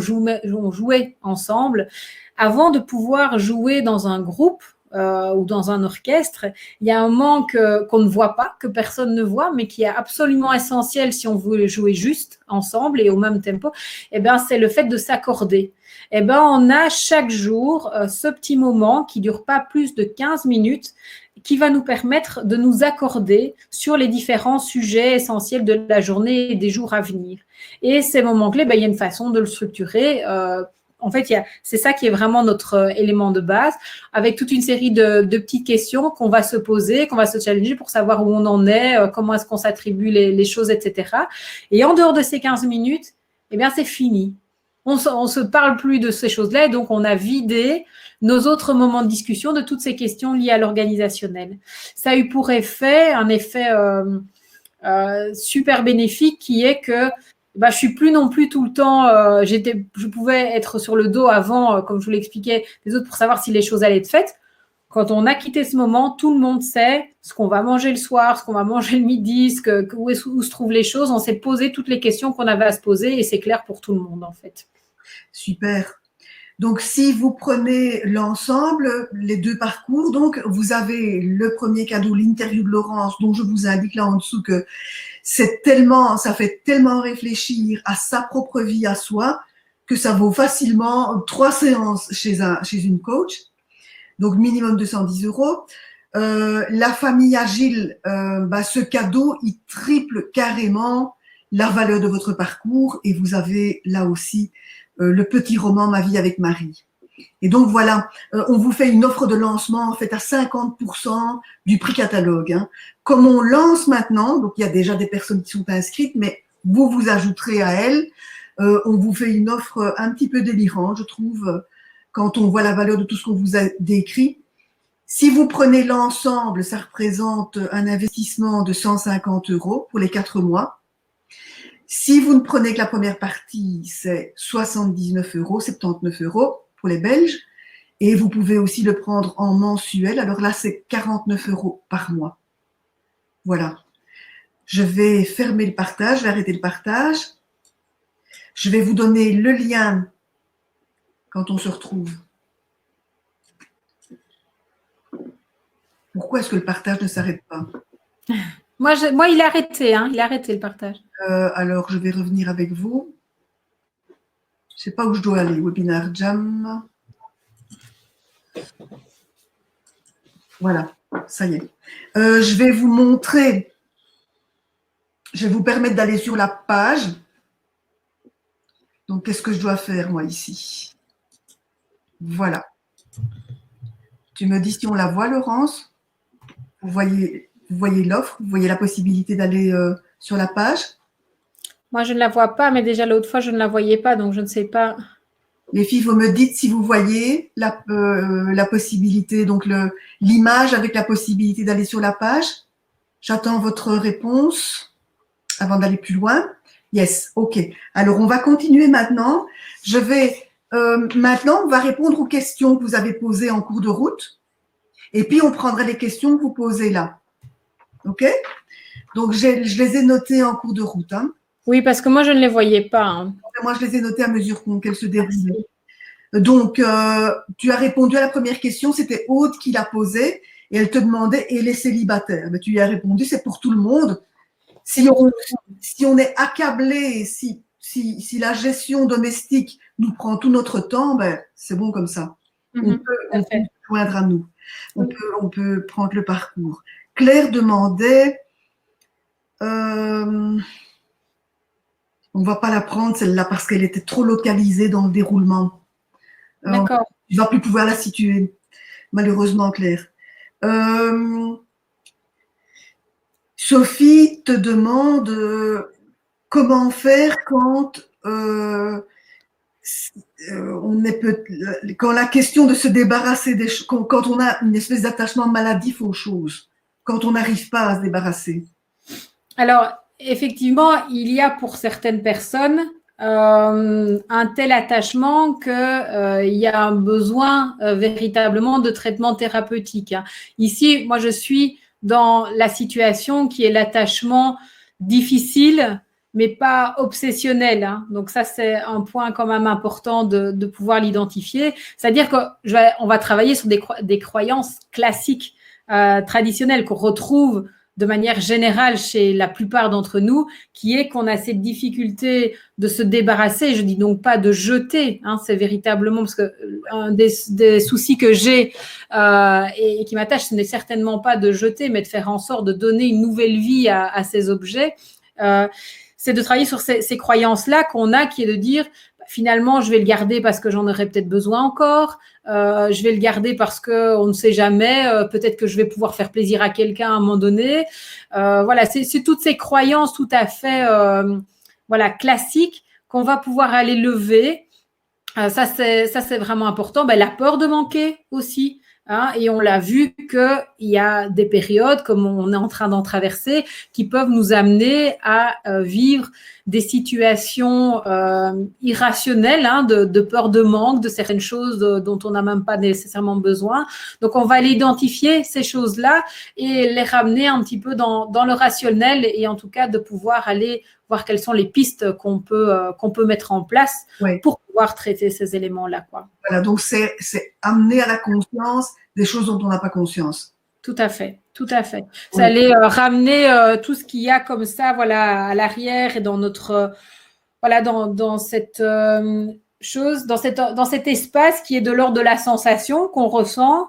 S2: jouait ensemble. Avant de pouvoir jouer dans un groupe, ou dans un orchestre, il y a un manque qu'on ne voit pas, que personne ne voit, mais qui est absolument essentiel si on veut jouer juste ensemble et au même tempo. C'est le fait de s'accorder. On a chaque jour ce petit moment qui dure pas plus de 15 minutes qui va nous permettre de nous accorder sur les différents sujets essentiels de la journée et des jours à venir. Et ces moments clés, il y a une façon de le structurer. En fait, c'est ça qui est vraiment notre élément de base, avec toute une série de petites questions qu'on va se poser, qu'on va se challenger pour savoir où on en est, comment est-ce qu'on s'attribue les choses, etc. Et en dehors de ces 15 minutes, c'est fini. On se parle plus de ces choses-là, et donc on a vidé nos autres moments de discussion de toutes ces questions liées à l'organisationnel. Ça a eu pour effet un effet super bénéfique qui est que je suis plus non plus tout le temps. Je pouvais être sur le dos avant, comme je vous l'expliquais, des autres pour savoir si les choses allaient être faites. Quand on a quitté ce moment, tout le monde sait ce qu'on va manger le soir, ce qu'on va manger le midi, où se trouvent les choses. On s'est posé toutes les questions qu'on avait à se poser et c'est clair pour tout le monde en fait.
S1: Super. Donc, si vous prenez l'ensemble, les 2 parcours, donc vous avez le premier cadeau, l'interview de Laurence, dont je vous indique là en dessous que ça fait tellement réfléchir à sa propre vie à soi que ça vaut facilement 3 séances chez une coach. Donc, minimum 210 €. La famille Agile, ce cadeau, il triple carrément la valeur de votre parcours et vous avez là aussi le petit roman Ma vie avec Marie. Et donc voilà, on vous fait une offre de lancement en fait à 50% du prix catalogue. Hein. Comme on lance maintenant, donc il y a déjà des personnes qui sont inscrites, mais vous vous ajouterez à elles. On vous fait une offre un petit peu délirante, je trouve, quand on voit la valeur de tout ce qu'on vous a décrit. Si vous prenez l'ensemble, ça représente un investissement de 150 € pour les 4 mois. Si vous ne prenez que la première partie, c'est 79 €, 79 € pour les Belges. Et vous pouvez aussi le prendre en mensuel. Alors là, c'est 49 € par mois. Voilà. Je vais fermer le partage, je vais arrêter le partage. Je vais vous donner le lien quand on se retrouve. Pourquoi est-ce que le partage ne s'arrête pas?
S2: Moi, il a arrêté, hein, il a arrêté le partage.
S1: Alors, je vais revenir avec vous. Je ne sais pas où je dois aller. Webinar Jam. Voilà, ça y est. Je vais vous montrer. Je vais vous permettre d'aller sur la page. Donc, qu'est-ce que je dois faire, moi, ici? Voilà. Tu me dis si on la voit, Laurence? Vous voyez l'offre, vous voyez la possibilité d'aller sur la page.
S2: Moi, je ne la vois pas, mais déjà l'autre fois, je ne la voyais pas, donc je ne sais pas.
S1: Les filles, vous me dites si vous voyez la possibilité, donc l'image avec la possibilité d'aller sur la page. J'attends votre réponse avant d'aller plus loin. Yes, ok. Alors, on va continuer maintenant. Maintenant, on va répondre aux questions que vous avez posées en cours de route. Et puis, on prendra les questions que vous posez là. OK? Donc, je les ai notées en cours de route. Hein.
S2: Oui, parce que moi, je ne les voyais pas. Hein.
S1: Moi, je les ai notées à mesure qu'elles se déroulaient. Donc, tu as répondu à la première question. C'était Aude qui l'a posée. Et elle te demandait, et les célibataires? Mais tu y as répondu, c'est pour tout le monde. Si on est accablé, si la gestion domestique nous prend tout notre temps, ben, c'est bon comme ça. On peut joindre à nous. On peut prendre le parcours. Claire demandait, on ne va pas la prendre celle-là parce qu'elle était trop localisée dans le déroulement.
S2: D'accord.
S1: Tu ne vas plus pouvoir la situer, malheureusement, Claire. Sophie te demande comment faire quand quand la question de se débarrasser quand on a une espèce d'attachement maladif aux choses, quand on n'arrive pas à se débarrasser.
S2: Alors, effectivement, il y a pour certaines personnes un tel attachement qu'il y a un besoin véritablement de traitement thérapeutique. Hein. Ici, moi, je suis dans la situation qui est l'attachement difficile, mais pas obsessionnel. Hein. Donc ça, c'est un point quand même important de pouvoir l'identifier. C'est-à-dire qu'on va travailler sur des croyances classiques, traditionnelles qu'on retrouve de manière générale chez la plupart d'entre nous, qui est qu'on a cette difficulté de se débarrasser. Je dis donc pas de jeter, hein, c'est véritablement parce que un des soucis que j'ai et qui m'attache, ce n'est certainement pas de jeter, mais de faire en sorte de donner une nouvelle vie à ces objets. C'est de travailler sur ces croyances-là qu'on a, qui est de dire finalement, je vais le garder parce que j'en aurai peut-être besoin encore. Je vais le garder parce qu'on ne sait jamais. Peut-être que je vais pouvoir faire plaisir à quelqu'un à un moment donné. Voilà, c'est toutes ces croyances tout à fait classiques qu'on va pouvoir aller lever. Ça, c'est vraiment important. La peur de manquer aussi. Hein, et on l'a vu qu'il y a des périodes, comme on est en train d'en traverser, qui peuvent nous amener à vivre des situations irrationnelles, hein, de peur de manque, de certaines choses dont on n'a même pas nécessairement besoin. Donc, on va aller identifier ces choses-là et les ramener un petit peu dans le rationnel et en tout cas de pouvoir aller voir quelles sont les pistes qu'on peut mettre en place pour pouvoir traiter ces éléments-là, quoi.
S1: Voilà, donc c'est amener à la conscience des choses dont on n'a pas conscience.
S2: Tout à fait, tout à fait. Ça allait ramener tout ce qu'il y a comme ça, voilà, à l'arrière et dans notre, dans cette chose, dans cet espace qui est de l'ordre de la sensation qu'on ressent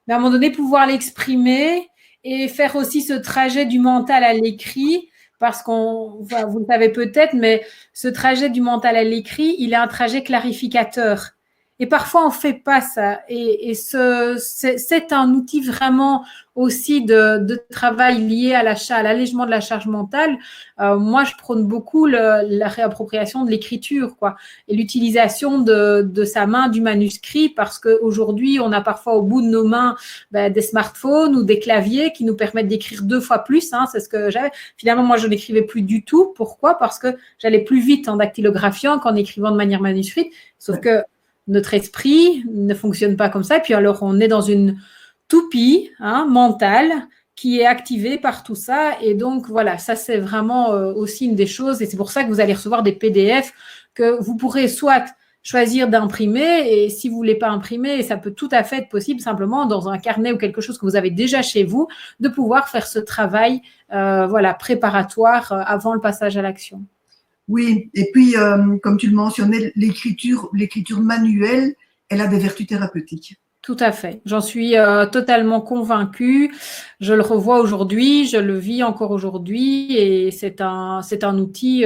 S2: mais à un moment donné, pouvoir l'exprimer et faire aussi ce trajet du mental à l'écrit, parce vous le savez peut-être, mais ce trajet du mental à l'écrit, il est un trajet clarificateur. Et parfois, on ne fait pas ça. Et c'est un outil vraiment aussi de travail lié à l'allègement de la charge mentale. Moi, je prône beaucoup la réappropriation de l'écriture, quoi, et l'utilisation de sa main du manuscrit, parce qu'aujourd'hui, on a parfois au bout de nos mains des smartphones ou des claviers qui nous permettent d'écrire 2 fois plus. C'est ce que j'avais. Finalement, moi, je n'écrivais plus du tout. Pourquoi? Parce que j'allais plus vite en dactylographiant qu'en écrivant de manière manuscrite. Sauf que notre esprit ne fonctionne pas comme ça. Et puis alors, on est dans une toupie mentale qui est activée par tout ça. Et donc, voilà, ça, c'est vraiment aussi une des choses. Et c'est pour ça que vous allez recevoir des PDF que vous pourrez soit choisir d'imprimer, et si vous ne voulez pas imprimer, ça peut tout à fait être possible simplement dans un carnet ou quelque chose que vous avez déjà chez vous, de pouvoir faire ce travail préparatoire avant le passage à l'action.
S1: Oui, et puis, comme tu le mentionnais, l'écriture manuelle, elle a des vertus thérapeutiques.
S2: Tout à fait. J'en suis totalement convaincue. Je le revois aujourd'hui, je le vis encore aujourd'hui, et c'est un outil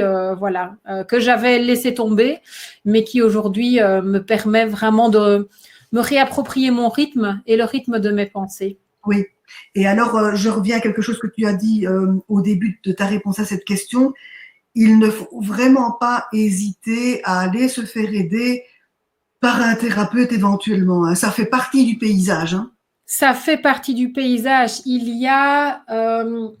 S2: que j'avais laissé tomber, mais qui aujourd'hui me permet vraiment de me réapproprier mon rythme et le rythme de mes pensées.
S1: Oui. Et alors, je reviens à quelque chose que tu as dit au début de ta réponse à cette question. Il ne faut vraiment pas hésiter à aller se faire aider par un thérapeute éventuellement. Ça fait partie du paysage.
S2: Ça fait partie du paysage. Il y a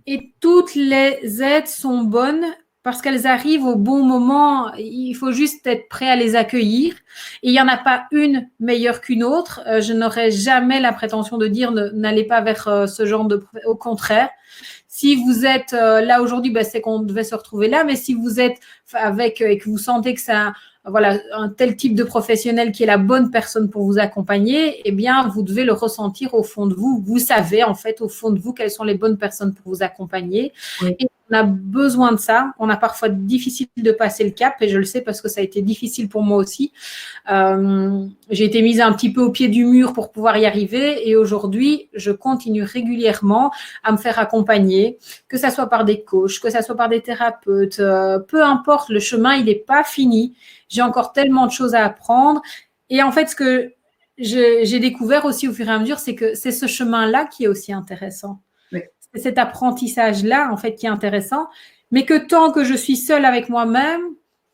S2: et toutes les aides sont bonnes parce qu'elles arrivent au bon moment. Il faut juste être prêt à les accueillir. Et il n'y en a pas une meilleure qu'une autre. Je n'aurais jamais la prétention de dire n'allez pas vers ce genre de... Au contraire. Si vous êtes là aujourd'hui, c'est qu'on devait se retrouver là. Mais si vous êtes avec et que vous sentez que ça... un tel type de professionnel qui est la bonne personne pour vous accompagner, eh bien, vous devez le ressentir au fond de vous. Vous savez, en fait, au fond de vous, quelles sont les bonnes personnes pour vous accompagner. Oui. Et on a besoin de ça. On a parfois difficile de passer le cap, et je le sais parce que ça a été difficile pour moi aussi. J'ai été mise un petit peu au pied du mur pour pouvoir y arriver, et aujourd'hui, je continue régulièrement à me faire accompagner, que ça soit par des coachs, que ça soit par des thérapeutes, peu importe, le chemin, il n'est pas fini. J'ai encore tellement de choses à apprendre. Et en fait, ce que j'ai découvert aussi au fur et à mesure, c'est que c'est ce chemin-là qui est aussi intéressant. Oui. C'est cet apprentissage-là, en fait, qui est intéressant. Mais que tant que je suis seule avec moi-même,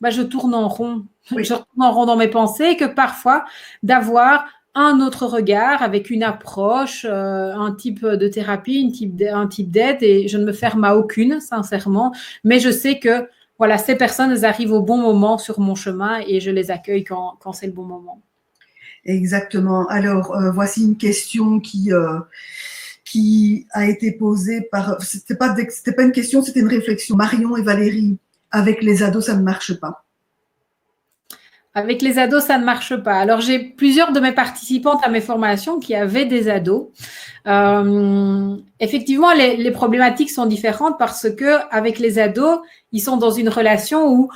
S2: je tourne en rond. Oui. Je tourne en rond dans mes pensées, et que parfois, d'avoir un autre regard avec une approche, un type de thérapie, un type d'aide, et je ne me ferme à aucune, sincèrement. Mais je sais que voilà, ces personnes, elles arrivent au bon moment sur mon chemin, et je les accueille quand c'est le bon moment.
S1: Exactement. Alors, voici une question qui a été posée par... C'était pas une question, c'était une réflexion. Marion et Valérie, avec les ados, ça ne marche pas.
S2: Avec les ados, ça ne marche pas. Alors, j'ai plusieurs de mes participantes à mes formations qui avaient des ados. Effectivement, les problématiques sont différentes parce que avec les ados, ils sont dans une relation où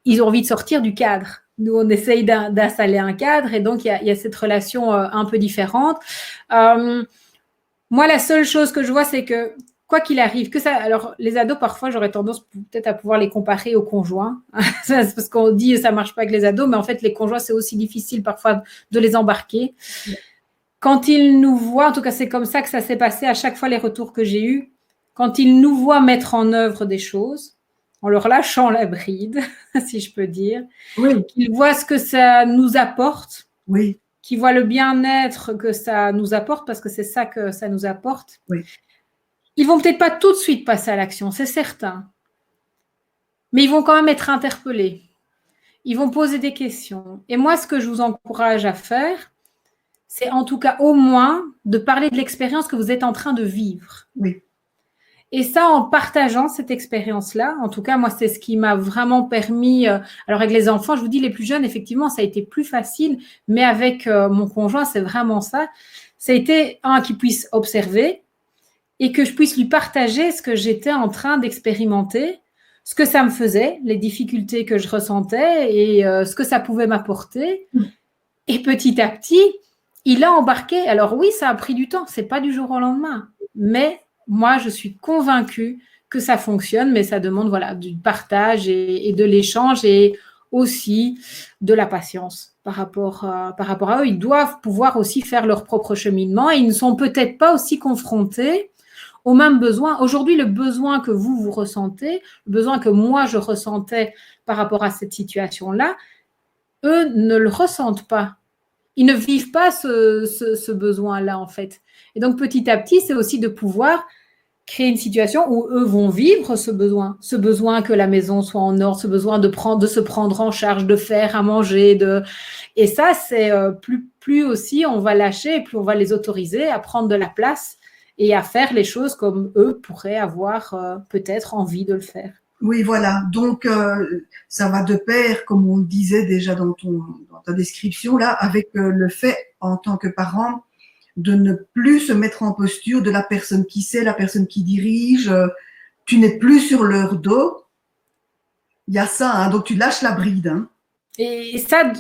S2: ils ont envie de sortir du cadre. Nous, on essaye d'installer un cadre, et donc il y a cette relation un peu différente. Moi, la seule chose que je vois, c'est que quoi qu'il arrive, alors les ados, parfois, j'aurais tendance peut-être à pouvoir les comparer aux conjoints, parce qu'on dit ça marche pas avec les ados, mais en fait, les conjoints, c'est aussi difficile parfois de les embarquer. Quand ils nous voient, en tout cas, c'est comme ça que ça s'est passé à chaque fois les retours que j'ai eus, quand ils nous voient mettre en œuvre des choses, en leur lâchant la bride, si je peux dire, oui. Qu'ils voient ce que ça nous apporte, oui. Qu'ils voient le bien-être que ça nous apporte, parce que c'est ça que ça nous apporte. Oui. Ils vont peut-être pas tout de suite passer à l'action, c'est certain, mais ils vont quand même être interpellés. Ils vont poser des questions. Et moi, ce que je vous encourage à faire, c'est en tout cas au moins de parler de l'expérience que vous êtes en train de vivre. Oui. Et ça, en partageant cette expérience-là, en tout cas, moi, c'est ce qui m'a vraiment permis… alors, avec les enfants, je vous dis, les plus jeunes, effectivement, ça a été plus facile, mais avec mon conjoint, c'est vraiment ça. Ça a été, qu'ils puissent observer et que je puisse lui partager ce que j'étais en train d'expérimenter, ce que ça me faisait, les difficultés que je ressentais et ce que ça pouvait m'apporter. Et petit à petit, il a embarqué. Alors oui, ça a pris du temps, c'est pas du jour au lendemain. Mais moi, je suis convaincue que ça fonctionne, mais ça demande voilà, du partage et de l'échange et aussi de la patience par rapport à eux. Ils doivent pouvoir aussi faire leur propre cheminement et ils ne sont peut-être pas aussi confrontés aux mêmes besoins. Aujourd'hui, le besoin que vous ressentez, le besoin que moi, je ressentais par rapport à cette situation-là, eux ne le ressentent pas. Ils ne vivent pas ce besoin-là, en fait. Et donc, petit à petit, c'est aussi de pouvoir créer une situation où eux vont vivre ce besoin que la maison soit en ordre, ce besoin de se prendre en charge, de faire à manger. Et ça, c'est plus aussi on va lâcher, plus on va les autoriser à prendre de la place et à faire les choses comme eux pourraient avoir peut-être envie de le faire.
S1: Oui, voilà. Donc, ça va de pair, comme on le disait déjà dans ta description là, avec le fait, en tant que parent, de ne plus se mettre en posture de la personne qui sait, la personne qui dirige. Tu n'es plus sur leur dos. Il y a ça, hein, donc tu lâches la bride. Hein.
S2: Et ça,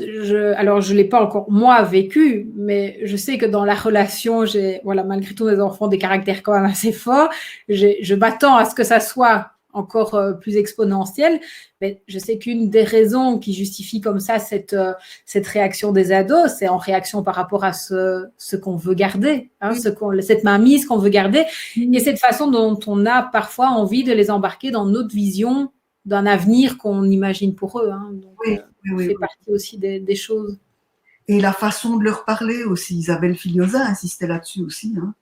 S2: alors je ne l'ai pas encore moi vécu, mais je sais que dans la relation, j'ai, voilà, malgré tout, mes enfants ont des caractères quand même assez forts. Je m'attends à ce que ça soit encore plus exponentiel, mais je sais qu'une des raisons qui justifie comme ça cette réaction des ados, c'est en réaction par rapport à ce qu'on veut garder, hein, cette mainmise qu'on veut garder, et cette façon dont on a parfois envie de les embarquer dans notre vision d'un avenir qu'on imagine pour eux. Hein. Donc,
S1: oui,
S2: fait partie aussi des choses.
S1: Et la façon de leur parler aussi. Isabelle Filiosa insistait là-dessus aussi. Hein.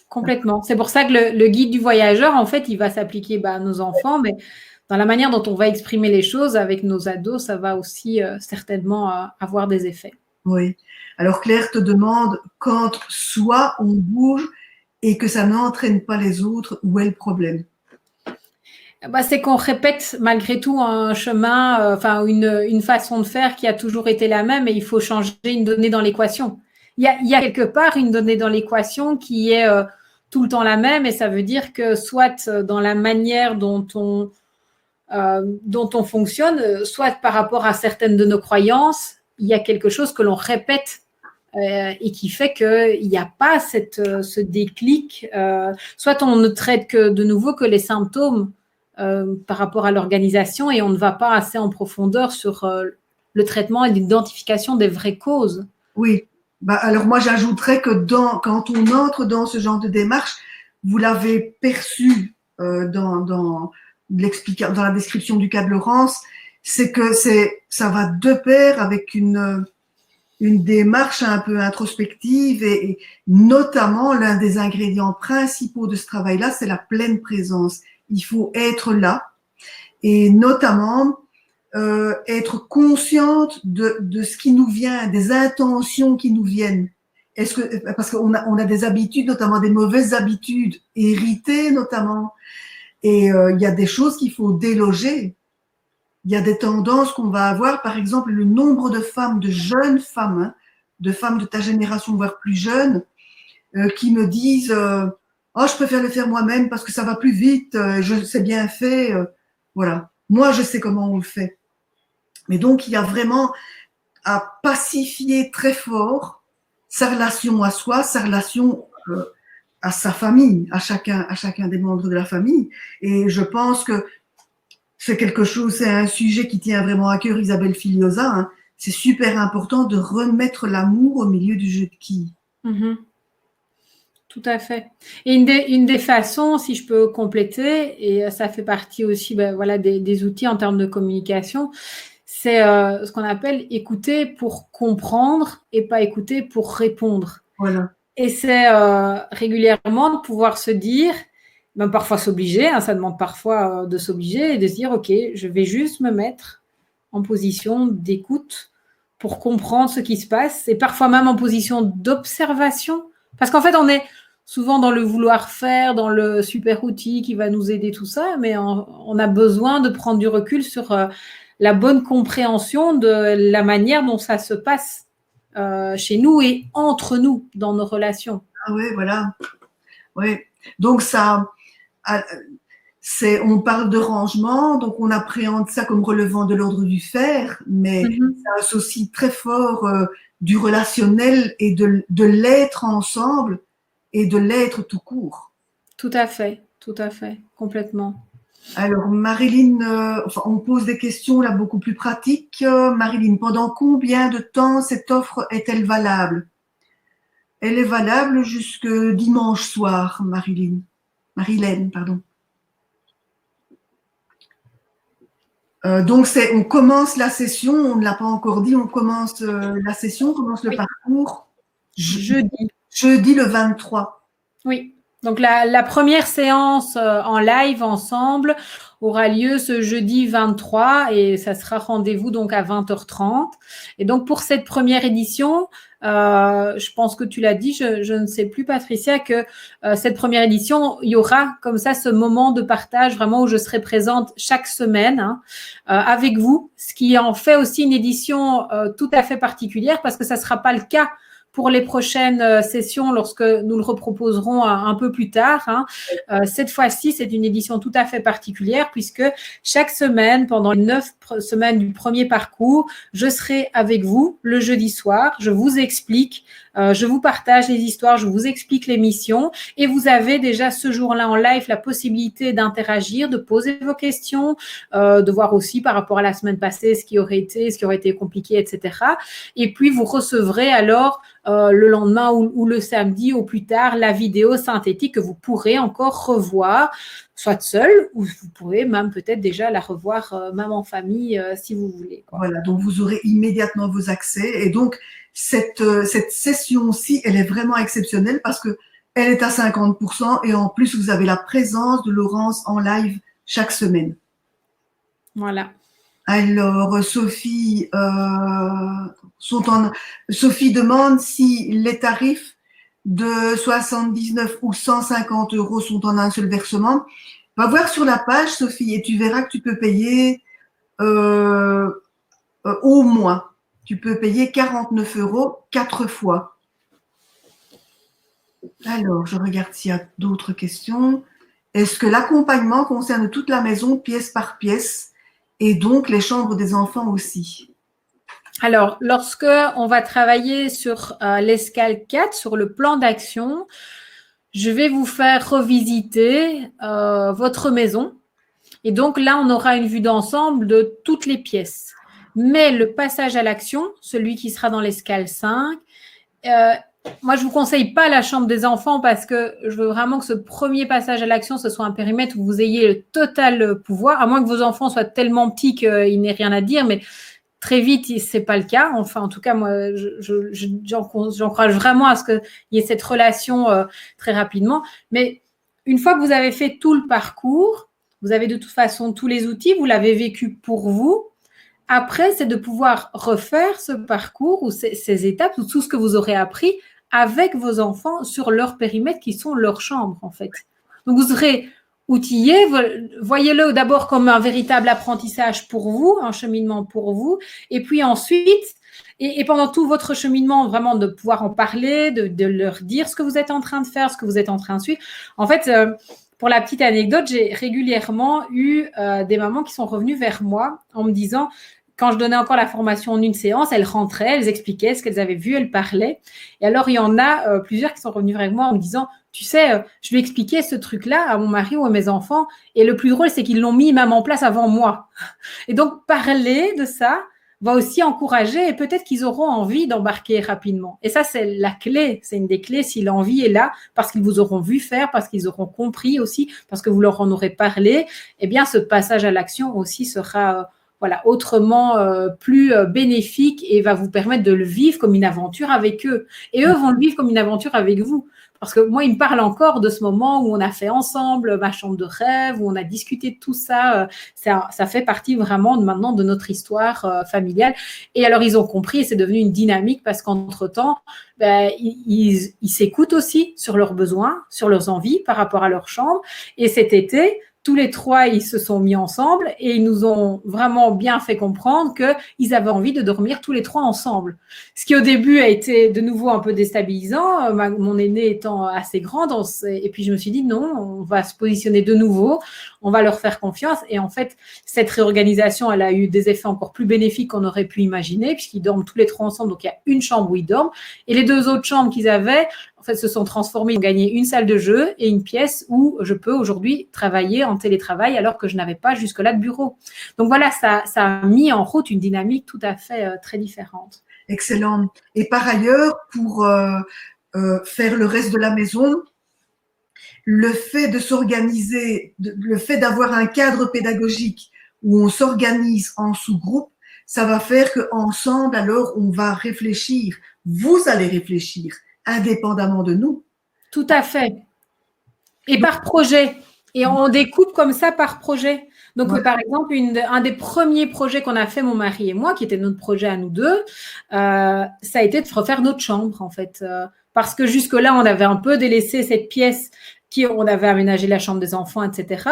S2: Complètement. C'est pour ça que le guide du voyageur, en fait, il va s'appliquer à nos enfants, mais dans la manière dont on va exprimer les choses avec nos ados, ça va aussi certainement avoir des effets.
S1: Oui. Alors Claire te demande, quand soit on bouge et que ça n'entraîne pas les autres, où est le problème?
S2: C'est qu'on répète malgré tout un chemin, une façon de faire qui a toujours été la même et il faut changer une donnée dans l'équation. Il y a quelque part une donnée dans l'équation qui est tout le temps la même et ça veut dire que soit dans la manière dont on fonctionne, soit par rapport à certaines de nos croyances, il y a quelque chose que l'on répète et qui fait qu'il n'y a pas ce déclic. Soit on ne traite de nouveau que les symptômes par rapport à l'organisation et on ne va pas assez en profondeur sur le traitement et l'identification des vraies causes.
S1: Oui. Alors moi, j'ajouterais que quand on entre dans ce genre de démarche, vous l'avez perçu dans la description du cas de Laurence, c'est que ça va de pair avec une démarche un peu introspective et notamment l'un des ingrédients principaux de ce travail-là, c'est la pleine présence. Il faut être là et notamment être consciente de ce qui nous vient, des intentions qui nous viennent. Parce qu'on a des habitudes, notamment des mauvaises habitudes, héritées notamment, et il y a des choses qu'il faut déloger. Il y a des tendances qu'on va avoir, par exemple, le nombre de femmes, de jeunes femmes, hein, de femmes de ta génération, voire plus jeunes, qui me disent oh, je préfère le faire moi-même parce que ça va plus vite, je sais bien fait. Voilà. Moi, je sais comment on le fait. Mais donc, il y a vraiment à pacifier très fort sa relation à soi, sa relation à sa famille, à chacun des membres de la famille. Et je pense que c'est un sujet qui tient vraiment à cœur Isabelle Filiosa. Hein. C'est super important de remettre l'amour au milieu du jeu de quilles.
S2: Mm-hmm. Tout à fait. Et une des façons, si je peux compléter, et ça fait partie aussi des outils en termes de communication, c'est ce qu'on appelle écouter pour comprendre et pas écouter pour répondre.
S1: Voilà.
S2: Et c'est régulièrement de pouvoir se dire, même parfois s'obliger, hein, ça demande parfois de s'obliger et de se dire, OK, je vais juste me mettre en position d'écoute pour comprendre ce qui se passe et parfois même en position d'observation. Parce qu'en fait, on est souvent dans le vouloir faire, dans le super outil qui va nous aider, tout ça, mais on a besoin de prendre du recul sur la bonne compréhension de la manière dont ça se passe chez nous et entre nous dans nos relations.
S1: Ah oui, voilà. Ouais. Donc ça, on parle de rangement, donc on appréhende ça comme relevant de l'ordre du faire, mais ça associe très fort du relationnel et de l'être ensemble et de l'être tout court.
S2: Tout à fait, complètement.
S1: Alors, Marilyn, on pose des questions là beaucoup plus pratiques. Marilyn, pendant combien de temps cette offre est-elle valable? Elle est valable jusque dimanche soir, Marilyn. Marilyn, pardon. Donc, on commence la session, on ne l'a pas encore dit, on commence la session, on commence le parcours jeudi le 23.
S2: Oui. Donc, la première séance en live ensemble aura lieu ce jeudi 23 et ça sera rendez-vous donc à 20h30. Et donc, pour cette première édition, je pense que tu l'as dit, je ne sais plus, Patricia, que cette première édition, il y aura comme ça ce moment de partage vraiment où je serai présente chaque semaine avec vous, ce qui en fait aussi une édition tout à fait particulière parce que ça ne sera pas le cas pour les prochaines sessions lorsque nous le reproposerons un peu plus tard. Cette fois-ci, c'est une édition tout à fait particulière puisque chaque semaine, pendant les 9 semaines du premier parcours, je serai avec vous le jeudi soir. Je vous explique, je vous partage les histoires, je vous explique les missions et vous avez déjà ce jour-là en live la possibilité d'interagir, de poser vos questions, de voir aussi par rapport à la semaine passée ce qui aurait été compliqué, etc. Et puis, vous recevrez alors le lendemain ou le samedi au plus tard la vidéo synthétique que vous pourrez encore revoir, soit seul ou vous pourrez même peut-être déjà la revoir même en famille si vous voulez.
S1: Voilà, donc vous aurez immédiatement vos accès. Et donc, cette session-ci, elle est vraiment exceptionnelle parce que elle est à 50% et en plus, vous avez la présence de Laurence en live chaque semaine.
S2: Voilà.
S1: Alors, Sophie demande si les tarifs de 79 ou 150 € sont en un seul versement. Va voir sur la page, Sophie, et tu verras que tu peux payer au mois. Tu peux payer 49 € 4 fois. Alors, je regarde s'il y a d'autres questions. Est-ce que l'accompagnement concerne toute la maison, pièce par pièce, et donc les chambres des enfants aussi?
S2: Alors, lorsque on va travailler sur l'escale 4, sur le plan d'action, je vais vous faire revisiter votre maison. Et donc là, on aura une vue d'ensemble de toutes les pièces. Mais le passage à l'action, celui qui sera dans l'escale 5, moi, je ne vous conseille pas la chambre des enfants parce que je veux vraiment que ce premier passage à l'action, ce soit un périmètre où vous ayez le total pouvoir, à moins que vos enfants soient tellement petits qu'il n'ait rien à dire, mais très vite, ce n'est pas le cas. Enfin, en tout cas, moi, j'encourage vraiment à ce qu'il y ait cette relation très rapidement. Mais une fois que vous avez fait tout le parcours, vous avez de toute façon tous les outils, vous l'avez vécu pour vous. Après, c'est de pouvoir refaire ce parcours ou ces étapes ou tout ce que vous aurez appris avec vos enfants sur leur périmètre qui sont leurs chambres, en fait. Donc, vous serez outillés. Voyez-le d'abord comme un véritable apprentissage pour vous, un cheminement pour vous. Et puis ensuite, et pendant tout votre cheminement, vraiment de pouvoir en parler, de leur dire ce que vous êtes en train de faire, ce que vous êtes en train de suivre. En fait, pour la petite anecdote, j'ai régulièrement eu des mamans qui sont revenues vers moi en me disant, quand je donnais encore la formation en une séance, elles rentraient, elles expliquaient ce qu'elles avaient vu, elles parlaient. Et alors, il y en a plusieurs qui sont revenus vers moi en me disant, tu sais, je lui ai expliqué ce truc-là à mon mari ou à mes enfants. Et le plus drôle, c'est qu'ils l'ont mis même en place avant moi. Et donc, parler de ça va aussi encourager et peut-être qu'ils auront envie d'embarquer rapidement. Et ça, c'est la clé. C'est une des clés si l'envie est là parce qu'ils vous auront vu faire, parce qu'ils auront compris aussi, parce que vous leur en aurez parlé. Eh bien, ce passage à l'action aussi sera autrement plus bénéfique et va vous permettre de le vivre comme une aventure avec eux. Et eux vont le vivre comme une aventure avec vous. Parce que moi, ils me parlent encore de ce moment où on a fait ensemble ma chambre de rêve, où on a discuté de tout ça. Ça fait partie vraiment maintenant de notre histoire familiale. Et alors, ils ont compris et c'est devenu une dynamique parce qu'entre-temps, ils s'écoutent aussi sur leurs besoins, sur leurs envies par rapport à leur chambre. Et cet été, tous les trois, ils se sont mis ensemble et ils nous ont vraiment bien fait comprendre qu'ils avaient envie de dormir tous les trois ensemble. Ce qui au début a été de nouveau un peu déstabilisant, mon aînée étant assez grande. Et puis je me suis dit non, on va se positionner de nouveau, on va leur faire confiance. Et en fait, cette réorganisation, elle a eu des effets encore plus bénéfiques qu'on aurait pu imaginer, puisqu'ils dorment tous les trois ensemble. Donc il y a une chambre où ils dorment. Et les deux autres chambres qu'ils avaient, en fait, se sont transformées. Ils ont gagné une salle de jeu et une pièce où je peux aujourd'hui travailler en télétravail alors que je n'avais pas jusque-là de bureau. Donc voilà, ça a mis en route une dynamique tout à fait très différente.
S1: Excellent. Et par ailleurs, pour faire le reste de la maison, le fait de s'organiser, le fait d'avoir un cadre pédagogique où on s'organise en sous-groupe, ça va faire qu'ensemble, alors, on va réfléchir. Vous allez réfléchir indépendamment de nous.
S2: Tout à fait. Et par projet. Et on découpe comme ça par projet. Donc, ouais. Par exemple, un des premiers projets qu'on a fait, mon mari et moi, qui était notre projet à nous deux, ça a été de refaire notre chambre, en fait. Parce que jusque-là, on avait un peu délaissé cette pièce on avait aménagé la chambre des enfants, etc.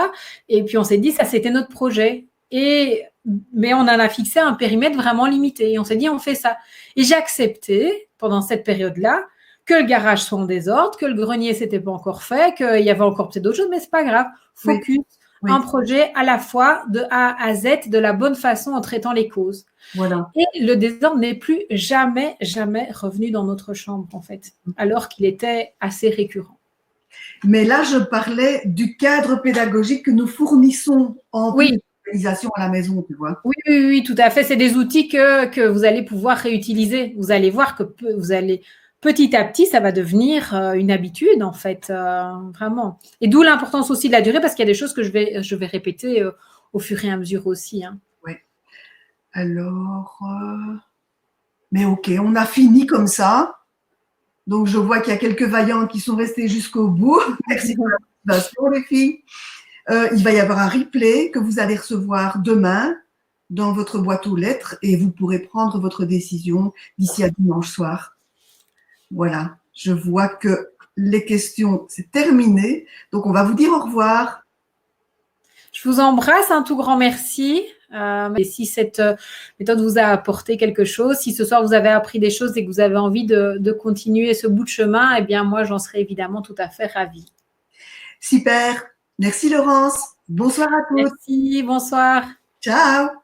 S2: Et puis, on s'est dit, ça, c'était notre projet. Mais on en a fixé un périmètre vraiment limité. Et on s'est dit, on fait ça. Et j'ai accepté, pendant cette période-là, que le garage soit en désordre, que le grenier s'était pas encore fait, qu'il y avait encore peut-être d'autres choses, mais c'est pas grave. Focus, oui. Un projet à la fois de A à Z, de la bonne façon en traitant les causes.
S1: Voilà.
S2: Et le désordre n'est plus jamais revenu dans notre chambre, en fait, alors qu'il était assez récurrent.
S1: Mais là, je parlais du cadre pédagogique que nous fournissons en organisation à la maison, tu vois.
S2: Oui, tout à fait. C'est des outils que vous allez pouvoir réutiliser. Vous allez voir que vous allez petit à petit, ça va devenir une habitude, en fait, vraiment. Et d'où l'importance aussi de la durée, parce qu'il y a des choses que je vais répéter au fur et à mesure aussi. Hein.
S1: Oui. Alors, mais ok, on a fini comme ça. Donc, je vois qu'il y a quelques vaillantes qui sont restées jusqu'au bout. Merci pour la motivation, les filles. Il va y avoir un replay que vous allez recevoir demain dans votre boîte aux lettres et vous pourrez prendre votre décision d'ici à dimanche soir. Voilà, je vois que les questions, c'est terminé. Donc, on va vous dire au revoir.
S2: Je vous embrasse, un tout grand merci. Et si cette méthode vous a apporté quelque chose, si ce soir vous avez appris des choses et que vous avez envie de continuer ce bout de chemin, eh bien, moi, j'en serais évidemment tout à fait ravie.
S1: Super. Merci, Laurence. Bonsoir à tous.
S2: Merci, bonsoir.
S1: Ciao.